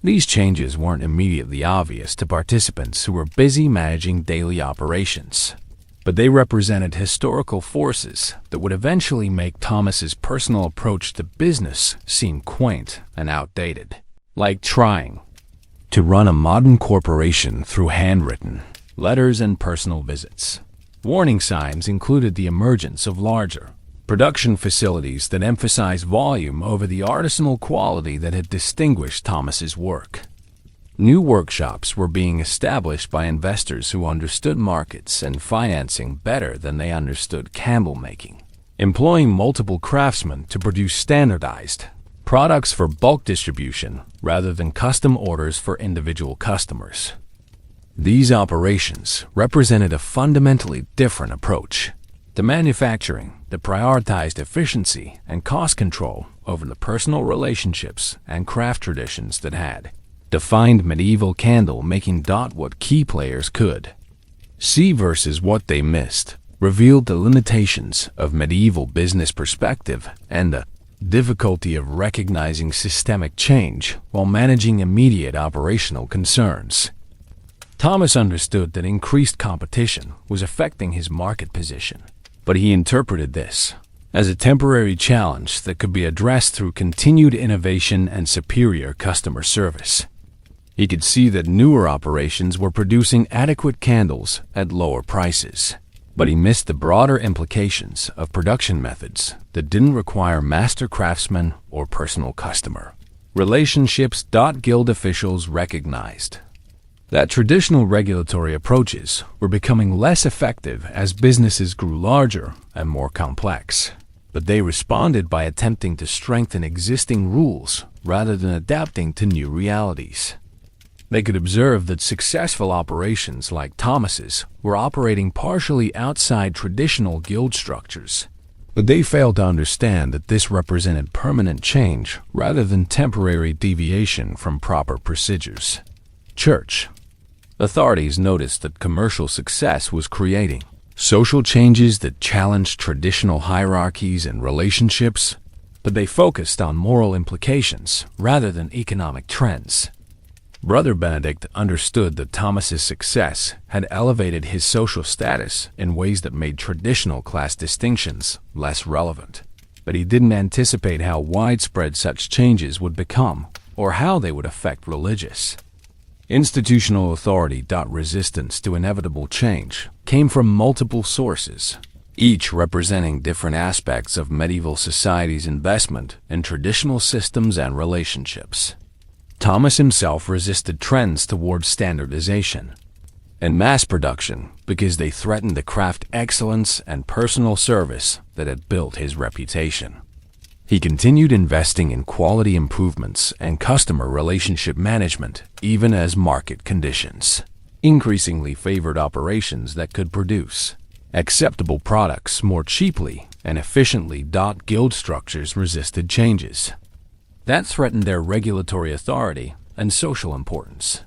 These changes weren't immediately obvious to participants who were busy managing daily operations, but they represented historical forces that would eventually make Thomas's personal approach to business seem quaint and outdated, like trying to run a modern corporation through handwritten letters and personal visits. Warning signs included the emergence of larger production facilities that emphasized volume over the artisanal quality that had distinguished Thomas's work. New workshops were being established by investors who understood markets and financing better than they understood candle making, employing multiple craftsmen to produce standardized products for bulk distribution rather than custom orders for individual customers. These operations represented a fundamentally different approach to manufacturing that prioritized efficiency and cost control over the personal relationships and craft traditions that had defined medieval candle making. What key players could see versus what they missed revealed the limitations of medieval business perspective and the difficulty of recognizing systemic change while managing immediate operational concerns. Thomas understood that increased competition was affecting his market position, but he interpreted this as a temporary challenge that could be addressed through continued innovation and superior customer service. He could see that newer operations were producing adequate candles at lower prices, But he missed the broader implications of production methods that didn't require master craftsmen or personal customer relationships. Guild officials recognized that traditional regulatory approaches were becoming less effective as businesses grew larger and more complex. But they responded by attempting to strengthen existing rules rather than adapting to new realities. They could observe that successful operations like Thomas's were operating partially outside traditional guild structures, but they failed to understand that this represented permanent change rather than temporary deviation from proper procedures. Church authorities noticed that commercial success was creating social changes that challenged traditional hierarchies and relationships, but they focused on moral implications rather than economic trends. Brother Benedict understood that Thomas's success had elevated his social status in ways that made traditional class distinctions less relevant, but he didn't anticipate how widespread such changes would become or how they would affect religious institutional authority. Resistance to inevitable change came from multiple sources, each representing different aspects of medieval society's investment in traditional systems and relationships. Thomas himself resisted trends towards standardization and mass production because they threatened the craft excellence and personal service that had built his reputation. He continued investing in quality improvements and customer relationship management even as market conditions increasingly favored operations that could produce acceptable products more cheaply and efficiently. Guild structures resisted changes that threatened their regulatory authority and social importance.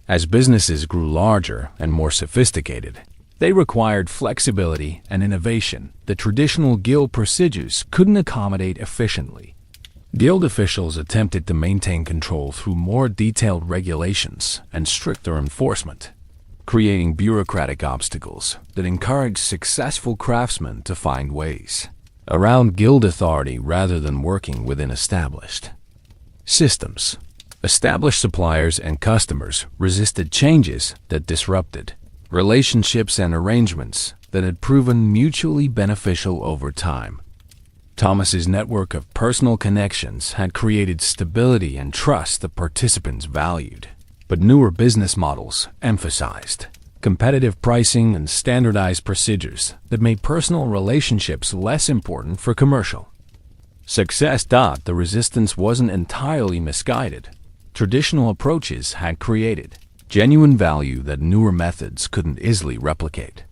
As businesses grew larger and more sophisticated, they required flexibility and innovation that traditional guild procedures couldn't accommodate efficiently. Guild officials attempted to maintain control through more detailed regulations and stricter enforcement, creating bureaucratic obstacles that encouraged successful craftsmen to find ways around guild authority rather than working within established systems. Established suppliers and customers resisted changes that disrupted relationships and arrangements that had proven mutually beneficial over time. Thomas's network of personal connections had created stability and trust that participants valued, but newer business models emphasized competitive pricing and standardized procedures that made personal relationships less important for commercial success. The resistance wasn't entirely misguided. Traditional approaches had created genuine value that newer methods couldn't easily replicate.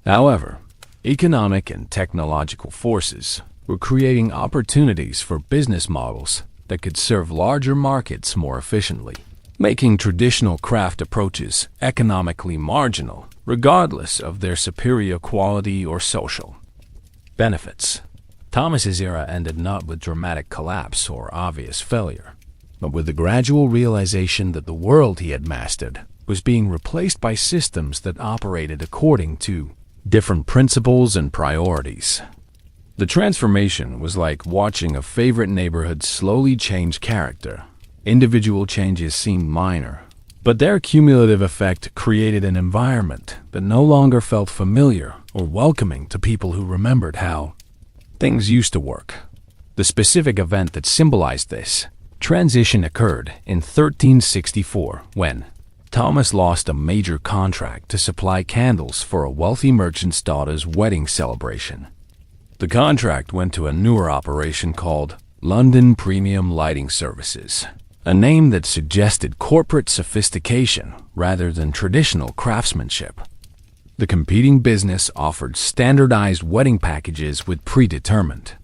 However, economic and technological forces were creating opportunities for business models that could serve larger markets more efficiently, making traditional craft approaches economically marginal regardless of their superior quality or social benefits. Thomas's era ended not with dramatic collapse or obvious failure, but with the gradual realization that the world he had mastered was being replaced by systems that operated according to different principles and priorities. The transformation was like watching a favorite neighborhood slowly change character. Individual changes seemed minor, but their cumulative effect created an environment that no longer felt familiar or welcoming to people who remembered how things used to work. The specific event that symbolized this transition occurred in 1364 when Thomas lost a major contract to supply candles for a wealthy merchant's daughter's wedding celebration. The contract went to a newer operation called London Premium Lighting Services, a name that suggested corporate sophistication rather than traditional craftsmanship. The competing business offered standardized wedding packages with predetermined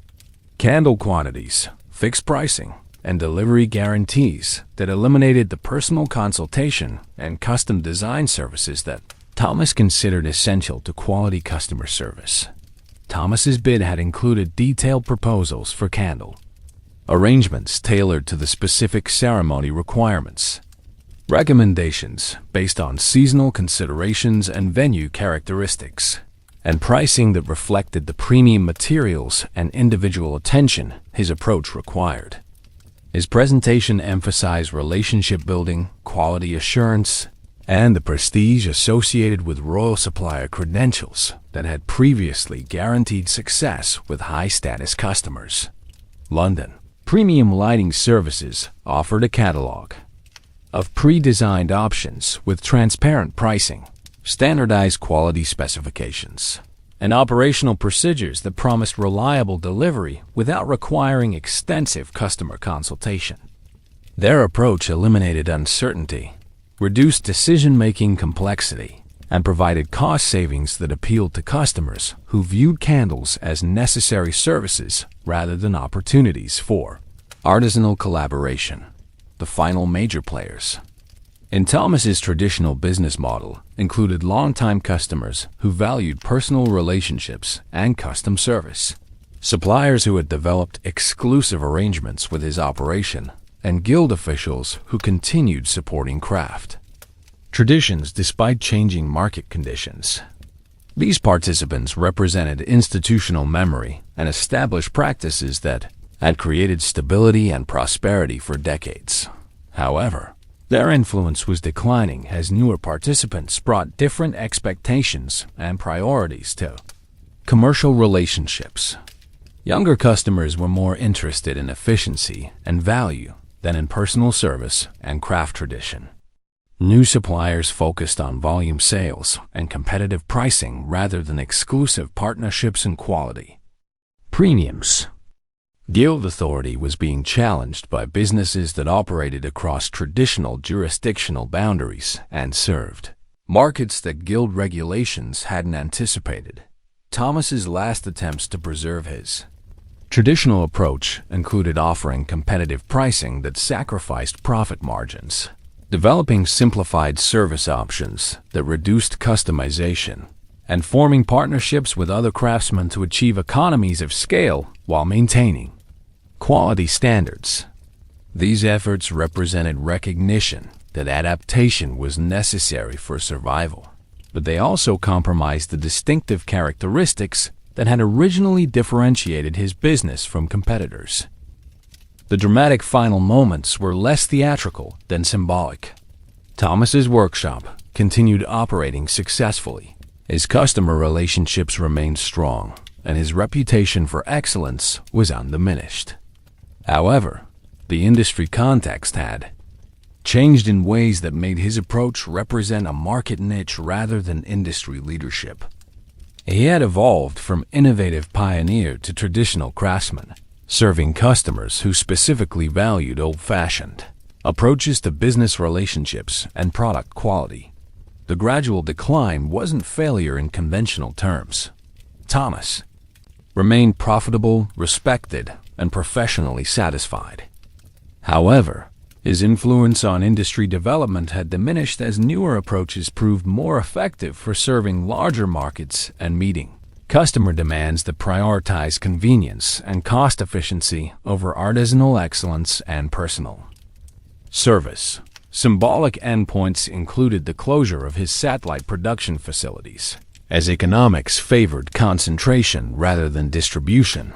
candle quantities, fixed pricing, and delivery guarantees that eliminated the personal consultation and custom design services that Thomas considered essential to quality customer service. Thomas's bid had included detailed proposals for candle arrangements tailored to the specific ceremony requirements, recommendations based on seasonal considerations and venue characteristics, and pricing that reflected the premium materials and individual attention his approach required. His presentation emphasized relationship building, quality assurance, and the prestige associated with royal supplier credentials that had previously guaranteed success with high-status customers. London. Premium lighting services offered a catalog of pre-designed options with transparent pricing, standardized quality specifications, and operational procedures that promised reliable delivery without requiring extensive customer consultation. Their approach eliminated uncertainty, reduced decision-making complexity, and provided cost savings that appealed to customers who viewed candles as necessary services rather than opportunities for artisanal collaboration. The final major players in Thomas's traditional business model included longtime customers who valued personal relationships and custom service, suppliers who had developed exclusive arrangements with his operation, and guild officials who continued supporting craft traditions despite changing market conditions. These participants represented institutional memory and established practices that had created stability and prosperity for decades. However, their influence was declining as newer participants brought different expectations and priorities to commercial relationships. Younger customers were more interested in efficiency and value than in personal service and craft tradition. New suppliers focused on volume sales and competitive pricing rather than exclusive partnerships and quality premiums. Guild authority was being challenged by businesses that operated across traditional jurisdictional boundaries and served markets that guild regulations hadn't anticipated. Thomas's last attempts to preserve his traditional approach included offering competitive pricing that sacrificed profit margins, developing simplified service options that reduced customization, and forming partnerships with other craftsmen to achieve economies of scale while maintaining quality standards. These efforts represented recognition that adaptation was necessary for survival, but they also compromised the distinctive characteristics that had originally differentiated his business from competitors. The dramatic final moments were less theatrical than symbolic. Thomas's workshop continued operating successfully. His customer relationships remained strong, and his reputation for excellence was undiminished. However, the industry context had changed in ways that made his approach represent a market niche rather than industry leadership. He had evolved from innovative pioneer to traditional craftsman, serving customers who specifically valued old-fashioned approaches to business relationships and product quality. The gradual decline wasn't failure in conventional terms. Thomas remained profitable, respected, and professionally satisfied. However, his influence on industry development had diminished as newer approaches proved more effective for serving larger markets and meeting customer demands that prioritize convenience and cost efficiency over artisanal excellence and personal service. Symbolic endpoints included the closure of his satellite production facilities, as economics favored concentration rather than distribution.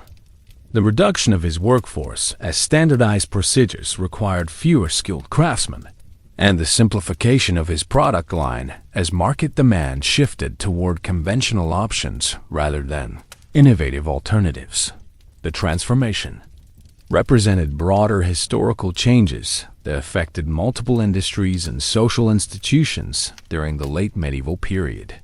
The reduction of his workforce as standardized procedures required fewer skilled craftsmen, and the simplification of his product line as market demand shifted toward conventional options rather than innovative alternatives. The transformation represented broader historical changes that affected multiple industries and social institutions during the late medieval period.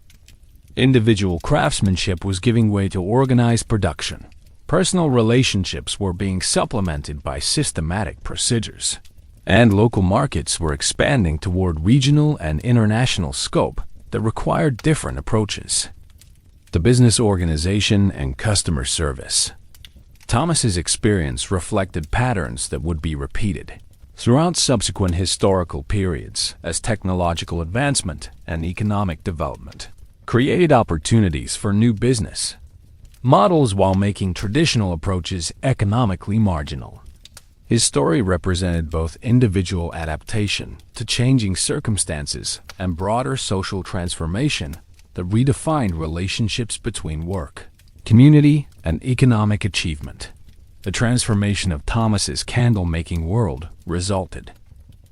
Individual craftsmanship was giving way to organized production. Personal relationships were being supplemented by systematic procedures, and local markets were expanding toward regional and international scope that required different approaches to business organization and customer service. Thomas's experience reflected patterns that would be repeated throughout subsequent historical periods as technological advancement and economic development created opportunities for new business models while making traditional approaches economically marginal. His story represented both individual adaptation to changing circumstances and broader social transformation that redefined relationships between work, community, and economic achievement. The transformation of Thomas's candle-making world resulted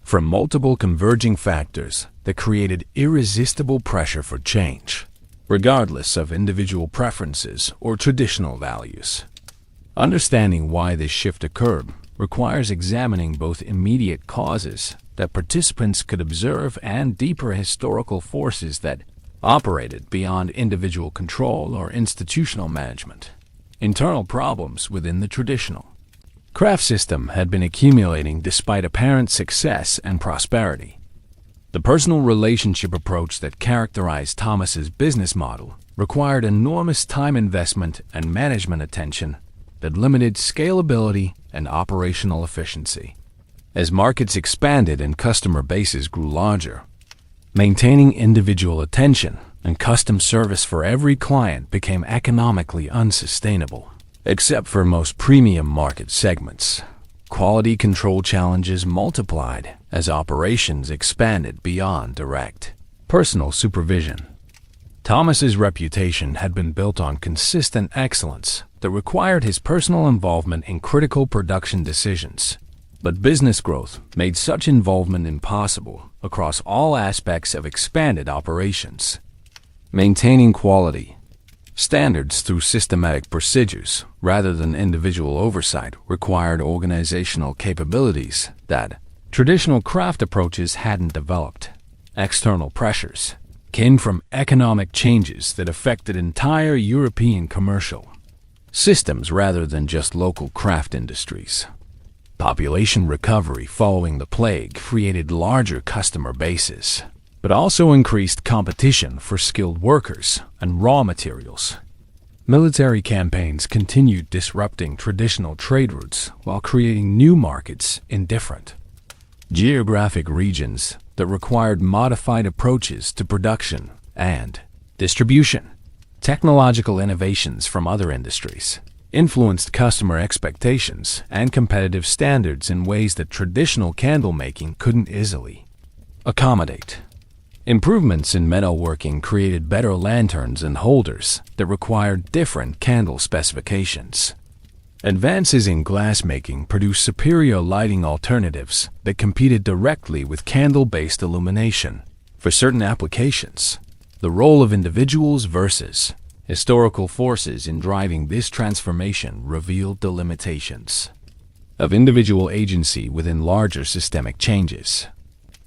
from multiple converging factors that created irresistible pressure for change, regardless of individual preferences or traditional values. Understanding why this shift occurred requires examining both immediate causes that participants could observe and deeper historical forces that operated beyond individual control or institutional management. Internal problems within the traditional craft system had been accumulating despite apparent success and prosperity. The personal relationship approach that characterized Thomas's business model required enormous time investment and management attention that limited scalability and operational efficiency. As markets expanded and customer bases grew larger, maintaining individual attention and custom service for every client became economically unsustainable. Except for most premium market segments, quality control challenges multiplied as operations expanded beyond direct personal supervision. Thomas's reputation had been built on consistent excellence that required his personal involvement in critical production decisions. But business growth made such involvement impossible across all aspects of expanded operations. Maintaining quality standards through systematic procedures rather than individual oversight required organizational capabilities that traditional craft approaches hadn't developed. External pressures came from economic changes that affected entire European commercial systems rather than just local craft industries. Population recovery following the plague created larger customer bases, but also increased competition for skilled workers and raw materials. Military campaigns continued disrupting traditional trade routes while creating new markets in different geographic regions that required modified approaches to production and distribution. Technological innovations from other industries influenced customer expectations and competitive standards in ways that traditional candle making couldn't easily accommodate. Improvements in metalworking created better lanterns and holders that required different candle specifications. Advances in glassmaking produced superior lighting alternatives that competed directly with candle-based illumination. For certain applications, the role of individuals versus historical forces in driving this transformation revealed the limitations of individual agency within larger systemic changes.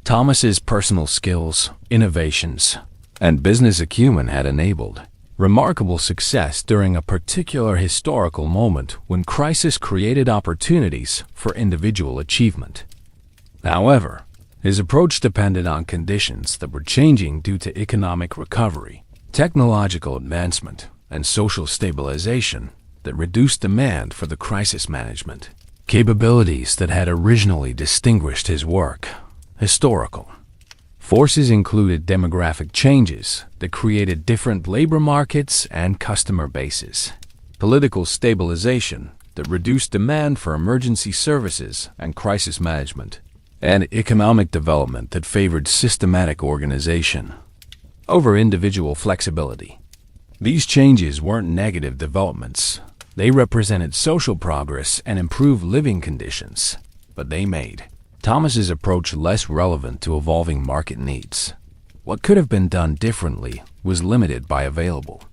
Thomas's personal skills, innovations, and business acumen had enabled remarkable success during a particular historical moment when crisis created opportunities for individual achievement. However, his approach depended on conditions that were changing due to economic recovery, technological advancement, and social stabilization that reduced demand for the crisis management capabilities that had originally distinguished his work. Historical forces included demographic changes that created different labor markets and customer bases, political stabilization that reduced demand for emergency services and crisis management, and economic development that favored systematic organization over individual flexibility. These changes weren't negative developments. They represented social progress and improved living conditions, but they made Thomas's approach less relevant to evolving market needs. What could have been done differently was limited by available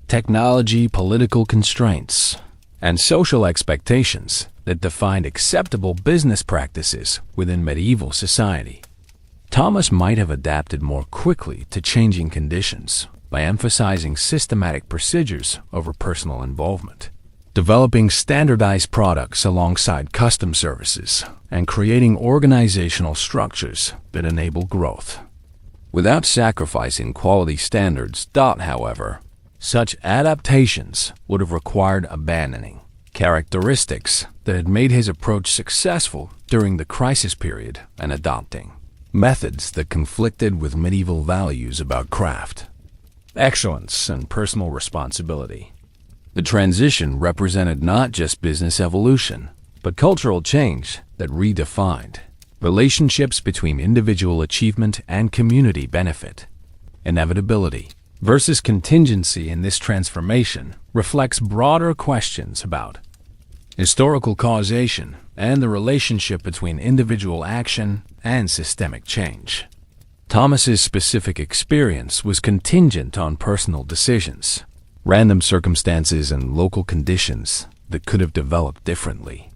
technology, political constraints, and social expectations that defined acceptable business practices within medieval society. Thomas might have adapted more quickly to changing conditions by emphasizing systematic procedures over personal involvement, developing standardized products alongside custom services, and creating organizational structures that enable growth without sacrificing quality standards. However, such adaptations would have required abandoning characteristics that had made his approach successful during the crisis period and adopting methods that conflicted with medieval values about craft, excellence, and personal responsibility. The transition represented not just business evolution, but cultural change that redefined relationships between individual achievement and community benefit. Inevitability versus contingency in this transformation reflects broader questions about historical causation, and the relationship between individual action and systemic change. Thomas's specific experience was contingent on personal decisions, random circumstances, and local conditions that could have developed differently.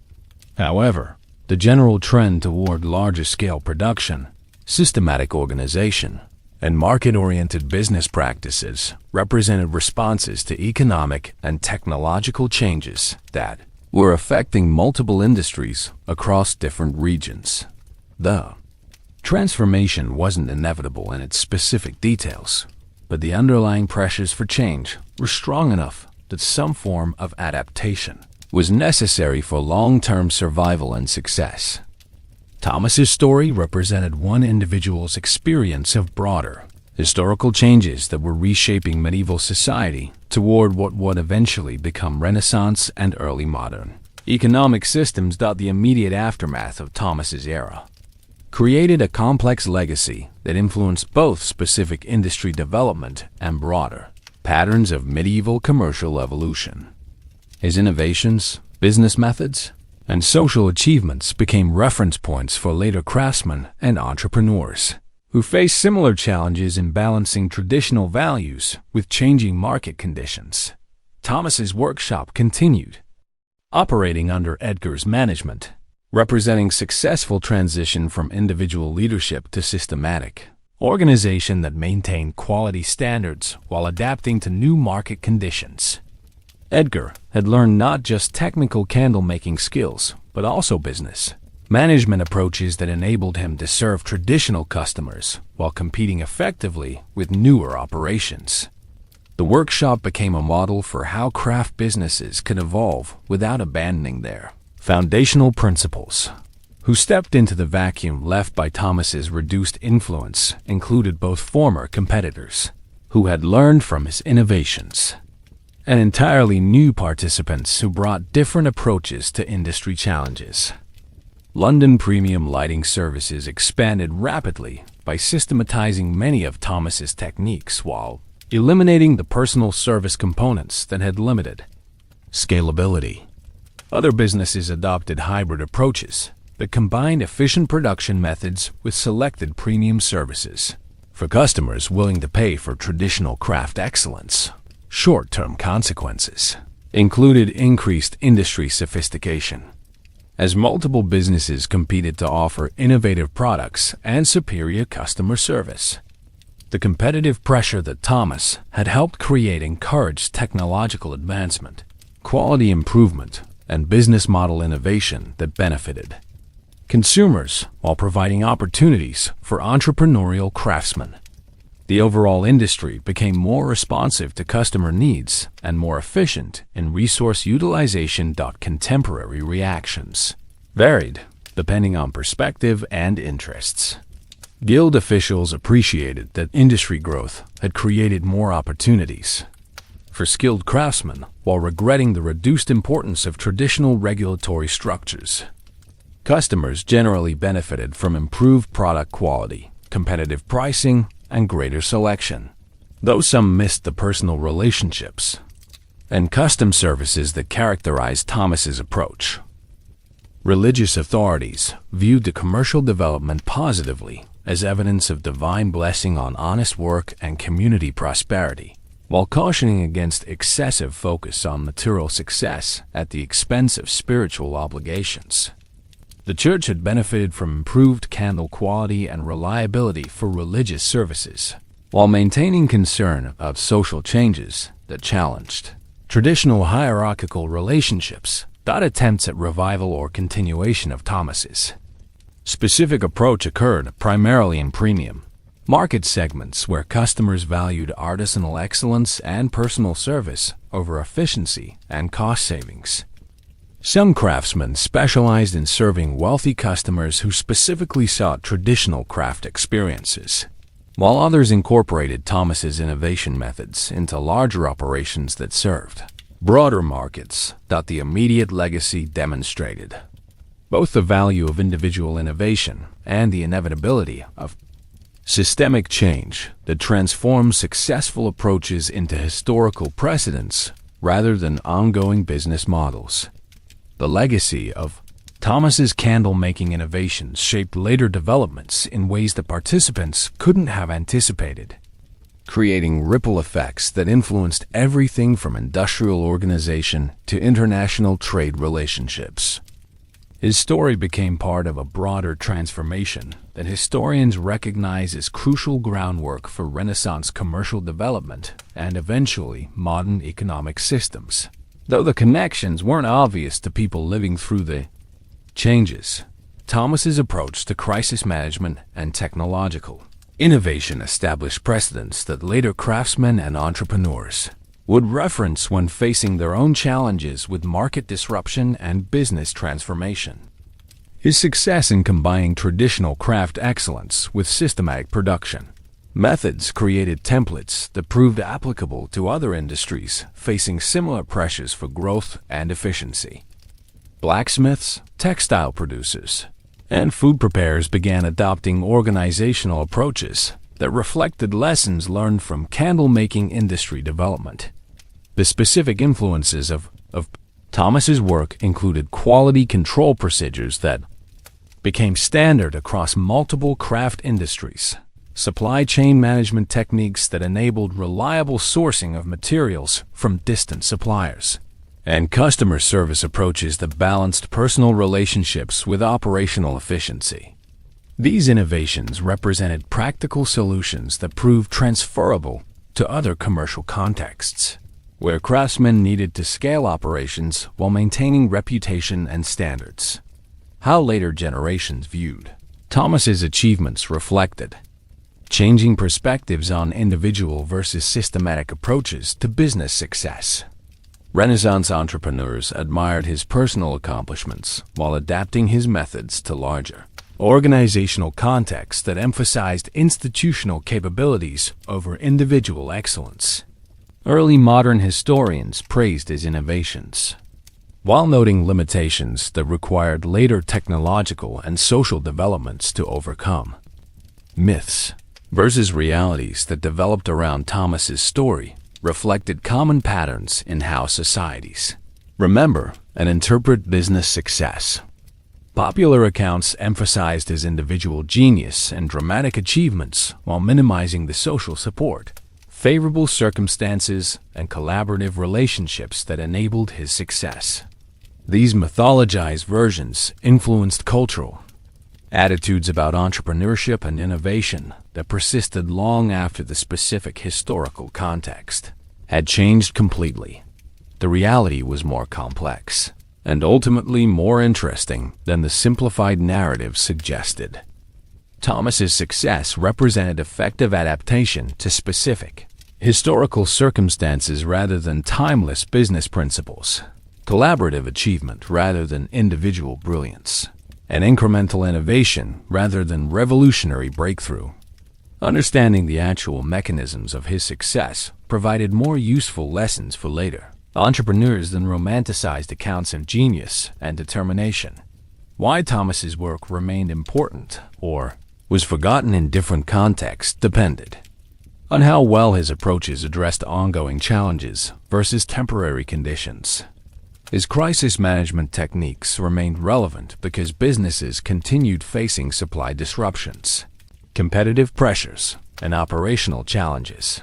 However, the general trend toward larger-scale production, systematic organization, and market-oriented business practices represented responses to economic and technological changes that were affecting multiple industries across different regions. The transformation wasn't inevitable in its specific details, but the underlying pressures for change were strong enough that some form of adaptation was necessary for long-term survival and success. Thomas's story represented one individual's experience of broader historical changes that were reshaping medieval society toward what would eventually become Renaissance and early modern economic systems. The immediate aftermath of Thomas's era created a complex legacy that influenced both specific industry development and broader patterns of medieval commercial evolution. His innovations, business methods, and social achievements became reference points for later craftsmen and entrepreneurs who faced similar challenges in balancing traditional values with changing market conditions. Thomas's workshop continued, operating under Edgar's management, representing successful transition from individual leadership to systematic organization that maintained quality standards while adapting to new market conditions. Edgar had learned not just technical candle-making skills, but also business management approaches that enabled him to serve traditional customers while competing effectively with newer operations. The workshop became a model for how craft businesses could evolve without abandoning their foundational principles. Who stepped into the vacuum left by Thomas's reduced influence included both former competitors, who had learned from his innovations, and entirely new participants who brought different approaches to industry challenges. London premium lighting services expanded rapidly by systematizing many of Thomas's techniques while eliminating the personal service components that had limited scalability. Other businesses adopted hybrid approaches that combined efficient production methods with selected premium services for customers willing to pay for traditional craft excellence. Short-term consequences included increased industry sophistication, as multiple businesses competed to offer innovative products and superior customer service. The competitive pressure that Thomas had helped create encouraged technological advancement, quality improvement, and business model innovation that benefited consumers while providing opportunities for entrepreneurial craftsmen. The overall industry became more responsive to customer needs and more efficient in resource utilization. Contemporary reactions varied depending on perspective and interests. Guild officials appreciated that industry growth had created more opportunities for skilled craftsmen while regretting the reduced importance of traditional regulatory structures. Customers generally benefited from improved product quality, competitive pricing, and greater selection, though some missed the personal relationships and custom services that characterized Thomas's approach. Religious authorities viewed the commercial development positively as evidence of divine blessing on honest work and community prosperity, while cautioning against excessive focus on material success at the expense of spiritual obligations. The church had benefited from improved candle quality and reliability for religious services, while maintaining concern about social changes that challenged traditional hierarchical relationships. Attempts at revival or continuation of Thomas's specific approach occurred primarily in premium market segments where customers valued artisanal excellence and personal service over efficiency and cost savings. Some craftsmen specialized in serving wealthy customers who specifically sought traditional craft experiences, while others incorporated Thomas's innovation methods into larger operations that served broader markets. The immediate legacy demonstrated both the value of individual innovation and the inevitability of systemic change that transforms successful approaches into historical precedents rather than ongoing business models. The legacy of Thomas's candle-making innovations shaped later developments in ways that participants couldn't have anticipated, creating ripple effects that influenced everything from industrial organization to international trade relationships. His story became part of a broader transformation that historians recognize as crucial groundwork for Renaissance commercial development and eventually modern economic systems. Though the connections weren't obvious to people living through the changes, Thomas's approach to crisis management and technological innovation established precedents that later craftsmen and entrepreneurs would reference when facing their own challenges with market disruption and business transformation. His success in combining traditional craft excellence with systematic production methods created templates that proved applicable to other industries facing similar pressures for growth and efficiency. Blacksmiths, textile producers, and food preparers began adopting organizational approaches that reflected lessons learned from candle-making industry development. The specific influences of Thomas's work included quality control procedures that became standard across multiple craft industries, supply chain management techniques that enabled reliable sourcing of materials from distant suppliers, and customer service approaches that balanced personal relationships with operational efficiency. These innovations represented practical solutions that proved transferable to other commercial contexts, where craftsmen needed to scale operations while maintaining reputation and standards. How later generations viewed Thomas's achievements reflected changing perspectives on individual versus systematic approaches to business success. Renaissance entrepreneurs admired his personal accomplishments while adapting his methods to larger organizational contexts that emphasized institutional capabilities over individual excellence. Early modern historians praised his innovations, while noting limitations that required later technological and social developments to overcome. Myths versus realities that developed around Thomas's story reflected common patterns in how societies remember and interpret business success. Popular accounts emphasized his individual genius and dramatic achievements while minimizing the social support, favorable circumstances, and collaborative relationships that enabled his success. These mythologized versions influenced cultural attitudes about entrepreneurship and innovation that persisted long after the specific historical context had changed completely. The reality was more complex and ultimately more interesting than the simplified narrative suggested. Thomas's success represented effective adaptation to specific historical circumstances rather than timeless business principles, collaborative achievement rather than individual brilliance, and incremental innovation rather than revolutionary breakthrough. Understanding the actual mechanisms of his success provided more useful lessons for later entrepreneurs than romanticized accounts of genius and determination. Why Thomas's work remained important or was forgotten in different contexts depended on how well his approaches addressed ongoing challenges versus temporary conditions. His crisis management techniques remained relevant because businesses continued facing supply disruptions, competitive pressures, and operational challenges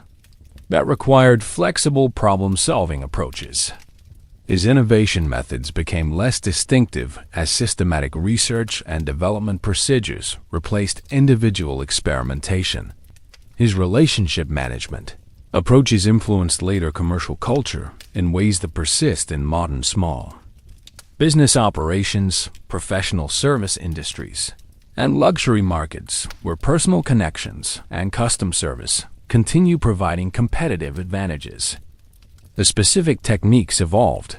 that required flexible problem-solving approaches. His innovation methods became less distinctive as systematic research and development procedures replaced individual experimentation. His relationship management approaches influenced later commercial culture in ways that persist in modern small business operations, professional service industries, and luxury markets where personal connections and custom service continue providing competitive advantages. The specific techniques evolved,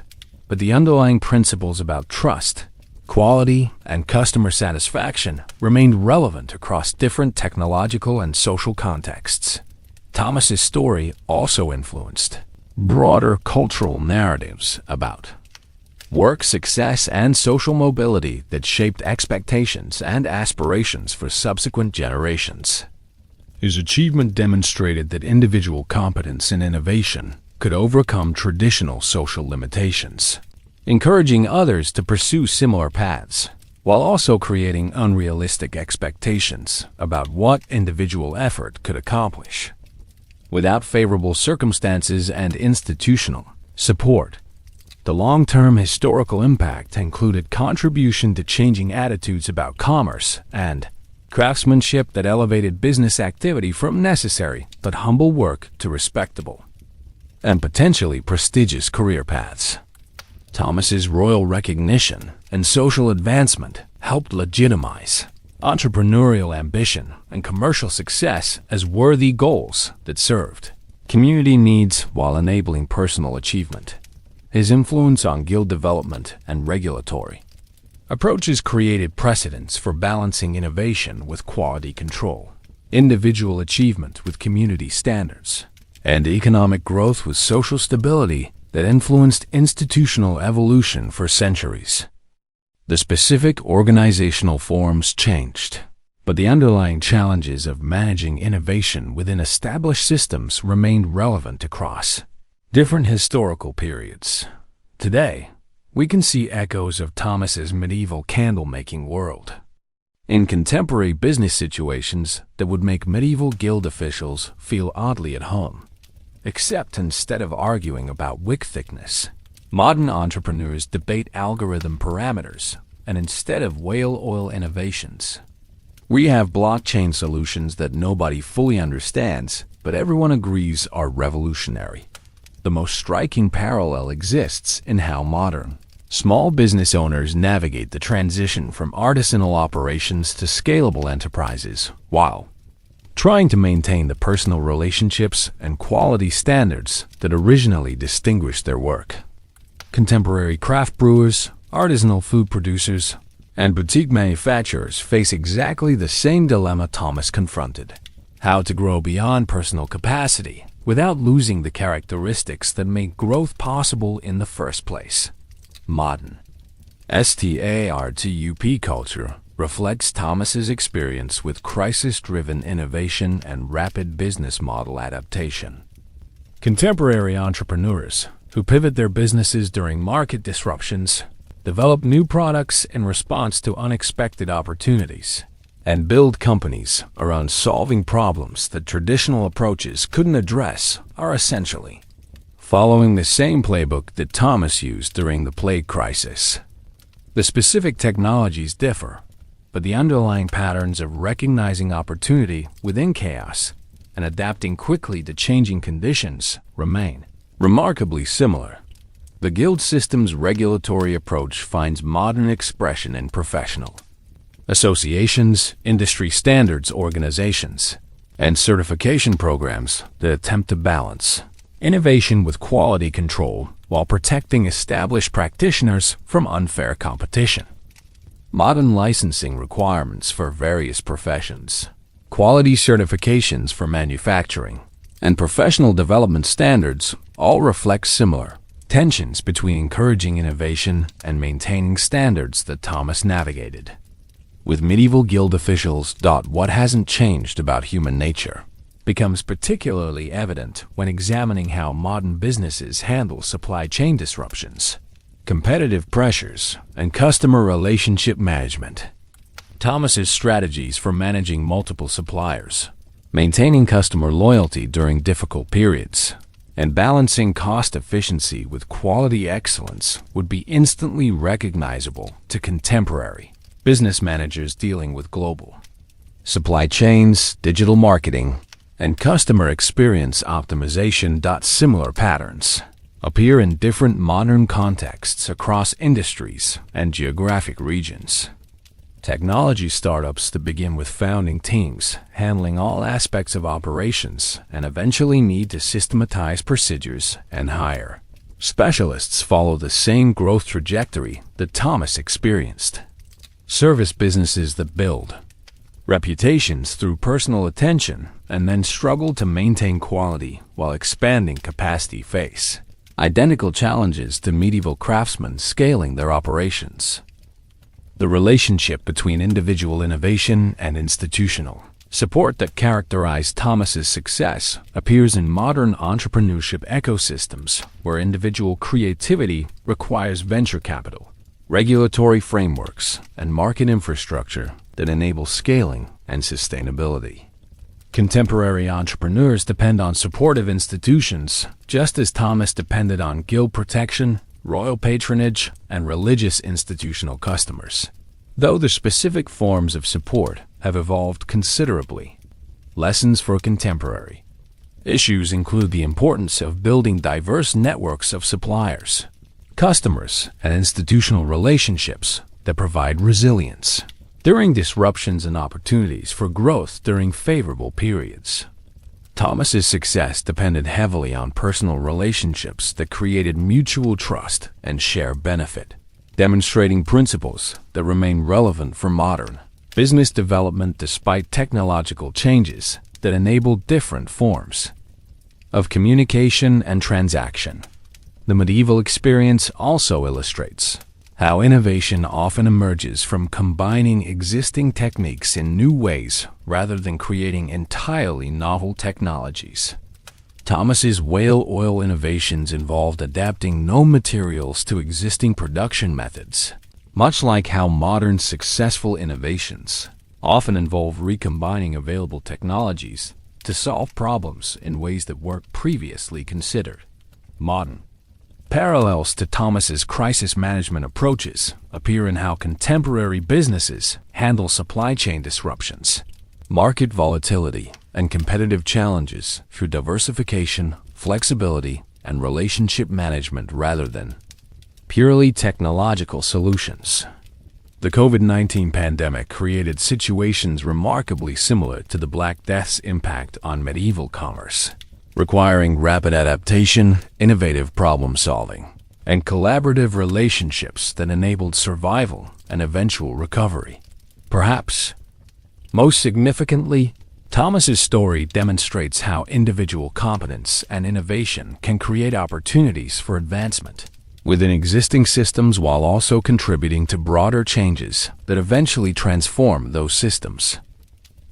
but the underlying principles about trust, quality, and customer satisfaction remained relevant across different technological and social contexts. Thomas's story also influenced broader cultural narratives about work, success, and social mobility that shaped expectations and aspirations for subsequent generations. His achievement demonstrated that individual competence and innovation could overcome traditional social limitations, encouraging others to pursue similar paths, while also creating unrealistic expectations about what individual effort could accomplish. Without favorable circumstances and institutional support, the long-term historical impact included contribution to changing attitudes about commerce and craftsmanship that elevated business activity from necessary but humble work to respectable and potentially prestigious career paths. Thomas's royal recognition and social advancement helped legitimize entrepreneurial ambition and commercial success as worthy goals that served community needs while enabling personal achievement. His influence on guild development and regulatory approaches created precedents for balancing innovation with quality control, individual achievement with community standards, and economic growth with social stability that influenced institutional evolution for centuries. The specific organizational forms changed, but the underlying challenges of managing innovation within established systems remained relevant across different historical periods. Today, we can see echoes of Thomas's medieval candle-making world in contemporary business situations that would make medieval guild officials feel oddly at home. Except instead of arguing about wick thickness, modern entrepreneurs debate algorithm parameters, and instead of whale oil innovations, we have blockchain solutions that nobody fully understands, but everyone agrees are revolutionary. The most striking parallel exists in how modern small business owners navigate the transition from artisanal operations to scalable enterprises, while trying to maintain the personal relationships and quality standards that originally distinguished their work. Contemporary craft brewers, artisanal food producers, and boutique manufacturers face exactly the same dilemma Thomas confronted: how to grow beyond personal capacity without losing the characteristics that make growth possible in the first place. Modern STARTUP culture reflects Thomas's experience with crisis-driven innovation and rapid business model adaptation. Contemporary entrepreneurs who pivot their businesses during market disruptions, develop new products in response to unexpected opportunities, and build companies around solving problems that traditional approaches couldn't address are essentially following the same playbook that Thomas used during the plague crisis. The specific technologies differ, but the underlying patterns of recognizing opportunity within chaos and adapting quickly to changing conditions remain remarkably similar. The guild system's regulatory approach finds modern expression in professional associations, industry standards organizations, and certification programs that attempt to balance innovation with quality control while protecting established practitioners from unfair competition. Modern licensing requirements for various professions, quality certifications for manufacturing, and professional development standards all reflect similar tensions between encouraging innovation and maintaining standards that Thomas navigated. With medieval guild officials, what hasn't changed about human nature becomes particularly evident when examining how modern businesses handle supply chain disruptions, competitive pressures, and customer relationship management. Thomas's strategies for managing multiple suppliers, maintaining customer loyalty during difficult periods, and balancing cost efficiency with quality excellence would be instantly recognizable to contemporary business managers dealing with global supply chains, digital marketing, and customer experience optimization. Similar patterns appear in different modern contexts across industries and geographic regions. Technology startups that begin with founding teams handling all aspects of operations and eventually need to systematize procedures and hire specialists follow the same growth trajectory that Thomas experienced. Service businesses that build reputations through personal attention and then struggle to maintain quality while expanding capacity face identical challenges to medieval craftsmen scaling their operations. The relationship between individual innovation and institutional Support that characterized Thomas's success appears in modern entrepreneurship ecosystems where individual creativity requires venture capital, regulatory frameworks, and market infrastructure that enable scaling and sustainability. Contemporary entrepreneurs depend on supportive institutions, just as Thomas depended on guild protection, royal patronage, and religious institutional customers. Though the specific forms of support have evolved considerably. Lessons for contemporary issues include the importance of building diverse networks of suppliers, customers, and institutional relationships that provide resilience during disruptions and opportunities for growth during favorable periods. Thomas's success depended heavily on personal relationships that created mutual trust and shared benefit, demonstrating principles that remain relevant for modern business development despite technological changes that enable different forms of communication and transaction. The medieval experience also illustrates how innovation often emerges from combining existing techniques in new ways rather than creating entirely novel technologies. Thomas's whale oil innovations involved adapting known materials to existing production methods, much like how modern successful innovations often involve recombining available technologies to solve problems in ways that weren't previously considered. Modern parallels to Thomas's crisis management approaches appear in how contemporary businesses handle supply chain disruptions, market volatility, and competitive challenges through diversification, flexibility, and relationship management rather than purely technological solutions. The COVID-19 pandemic created situations remarkably similar to the Black Death's impact on medieval commerce, requiring rapid adaptation, innovative problem-solving, and collaborative relationships that enabled survival and eventual recovery. Perhaps most significantly, Thomas's story demonstrates how individual competence and innovation can create opportunities for advancement within existing systems while also contributing to broader changes that eventually transform those systems.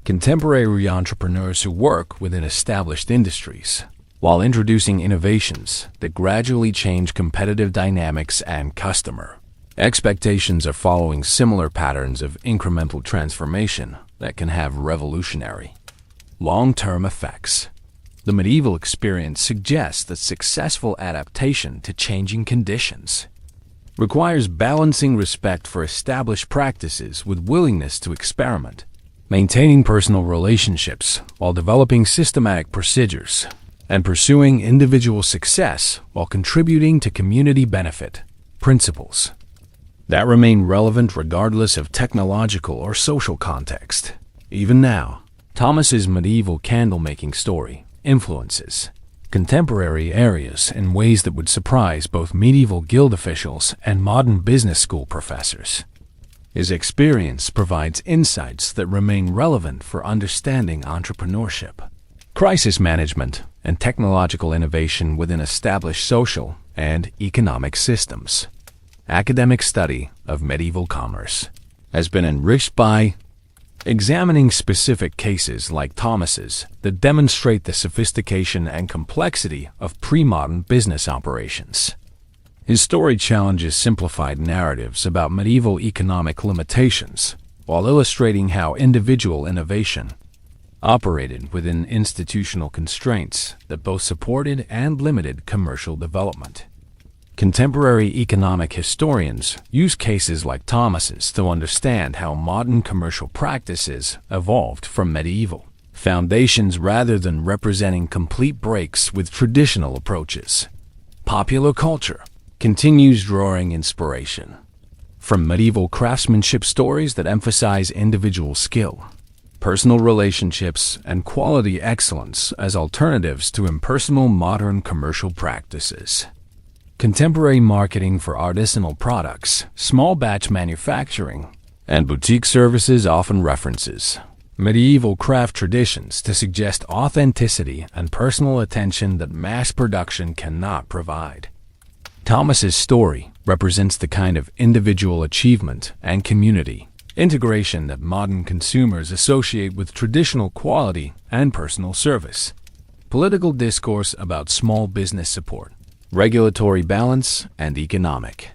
Contemporary entrepreneurs who work within established industries while introducing innovations that gradually change competitive dynamics and customer expectations are following similar patterns of incremental transformation that can have revolutionary long-term effects. The medieval experience suggests that successful adaptation to changing conditions requires balancing respect for established practices with willingness to experiment, maintaining personal relationships while developing systematic procedures, and pursuing individual success while contributing to community benefit principles that remain relevant regardless of technological or social context. Even now, Thomas's medieval candle-making story influences contemporary areas in ways that would surprise both medieval guild officials and modern business school professors. His experience provides insights that remain relevant for understanding entrepreneurship, crisis management, and technological innovation within established social and economic systems. Academic study of medieval commerce has been enriched by examining specific cases like Thomas's that demonstrate the sophistication and complexity of pre-modern business operations. His story challenges simplified narratives about medieval economic limitations while illustrating how individual innovation operated within institutional constraints that both supported and limited commercial development. Contemporary economic historians use cases like Thomas's to understand how modern commercial practices evolved from medieval foundations rather than representing complete breaks with traditional approaches. Popular culture continues drawing inspiration from medieval craftsmanship stories that emphasize individual skill, personal relationships, and quality excellence as alternatives to impersonal modern commercial practices. Contemporary marketing for artisanal products, small batch manufacturing, and boutique services often references medieval craft traditions to suggest authenticity and personal attention that mass production cannot provide. Thomas's story represents the kind of individual achievement and community integration that modern consumers associate with traditional quality and personal service, political discourse about small business support, regulatory balance, and economic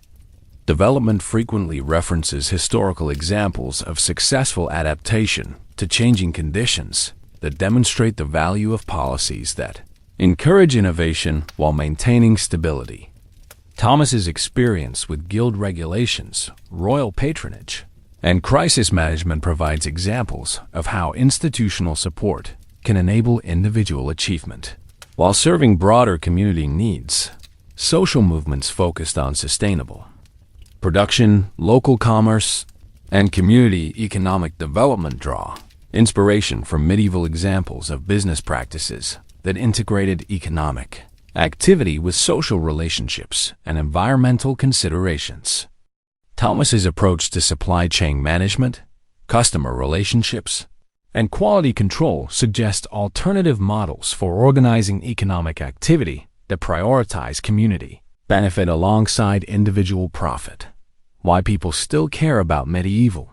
development frequently references historical examples of successful adaptation to changing conditions that demonstrate the value of policies that encourage innovation while maintaining stability. Thomas's experience with guild regulations, royal patronage, and crisis management provides examples of how institutional support can enable individual achievement. While serving broader community needs, social movements focused on sustainable production, local commerce, and community economic development draw inspiration from medieval examples of business practices that integrated economic activity with social relationships and environmental considerations. Thomas's approach to supply chain management, customer relationships, and quality control suggest alternative models for organizing economic activity that prioritize community benefit alongside individual profit. Why people still care about medieval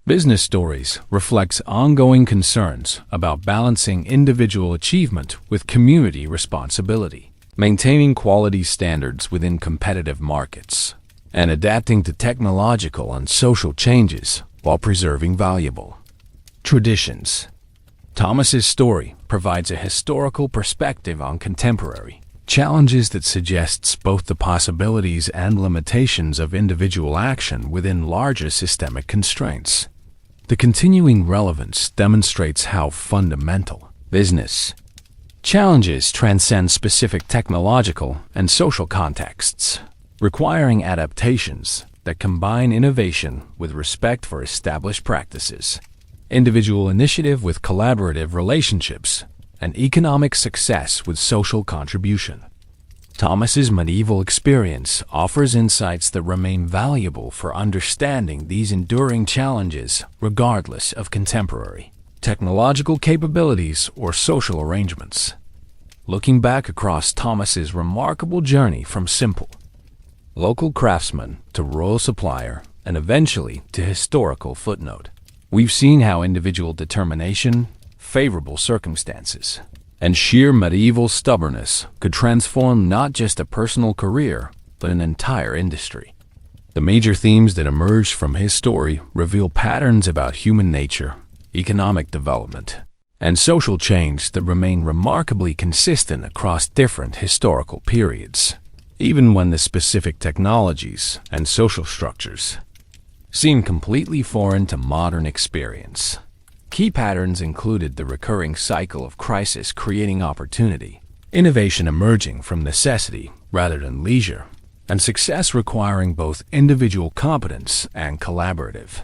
business stories reflects ongoing concerns about balancing individual achievement with community responsibility, maintaining quality standards within competitive markets, and adapting to technological and social changes while preserving valuable traditions. Thomas's story provides a historical perspective on contemporary challenges that suggests both the possibilities and limitations of individual action within larger systemic constraints. The continuing relevance demonstrates how fundamental business challenges transcend specific technological and social contexts, requiring adaptations that combine innovation with respect for established practices, individual initiative with collaborative relationships, and economic success with social contribution. Thomas's medieval experience offers insights that remain valuable for understanding these enduring challenges regardless of contemporary technological capabilities or social arrangements. Looking back across Thomas's remarkable journey from simple local craftsman to royal supplier and eventually to historical footnote, we've seen how individual determination, favorable circumstances, and sheer medieval stubbornness could transform not just a personal career, but an entire industry. The major themes that emerge from his story reveal patterns about human nature, economic development, and social change that remain remarkably consistent across different historical periods, even when the specific technologies and social structures seem completely foreign to modern experience. Key patterns included the recurring cycle of crisis creating opportunity, innovation emerging from necessity rather than leisure, and success requiring both individual competence and collaborative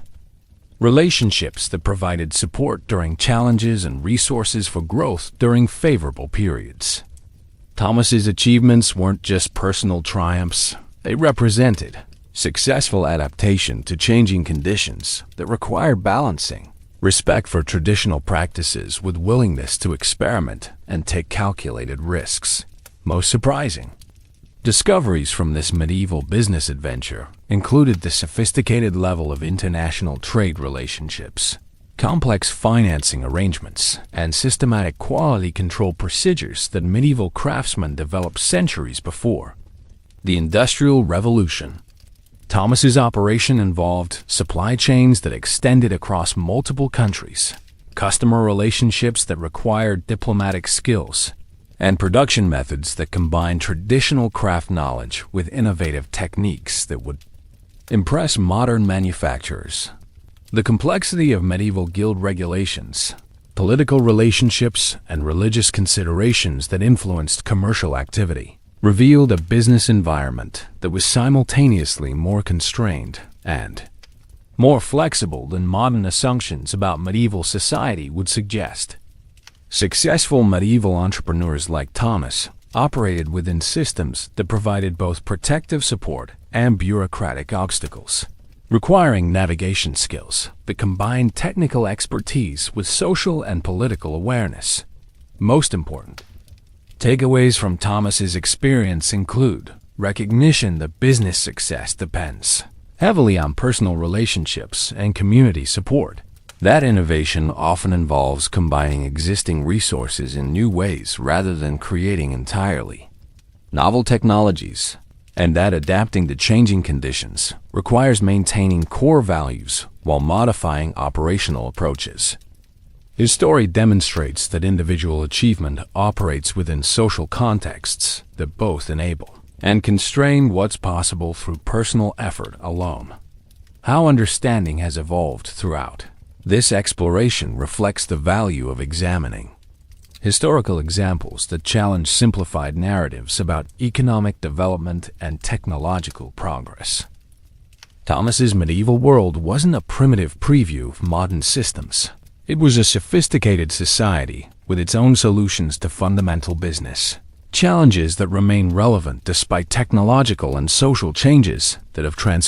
relationships that provided support during challenges and resources for growth during favorable periods. Thomas's achievements weren't just personal triumphs, they represented successful adaptation to changing conditions that required balancing respect for traditional practices with willingness to experiment and take calculated risks. Most surprising discoveries from this medieval business adventure included the sophisticated level of international trade relationships, complex financing arrangements, and systematic quality control procedures that medieval craftsmen developed centuries before. The Industrial Revolution. Thomas's operation involved supply chains that extended across multiple countries, customer relationships that required diplomatic skills, and production methods that combined traditional craft knowledge with innovative techniques that would impress modern manufacturers. The complexity of medieval guild regulations, political relationships, and religious considerations that influenced commercial activity revealed a business environment that was simultaneously more constrained and more flexible than modern assumptions about medieval society would suggest. Successful medieval entrepreneurs like Thomas operated within systems that provided both protective support and bureaucratic obstacles, requiring navigation skills that combined technical expertise with social and political awareness. Most important takeaways from Thomas's experience include recognition that business success depends heavily on personal relationships and community support. That innovation often involves combining existing resources in new ways rather than creating entirely novel technologies, and that adapting to changing conditions requires maintaining core values while modifying operational approaches. His story demonstrates that individual achievement operates within social contexts that both enable and constrain what's possible through personal effort alone. How understanding has evolved throughout this exploration reflects the value of examining historical examples that challenge simplified narratives about economic development and technological progress. Thomas's medieval world wasn't a primitive preview of modern systems. It was a sophisticated society with its own solutions to fundamental business challenges that remain relevant despite technological and social changes that have transformed